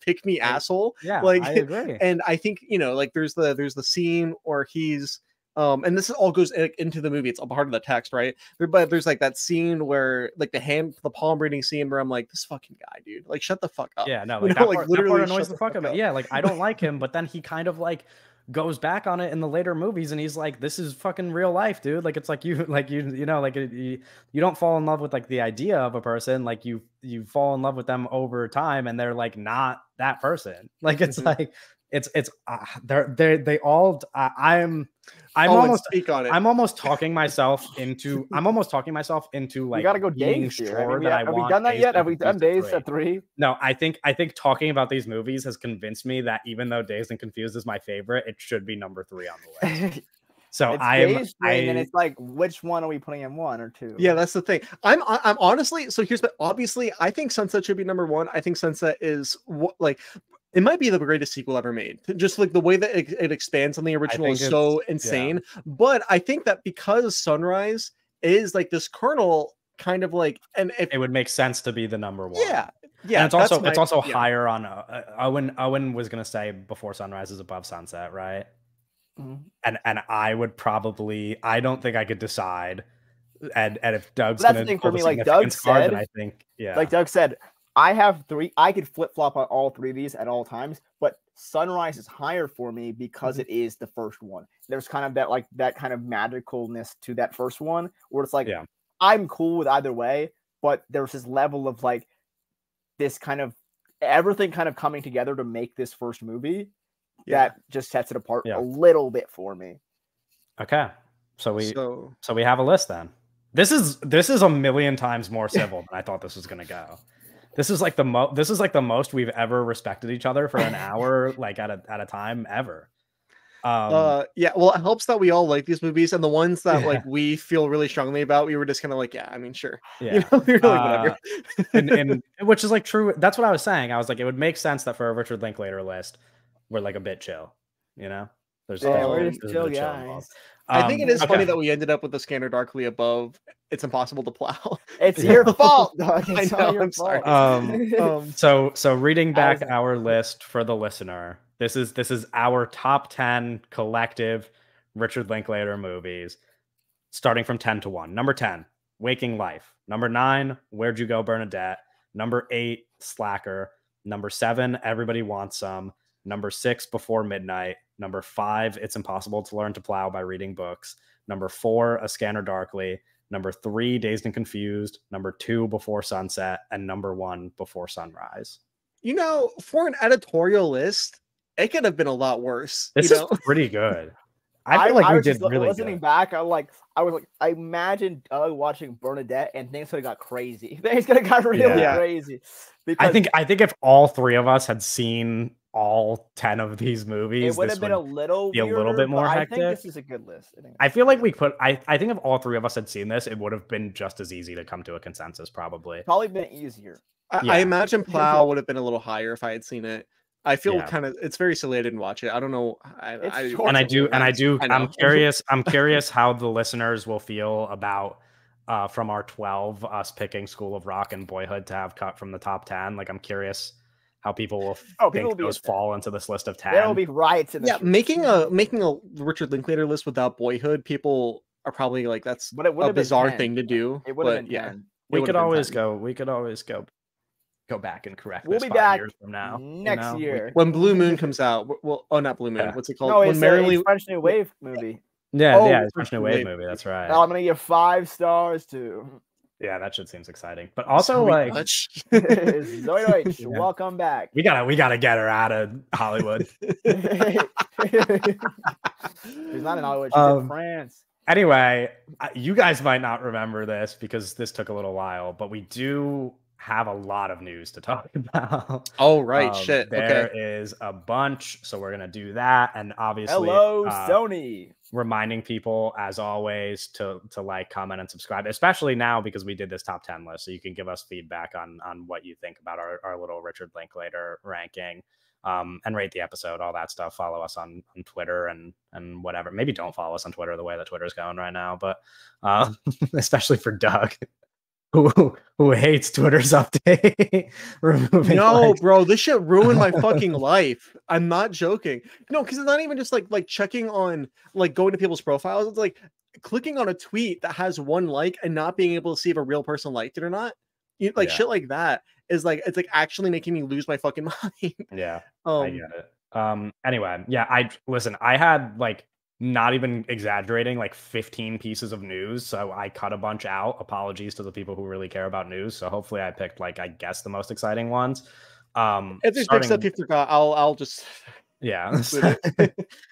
pick me asshole. Yeah. Like, I agree. And I think, like there's the scene where he's, and this all goes into the movie. It's a part of the text, right? But there's like that scene where like the palm reading scene where I'm like, this fucking guy, dude, like shut the fuck up. Yeah, no, like, that part annoys the fuck out of me. Yeah, like I don't like him, but then he kind of like goes back on it in the later movies, and he's like, this is fucking real life, dude. Like it's like you don't fall in love with like the idea of a person, like you fall in love with them over time, and they're like not that person. Like it's like they all. I'm almost talking myself into like you gotta go being days here. sure have we done that yet? Have we done Dazed at 3? No, I think talking about these movies has convinced me that even though Dazed and Confused is my favorite, it should be number 3 on the list. So and it's like, which one are we putting in, 1 or 2? Yeah, that's the thing. I'm honestly, so obviously I think Sunset should be number 1. I think Sunset is it might be the greatest sequel ever made. Just like the way that it expands on the original is so insane. Yeah. But I think that because Sunrise is like this kernel kind of like, and it would make sense to be the number 1. Yeah. Yeah. And it's also higher on Owen was going to say Before Sunrise is above Sunset, right? Mm-hmm. And I would probably, I don't think I could decide. And if Doug's going to for me, like Doug said, I think, yeah. Like Doug said, I have 3. I could flip-flop on all 3 of these at all times, but Sunrise is higher for me because it is the first one. There's kind of that kind of magicalness to that first one where it's like, I'm cool with either way, but there's this level of like this kind of everything kind of coming together to make this first movie that just sets it apart a little bit for me. Okay. So we have a list then. This is a million times more civil than I thought this was going to go. This is like the most we've ever respected each other for an hour, like at a time ever. Yeah, well, it helps that we all like these movies, and the ones that like we feel really strongly about, we were just kind of like, yeah, I mean, sure, yeah, we were like, whatever. and which is like true. That's what I was saying. I was like, it would make sense that for a Richard Linklater list, we're like a bit chill, There's chill guys. I think it is funny that we ended up with the Scanner Darkly above It's Impossible to Plow. It's your fault, dog. It's I know, your I'm fault. sorry. So reading back our list for the listener, this is our top 10 collective Richard Linklater movies, starting from 10 to 1. Number 10, Waking Life. Number 9, Where'd You Go, Bernadette? Number 8, Slacker. Number 7, Everybody Wants Some. Number 6, Before Midnight. Number 5, It's Impossible to Learn to Plow by Reading Books. Number 4, A Scanner Darkly. Number 3, Dazed and Confused. Number 2, Before Sunset. And number 1, Before Sunrise. For an editorial list, it could have been a lot worse. This is pretty good. I feel like we did really listening good. back. I imagined watching Bernadette and things could have got crazy. Things could have got really crazy. Because I think if all 3 of us had seen all 10 of these movies, it would have been a little bit more hectic. I think this is a good list. I feel like I think if all 3 of us had seen this, it would have been just as easy to come to a consensus, probably been easier. I imagine Plow would have been a little higher if I had seen it. I feel kind of, it's very silly I didn't watch it. I don't know. I'm curious how the listeners will feel about from our 12, us picking School of Rock and Boyhood to have cut from the top 10. Like, I'm curious how people will think those fall into this list of 10. There will be riots in the streets. making a Richard Linklater list without Boyhood, people are probably like, that's a bizarre thing to do. It would have been 10. We could always go back and correct we'll this be 5 back years from now. Next year. When Blue Moon comes out. Well, not Blue Moon. What's it called? No, it's a French New Wave movie. Yeah, it's French New Wave movie. That's right. I'm going to give 5 stars to... Yeah, that shit seems exciting. But also, like, Zoe Deutsch, welcome back. We gotta get her out of Hollywood. She's not in Hollywood. She's in France. Anyway, you guys might not remember this because this took a little while, but we do have a lot of news to talk about. Oh, right. Shit. There is a bunch, so we're gonna do that, and obviously, hello, Sony. Reminding people, as always, to like, comment, and subscribe, especially now because we did this top 10 list, so you can give us feedback on what you think about our little Richard Linklater ranking, and rate the episode, all that stuff. Follow us on Twitter and whatever. Maybe don't follow us on Twitter the way that Twitter's going right now, but especially for Doug, who hates Twitter's update. No, bro, this shit ruined my fucking life. I'm not joking. No, because it's not even just like checking on, like, going to people's profiles. It's like clicking on a tweet that has 1 like and not being able to see if a real person liked it or not. Shit like that is like, it's like actually making me lose my fucking mind. Yeah, I get it. Anyway, yeah, I had, like, not even exaggerating, like 15 pieces of news, so I cut a bunch out. Apologies to the people who really care about news. So hopefully I picked, like, I guess the most exciting ones. If there's big stuff you forgot, I'll just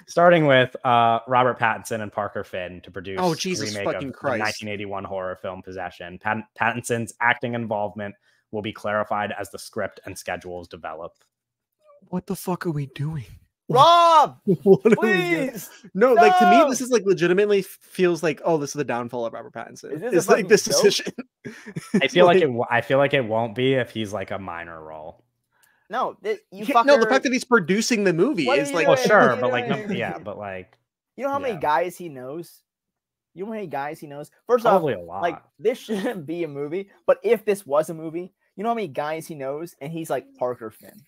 starting with Robert Pattinson and Parker Finn to produce a remake of the 1981 horror film Possession. Pattinson's acting involvement will be clarified as the script and schedules develop. What the fuck are we doing? Rob, please. No, like, to me, this is like legitimately feels like, oh, this is the downfall of Robert Pattinson. It's like this decision. I feel like it won't be if he's like a minor role. No, the fact that he's producing the movie is like, well, sure, but like, but like, you know how many guys he knows? You know how many guys he knows? First probably off, a lot. Like, this shouldn't be a movie, but if this was a movie, you know how many guys he knows, and he's like Parker Finn.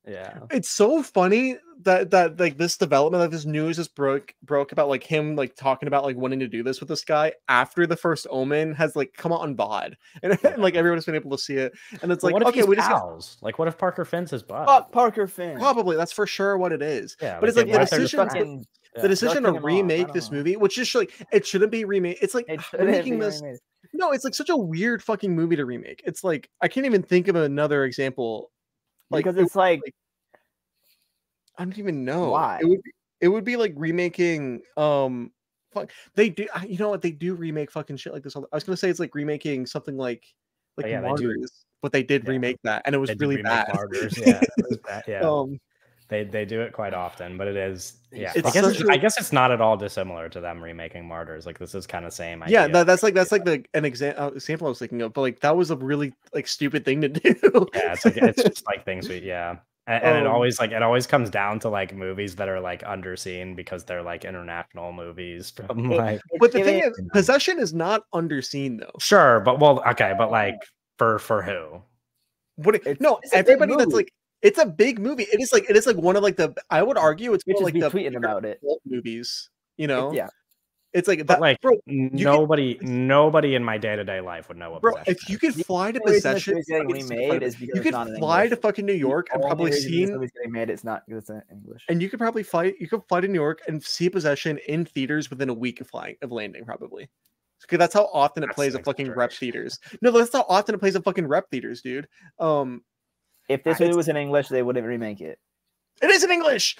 Yeah, it's so funny that like this development, that this news is broke about, like, him like talking about like wanting to do this with this guy after the first Omen has like come out on VOD and like everyone's been able to see it, and it's like, okay, we just like, what if Parker Finn's his butt? Fuck Parker Finn. Probably, that's for sure what it is. Yeah, but it's like the decision to remake this movie, which is like, it shouldn't be remade. It's like making this. No, it's like such a weird fucking movie to remake. It's like, I can't even think of another example. Like, because it's like, I don't even know why. It would be like remaking they do, you know what, they do remake fucking shit like this. I was gonna say it's like remaking something like Martyrs, but they did remake that, and it was really bad. Martyrs, yeah, it was bad. Yeah. They do it quite often, but it is, I guess it's not at all dissimilar to them remaking Martyrs. Like, this is kind of same idea. Yeah, that's like an example I was thinking of, but like that was a really like stupid thing to do. Yeah, it's just like things and it always comes down to like movies that are like underseen because they're like international movies from like. But the thing is, Possession is not underseen though. Sure, but but like for who? Everybody that's like. It's a big movie. It is like one of like the, I would argue it's one of like the tweeting about it movies, you know? Yeah. It's like that, like, bro, nobody in my day-to-day life would know what Possession is. If you could fly to Possession, you could fly to fucking New York and probably see it's not because it's in English. And you could fly to New York and see Possession in theaters within a week of landing, probably. Because that's how often it plays at fucking rep theaters. No, that's how often it plays at fucking rep theaters, dude. If this movie was in English, they wouldn't remake it. It is in English.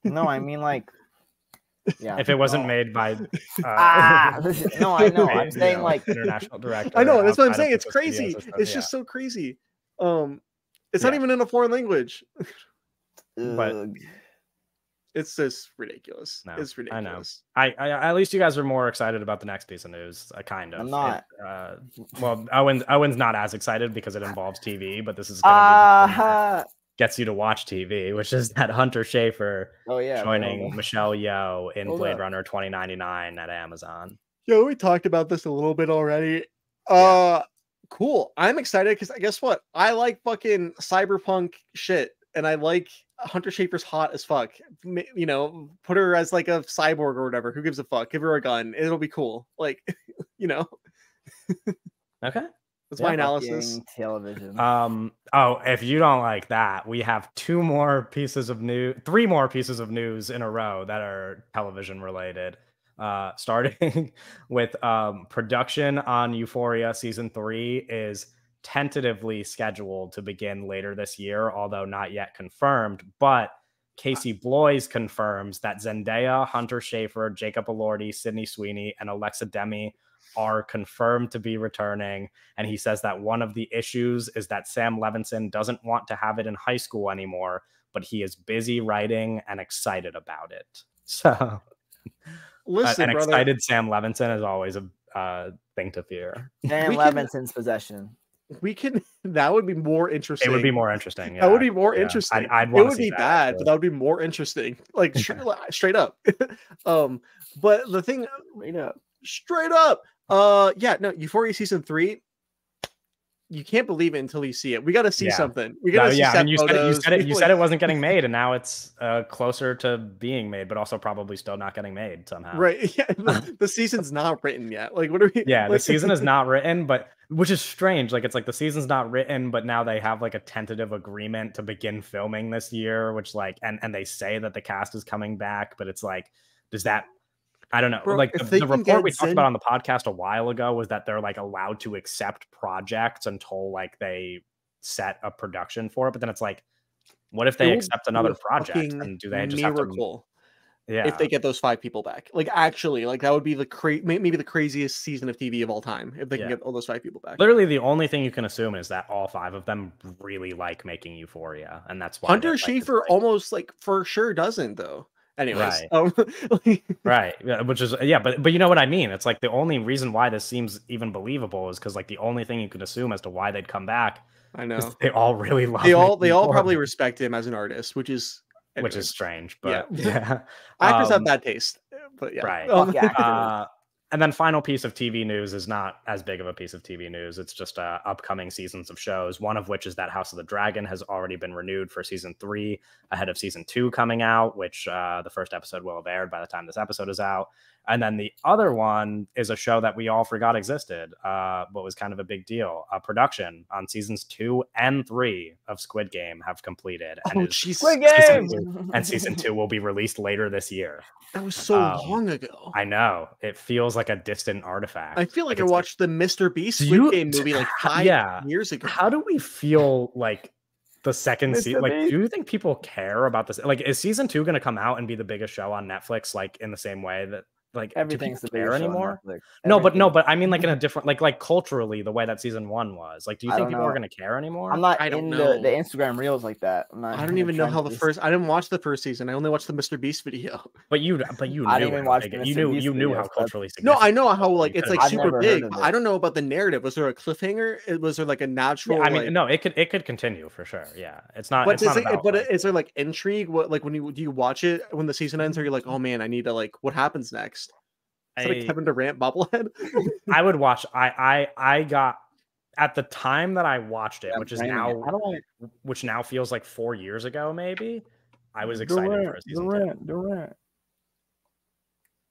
No, I mean, like, yeah. If it wasn't made by, no, I know. I'm saying like international director. I know. That's what I'm saying. It's crazy. It's just so crazy. It's not even in a foreign language. But it's just ridiculous. No, it's ridiculous. I at least you guys are more excited about the next piece of news. Kind of. I'm not. Well, Owen's not as excited because it involves TV, but this is gonna be gets you to watch TV, which is that Hunter Schafer joining Michelle Yeoh in Blade Runner 2099 at Amazon. Yeah, we talked about this a little bit already. Cool. I'm excited because guess what? I like fucking cyberpunk shit, and I like Hunter Schafer's hot as fuck. You know, put her as like a cyborg or whatever. Who gives a fuck? Give her a gun. It'll be cool. Like, you know. Okay. That's my analysis. Television. If you don't like that, we have three more pieces of news in a row that are television related. starting with production on Euphoria season 3 is tentatively scheduled to begin later this year, although not yet confirmed. But Casey Bloys confirms that Zendaya, Hunter Schafer, Jacob Elordi, Sydney Sweeney, and Alexa Demi are confirmed to be returning. And he says that one of the issues is that Sam Levinson doesn't want to have it in high school anymore, but he is busy writing and excited about it. So listen, an brother, excited Sam Levinson is always a thing to fear. Sam Levinson's possession. We can. That would be more interesting. It would be more interesting. Yeah. That would be more interesting. I'd it would be bad, but that would be more interesting. Like straight up. But the thing, straight up. Yeah, no. Euphoria season 3. You can't believe it until you see it. We got to see something. We got to see set photos. You said it wasn't getting made, and now it's closer to being made, but also probably still not getting made somehow. Right? Yeah. The season's not written yet. Like, what are we? Yeah, the season is not written, but which is strange. Like, it's like the season's not written, but now they have like a tentative agreement to begin filming this year, which like, and they say that the cast is coming back, but it's like, does that? I don't know. Bro, like the report we talked about on the podcast a while ago was that they're like allowed to accept projects until like they set a production for it. But then it's like, what if they accept another project? And do they just miracle? Yeah. If they get those 5 people back, like actually, like that would be maybe the craziest season of TV of all time if they can get all those 5 people back. Literally, the only thing you can assume is that all 5 of them really like making Euphoria, and that's why Hunter Schafer almost like for sure doesn't though. Anyways, right, yeah, which is but you know what I mean. It's like the only reason why this seems even believable is because like the only thing you can assume as to why they'd come back. I know they all really love. They all probably respect him as an artist, which is strange. But yeah. Actors have bad taste. But yeah, right. And then final piece of TV news is not as big of a piece of TV news. It's just upcoming seasons of shows, one of which is that House of the Dragon has already been renewed for season 3 ahead of season 2 coming out, which the first episode will have aired by the time this episode is out. And then the other one is a show that we all forgot existed, but was kind of a big deal. Production on seasons 2 and 3 of Squid Game have completed. And Squid Game! Season 2 will be released later this year. That was so long ago. I know. It feels like a distant artifact. I feel like I watched the Mr. Beast Squid Game movie like 5 years ago. How do we feel like the second season? Like, do you think people care about this? Like, is season 2 going to come out and be the biggest show on Netflix, like in the same way that like everything's the care anymore? No, but I mean like in a different like culturally the way that season 1 was. Like, do you think people are going to care anymore? I'm not in the Instagram reels like that. I don't even know how I didn't watch the first season. I only watched the Mr. Beast video. But you I didn't even watch you knew how culturally significant. No, I know how like it's like super big. I don't know about the narrative. Was there a cliffhanger? Was there like a natural? I mean, no, it could continue for sure. Yeah, it's not. But is there like intrigue? What like when you watch it when the season ends? Are you like, oh man, I need to like what happens next? Is that a Kevin Durant bobblehead? I would watch. I got at the time that I watched it, which now feels like 4 years ago. Maybe I was excited for a season 2.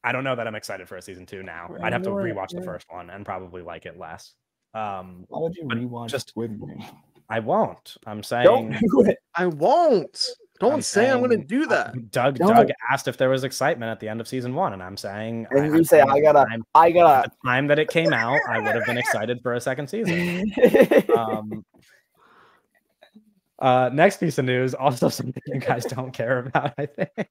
I don't know that I'm excited for a season 2 now. I'd have to rewatch the first one and probably like it less. Why would you rewatch Squid Game? I won't. I'm saying don't do it. I won't. Don't say I'm going to do that. Doug asked if there was excitement at the end of season 1, and I'm saying, and you say I gotta. At the time that it came out, I would have been excited for a second season. Next piece of news, also something you guys don't care about, I think.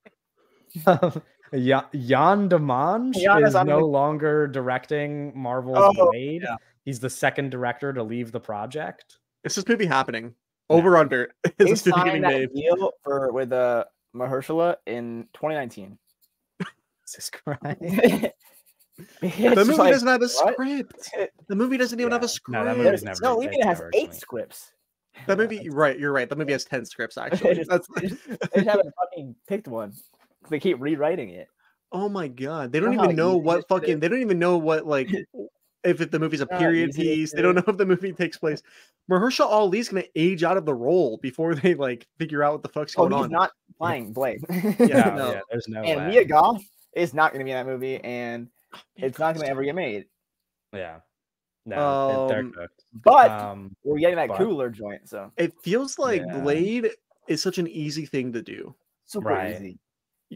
Jan Demange is no longer directing Marvel's Blade. Yeah. He's the second director to leave the project. Is this movie happening? Over under. He signed that deal with Mahershala in 2019. Jesus Christ. The movie doesn't have a script. The movie doesn't even have a script. No, that movie's never. No, it has 8 scripts. That movie, you're right. The movie has 10 scripts actually. They haven't fucking picked one. They keep rewriting it. Oh my god. They don't even know what fucking. They don't even know what like. If the movie's a period piece, they don't know if the movie takes place. Mahershala Ali's gonna age out of the role before they like figure out what the fuck's going on. He's not playing Blade. Yeah, there's no and way. Mia Goth is not gonna be in that movie, and it's not gonna ever get made. Yeah, no, they're cooked. But we're getting that cooler joint, so it feels like Blade is such an easy thing to do. Super easy.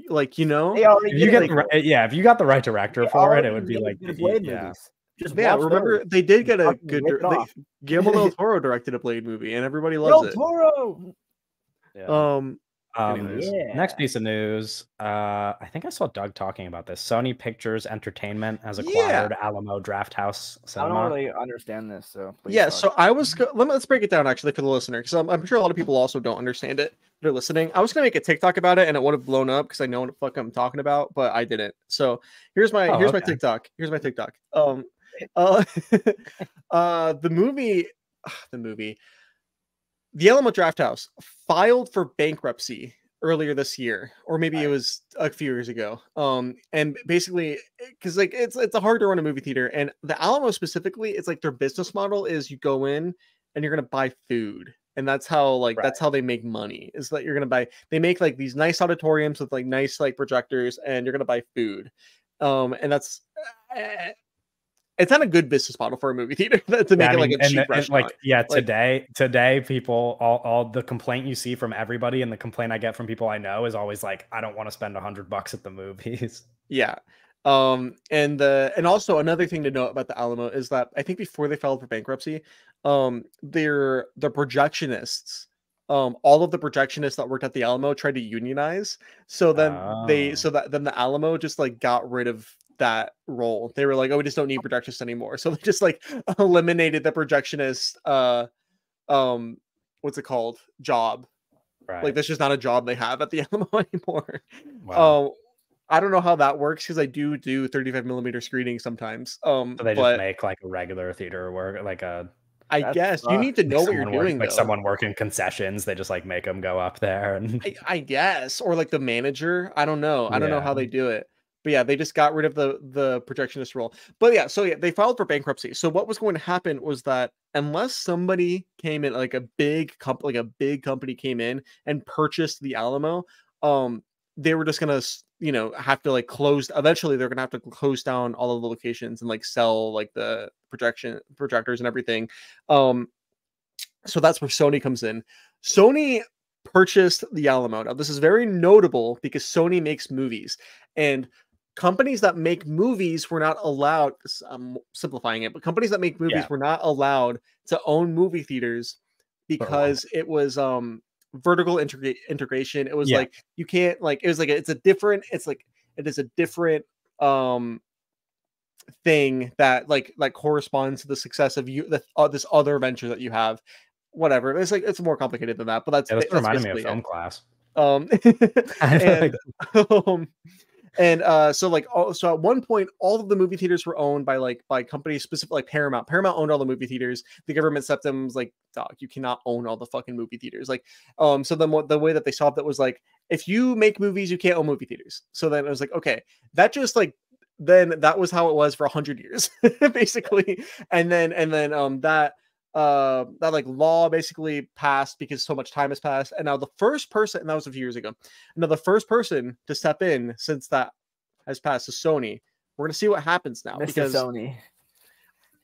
Like, you know, if you get if you got the right director for it, it would be like Blade movies. Just remember they did get a good. Guillermo del Toro directed a Blade movie, and everybody loves it. Toro. Yeah. Next piece of news. I think I saw Doug talking about this. Sony Pictures Entertainment has acquired Alamo Drafthouse Cinema. I don't really understand this, so so I was. Let's break it down actually for the listener, because I'm sure a lot of people also don't understand it. They're listening. I was gonna make a TikTok about it, and it would have blown up because I know what the fuck I'm talking about, but I didn't. So here's my my TikTok. Here's my TikTok. The movie, The Alamo Drafthouse filed for bankruptcy earlier this year, or maybe it was a few years ago. And basically, because like it's hard to run a movie theater, and the Alamo specifically, it's like their business model is you go in and you're gonna buy food, and that's how that's how they make money. Is that you're gonna they make like these nice auditoriums with like nice like projectors, and you're gonna buy food, and that's. It's not a good business model for a movie theater to make it like a cheap restaurant. Today, people, all the complaint you see from everybody, and the complaint I get from people I know is always like, I don't want to spend $100 at the movies. Yeah. And also another thing to note about the Alamo is that I think before they filed for bankruptcy, the projectionists, all of the projectionists that worked at the Alamo tried to unionize. So then then the Alamo just like got rid of that role. They were like, oh, we just don't need projectionists anymore. So they just like eliminated the projectionist what's it called? Job. Right. Like that's just not a job they have at the Alamo anymore. Wow. I don't know how that works because I do 35mm screenings sometimes. So they just make like a regular theater work, like a. I guess you need to know what you're doing. Like someone working concessions, they just like make them go up there, and I guess, or like the manager. I don't know. I don't know how they do it. But yeah, they just got rid of the projectionist role. But yeah, so yeah, they filed for bankruptcy. So what was going to happen was that unless somebody came in, like a big company came in and purchased the Alamo, they were just gonna, have to like close. Eventually, they're gonna have to close down all of the locations and like sell like the projectors and everything. So that's where Sony comes in. Sony purchased the Alamo. Now, this is very notable because Sony makes movies, and companies that make movies were not allowed. I'm simplifying it, but companies that make movies were not allowed to own movie theaters because it was vertical integration. It was like you can't like. It was like it is a different thing that like corresponds to the success of this other venture that you have. Whatever, it's more complicated than that, but that's reminding me of film class. So at one point, all of the movie theaters were owned by companies specific, like Paramount. Paramount owned all the movie theaters. The government stepped in and was like, "Dog, you cannot own all the fucking movie theaters." So then the way that they solved it was like, if you make movies, you can't own movie theaters. So then it was like, okay, that just like. Then that was how it was for 100 years, basically, and then that like law basically passed because so much time has passed, and now the first person, and that was a few years ago. Now the first person to step in since that has passed is Sony. We're gonna see what happens now because Sony.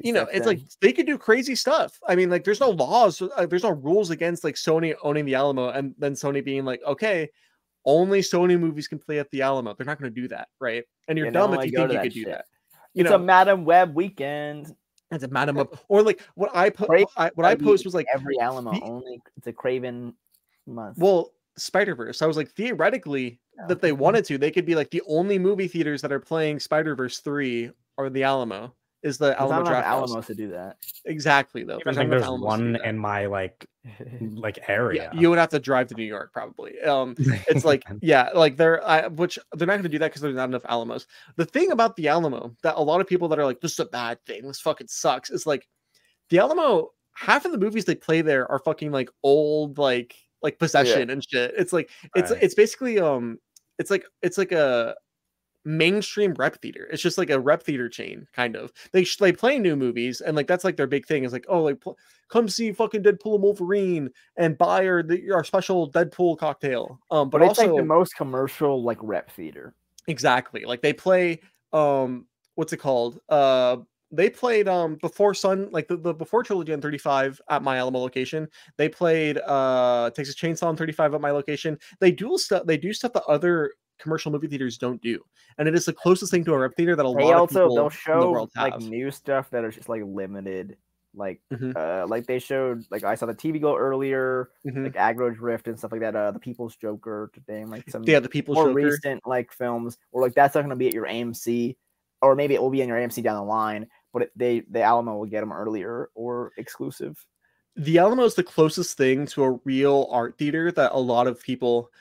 It's like they could do crazy stuff. I mean, like there's no laws, there's no rules against like Sony owning the Alamo, and then Sony being like, okay, only Sony movies can play at the Alamo. They're not going to do that, right? And you're dumb if you think you could do that. It's a Madam Web weekend. It's a Madam Web, or like what I post was like every Alamo only. It's a Craven month. Well, Spider-Verse. I was like, theoretically, that they wanted to, they could be like the only movie theaters that are playing Spider-Verse 3 are the Alamo. Is the Alamo Draft Alamo to do that? Exactly, though. I think there's one in my like area. Yeah, you would have to drive to New York probably. It's like which they're not going to do that because there's not enough Alamos. The thing about the Alamo that a lot of people that are like, this is a bad thing, this fucking sucks, is like the Alamo. Half of the movies they play there are fucking like old like Possession and shit. It's like it's basically it's like a mainstream rep theater. It's just like a rep theater chain, kind of. They play new movies, and like that's like their big thing. Is like, oh, like come see fucking Deadpool and Wolverine and buy our special Deadpool cocktail. But it's also like the most commercial like rep theater. Exactly. Like they play what's it called? They played Before Sun, like the Before trilogy on 35 at my Alamo location. They played Texas Chainsaw on 35 at my location. They do stuff that other commercial movie theaters don't do, and it is the closest thing to a rep theater that they'll show in the world have. like new stuff that are just like limited. Like like they showed, like I saw the TV Glow earlier, like Agro's Rift and stuff like that. The People's Joker today, and like some the People's more Joker. recent like films, or like that's not going to be at your AMC, or maybe it will be in your AMC down the line. But the Alamo will get them earlier or exclusive. The Alamo is the closest thing to a real art theater that a lot of people,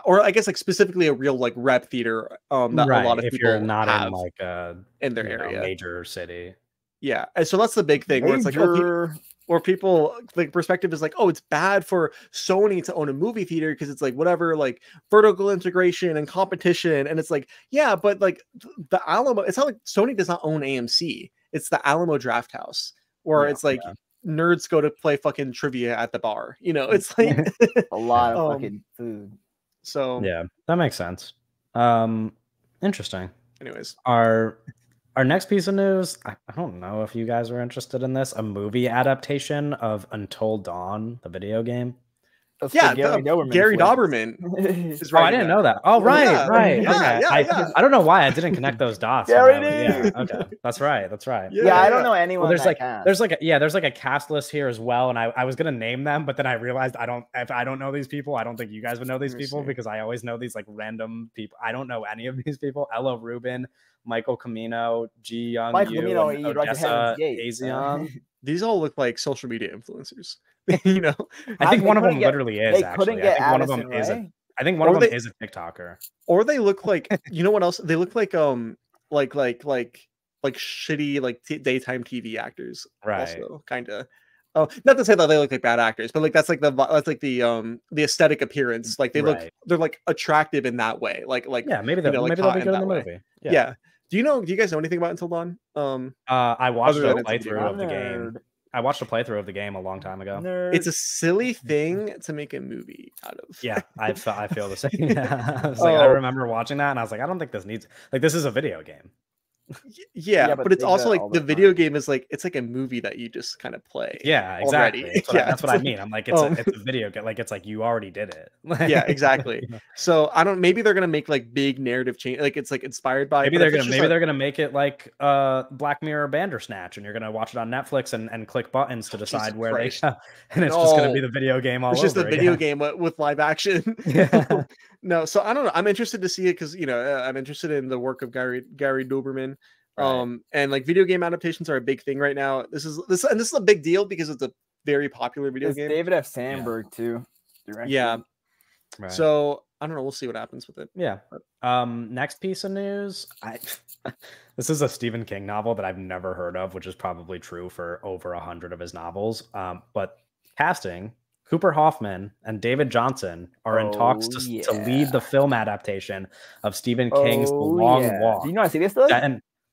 or I guess like specifically a real like rep theater that a lot of if people you're not have in like a in their area, major city. Yeah, and so that's the big thing where it's like, or people like perspective is like, oh, it's bad for Sony to own a movie theater because it's like whatever, like vertical integration and competition, and it's like, yeah, but like the Alamo, it's not like Sony does not own AMC. It's the Alamo Draft House, where it's like nerds go to play fucking trivia at the bar. You know, it's like a lot of fucking food. So yeah, that makes sense. Interesting. Anyways, Our next piece of news, I don't know if you guys are interested in this, a movie adaptation of Until Dawn, the video game. Gary Doberman is right. Oh, I didn't know that. Oh, right. Yeah. I don't know why I didn't connect those dots. Yeah, okay. That's right. Yeah, I don't know anyone. Well, there's like a cast list here as well, and I was gonna name them, but then I realized if I don't know these people, I don't think you guys would know these people because I always know these like random people. I don't know any of these people. Ella Rubin, Michael Camino, Ji Young Yu, Odessa Azion. These all look like social media influencers. You know, I think one of them literally is. Actually, I think one of them is. I think one of them is a TikToker. Or they look like, you know what else? They look like shitty like daytime TV actors. Right. Also, kind of. Oh, not to say that they look like bad actors, but like that's like the aesthetic appearance. Like they're like attractive in that way. Like yeah, maybe they'll be good in the movie. Yeah. Do you guys know anything about Until Dawn? I watched a playthrough of the game. I watched a playthrough of the game a long time ago. It's a silly thing to make a movie out of. Yeah, I feel the same. Yeah. I was like, I remember watching that, and I was like, I don't think this needs this is a video game. Yeah, but it's also like the video game is like, it's like a movie that you just kind of play. Yeah, exactly. That's what I mean. I'm like, it's a video game. Like, it's like you already did it. Yeah, exactly. So maybe they're gonna make like big narrative change. Like it's like inspired by. Maybe they're gonna make it like Black Mirror Bandersnatch, and you're gonna watch it on Netflix and click buttons to decide where they go. And it's just gonna be the video game all over. It's just the video game with live action. Yeah. No, so I don't know. I'm interested to see it because I'm interested in the work of Gary Doberman. Right. And like video game adaptations are a big thing right now. This is a big deal because it's a very popular video game. David F. Sandberg too. Directed. Yeah. Right. So I don't know. We'll see what happens with it. Yeah. Next piece of news. This is a Stephen King novel that I've never heard of, which is probably true for over 100 of his novels. But casting. Cooper Hoffman and David Johnson are in talks to lead the film adaptation of Stephen King's The Long Walk. Do you know I see this though?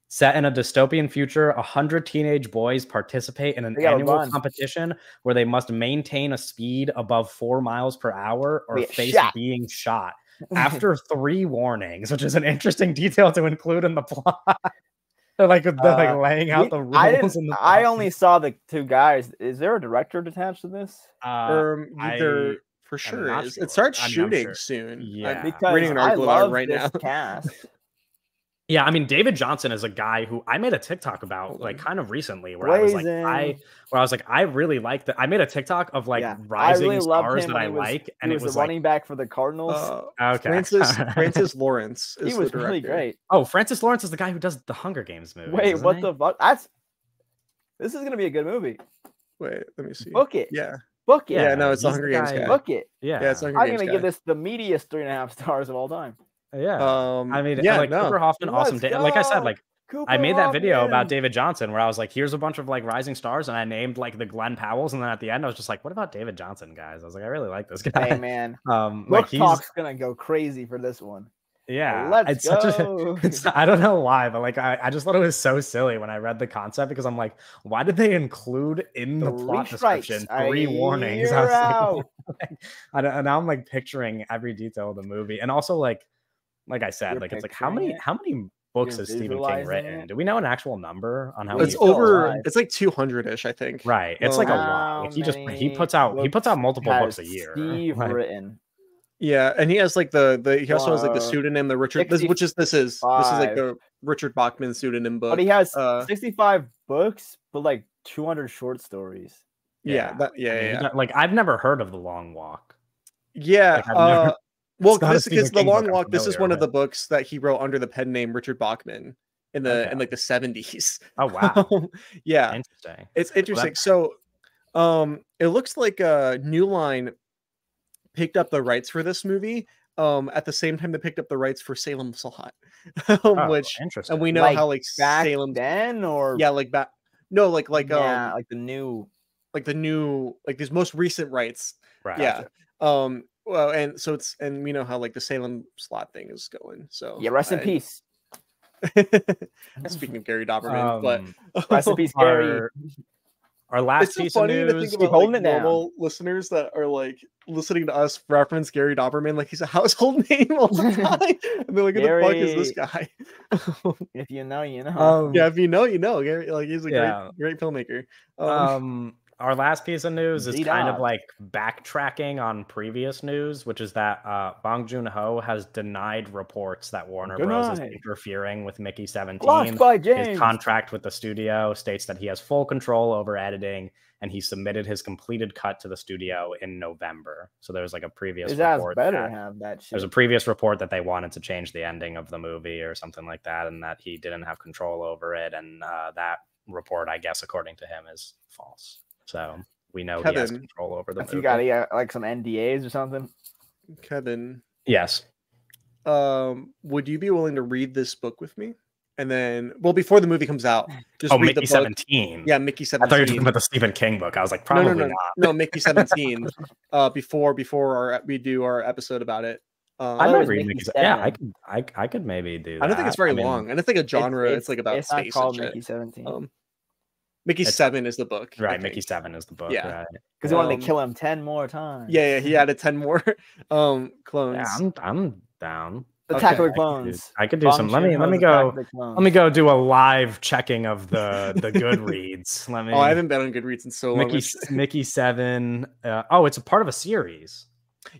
Set in a dystopian future, 100 teenage boys participate in an annual competition where they must maintain a speed above 4 miles per hour or face being shot. After 3 warnings, which is an interesting detail to include in the plot. They're like laying out the rules. I only saw the 2 guys. Is there a director attached to this? There for sure is. It starts shooting soon. Yeah, I'm reading an article about it right now. Cast. Yeah, I mean, David Johnson is a guy who I made a TikTok about like kind of recently where I was like, I really like that. I made a TikTok of like rising stars that I like. And it was running back for the Cardinals. Okay. Francis Lawrence is he was really great. Oh, Francis Lawrence is the guy who does the Hunger Games movie. Wait, what the fuck? This is going to be a good movie. Wait, let me see. Book it. Yeah. Book it. Yeah, no, it's the Hunger Games guy. Book it. Yeah. It's I'm going to give this the meatiest 3.5 stars of all time. Yeah. I mean, Cooper Hoffman, awesome. Like I said, like I made that video about David Johnson where I was like, here's a bunch of like rising stars, and I named like the Glenn Powells, and then at the end I was just like, what about David Johnson, guys? I was like, I really like this guy. Hey man, like Talk's gonna go crazy for this one. Yeah, let's go. I don't know why, but like I just thought it was so silly when I read the concept because I'm like, why did they include in the plot description 3 warnings? I was like, now I'm like picturing every detail of the movie, and also like I said, like it's like how many books has Stephen King written? Do we know an actual number on how it's over? It's like 200-ish, I think. Right, it's like a lot. Like he puts out multiple books a year. Steve written. Yeah, and he has like he also has like the pseudonym, the Richard, this is like the Richard Bachman pseudonym book. But he has 65 books, but like 200 short stories. Yeah. Like I've never heard of The Long Walk. Yeah. Like, well, because The Long Walk, this is one of the books that he wrote under the pen name Richard Bachman in like the 70s. Oh wow. Yeah. Interesting. It's interesting. So it looks like New Line picked up the rights for this movie at the same time they picked up the rights for Salem Slot. Which interesting. And we know like how like back Salem then or like back like like the new like these most recent rights. Right. Yeah. Well, and so and we know how like the Salem Slot thing is going. So yeah, rest in peace. Speaking of Gary Dauberman, but rest in peace, Gary. Our last piece of news. To think about, like, normal listeners that are like listening to us reference Gary Dauberman like he's a household name all the time, and they're like, "Who the fuck is this guy?" If you know, you know. Yeah, if you know, you know. Gary, like he's a great filmmaker. Our last piece of news is kind of like backtracking on previous news, which is that Bong Joon-ho has denied reports that Warner Bros. Is interfering with Mickey 17. His contract with the studio states that he has full control over editing, and he submitted his completed cut to the studio in November. So there's like a previous report. There's a previous report that they wanted to change the ending of the movie or something like that, and that he didn't have control over it. And that report, I guess, according to him, is false. So we know he has control over the movie. You got like some NDAs or something? Kevin. Yes. Would you be willing to read this book with me? And then, well, before the movie comes out, just read Mickey 17. Yeah, Mickey 17. I thought you were talking about the Stephen King book. I was like, probably not. No, Mickey 17. Before we do our episode about it. I might read Mickey 17. Yeah, I could maybe do that. I don't think it's very long. I don't think a genre. It's like about space. It's not called Mickey 17. Mickey 7 is the book. Right, Mickey 7 is the book. Yeah, because he wanted to kill him 10 more times. Yeah, he added 10 more clones. Yeah, I'm down. Attack of the Clones. I could do some. Let me go do a live checking of the Goodreads. I haven't been on Goodreads in so long. Mickey 7. It's a part of a series.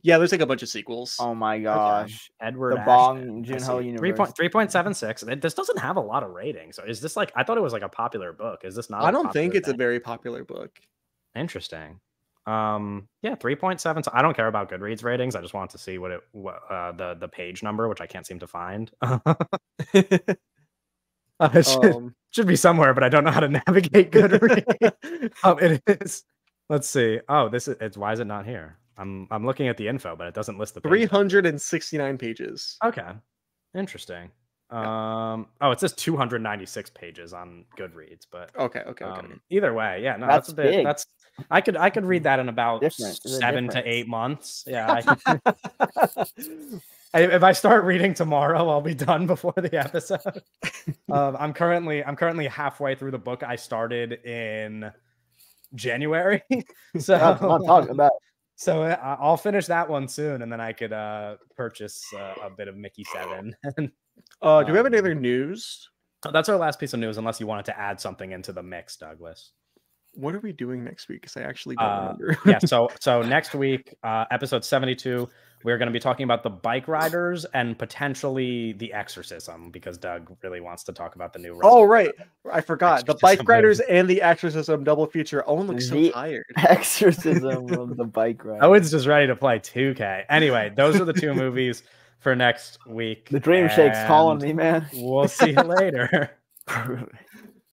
Yeah, there's like a bunch of sequels. Oh my gosh. Okay. Edward the Bong Joon-ho universe. 3.76. This doesn't have a lot of ratings. So is this like, I thought it was like a popular book. Is this not? I don't think it's a very popular book. Interesting. Yeah, 3.7. So I don't care about Goodreads ratings. I just want to see what the page number, which I can't seem to find. It should be somewhere, but I don't know how to navigate Goodreads. It is. Let's see. Oh, why is it not here? I'm looking at the info, but it doesn't list the page. 369 pages. Okay. Interesting. It says 296 pages on Goodreads, but okay. Either way, yeah, no, that's a bit. Big. I could read that in about 7 to 8 months. Yeah. If I start reading tomorrow, I'll be done before the episode. I'm currently halfway through the book I started in January. So I'm talking about. So I'll finish that one soon, and then I could purchase a bit of Mickey 7. Do we have any other news? That's our last piece of news, unless you wanted to add something into the mix, Douglas. What are we doing next week? Because I actually don't remember. Yeah, so next week, episode 72, we're going to be talking about the bike riders and potentially the exorcism, because Doug really wants to talk about the new. Oh, right. I forgot. The bike riders and the exorcism double feature. Owen looks so tired. Exorcism of the bike riders. Owen's just ready to play 2K. Anyway, those are the two movies for next week. The Dream Shake's calling me, man. We'll see you later.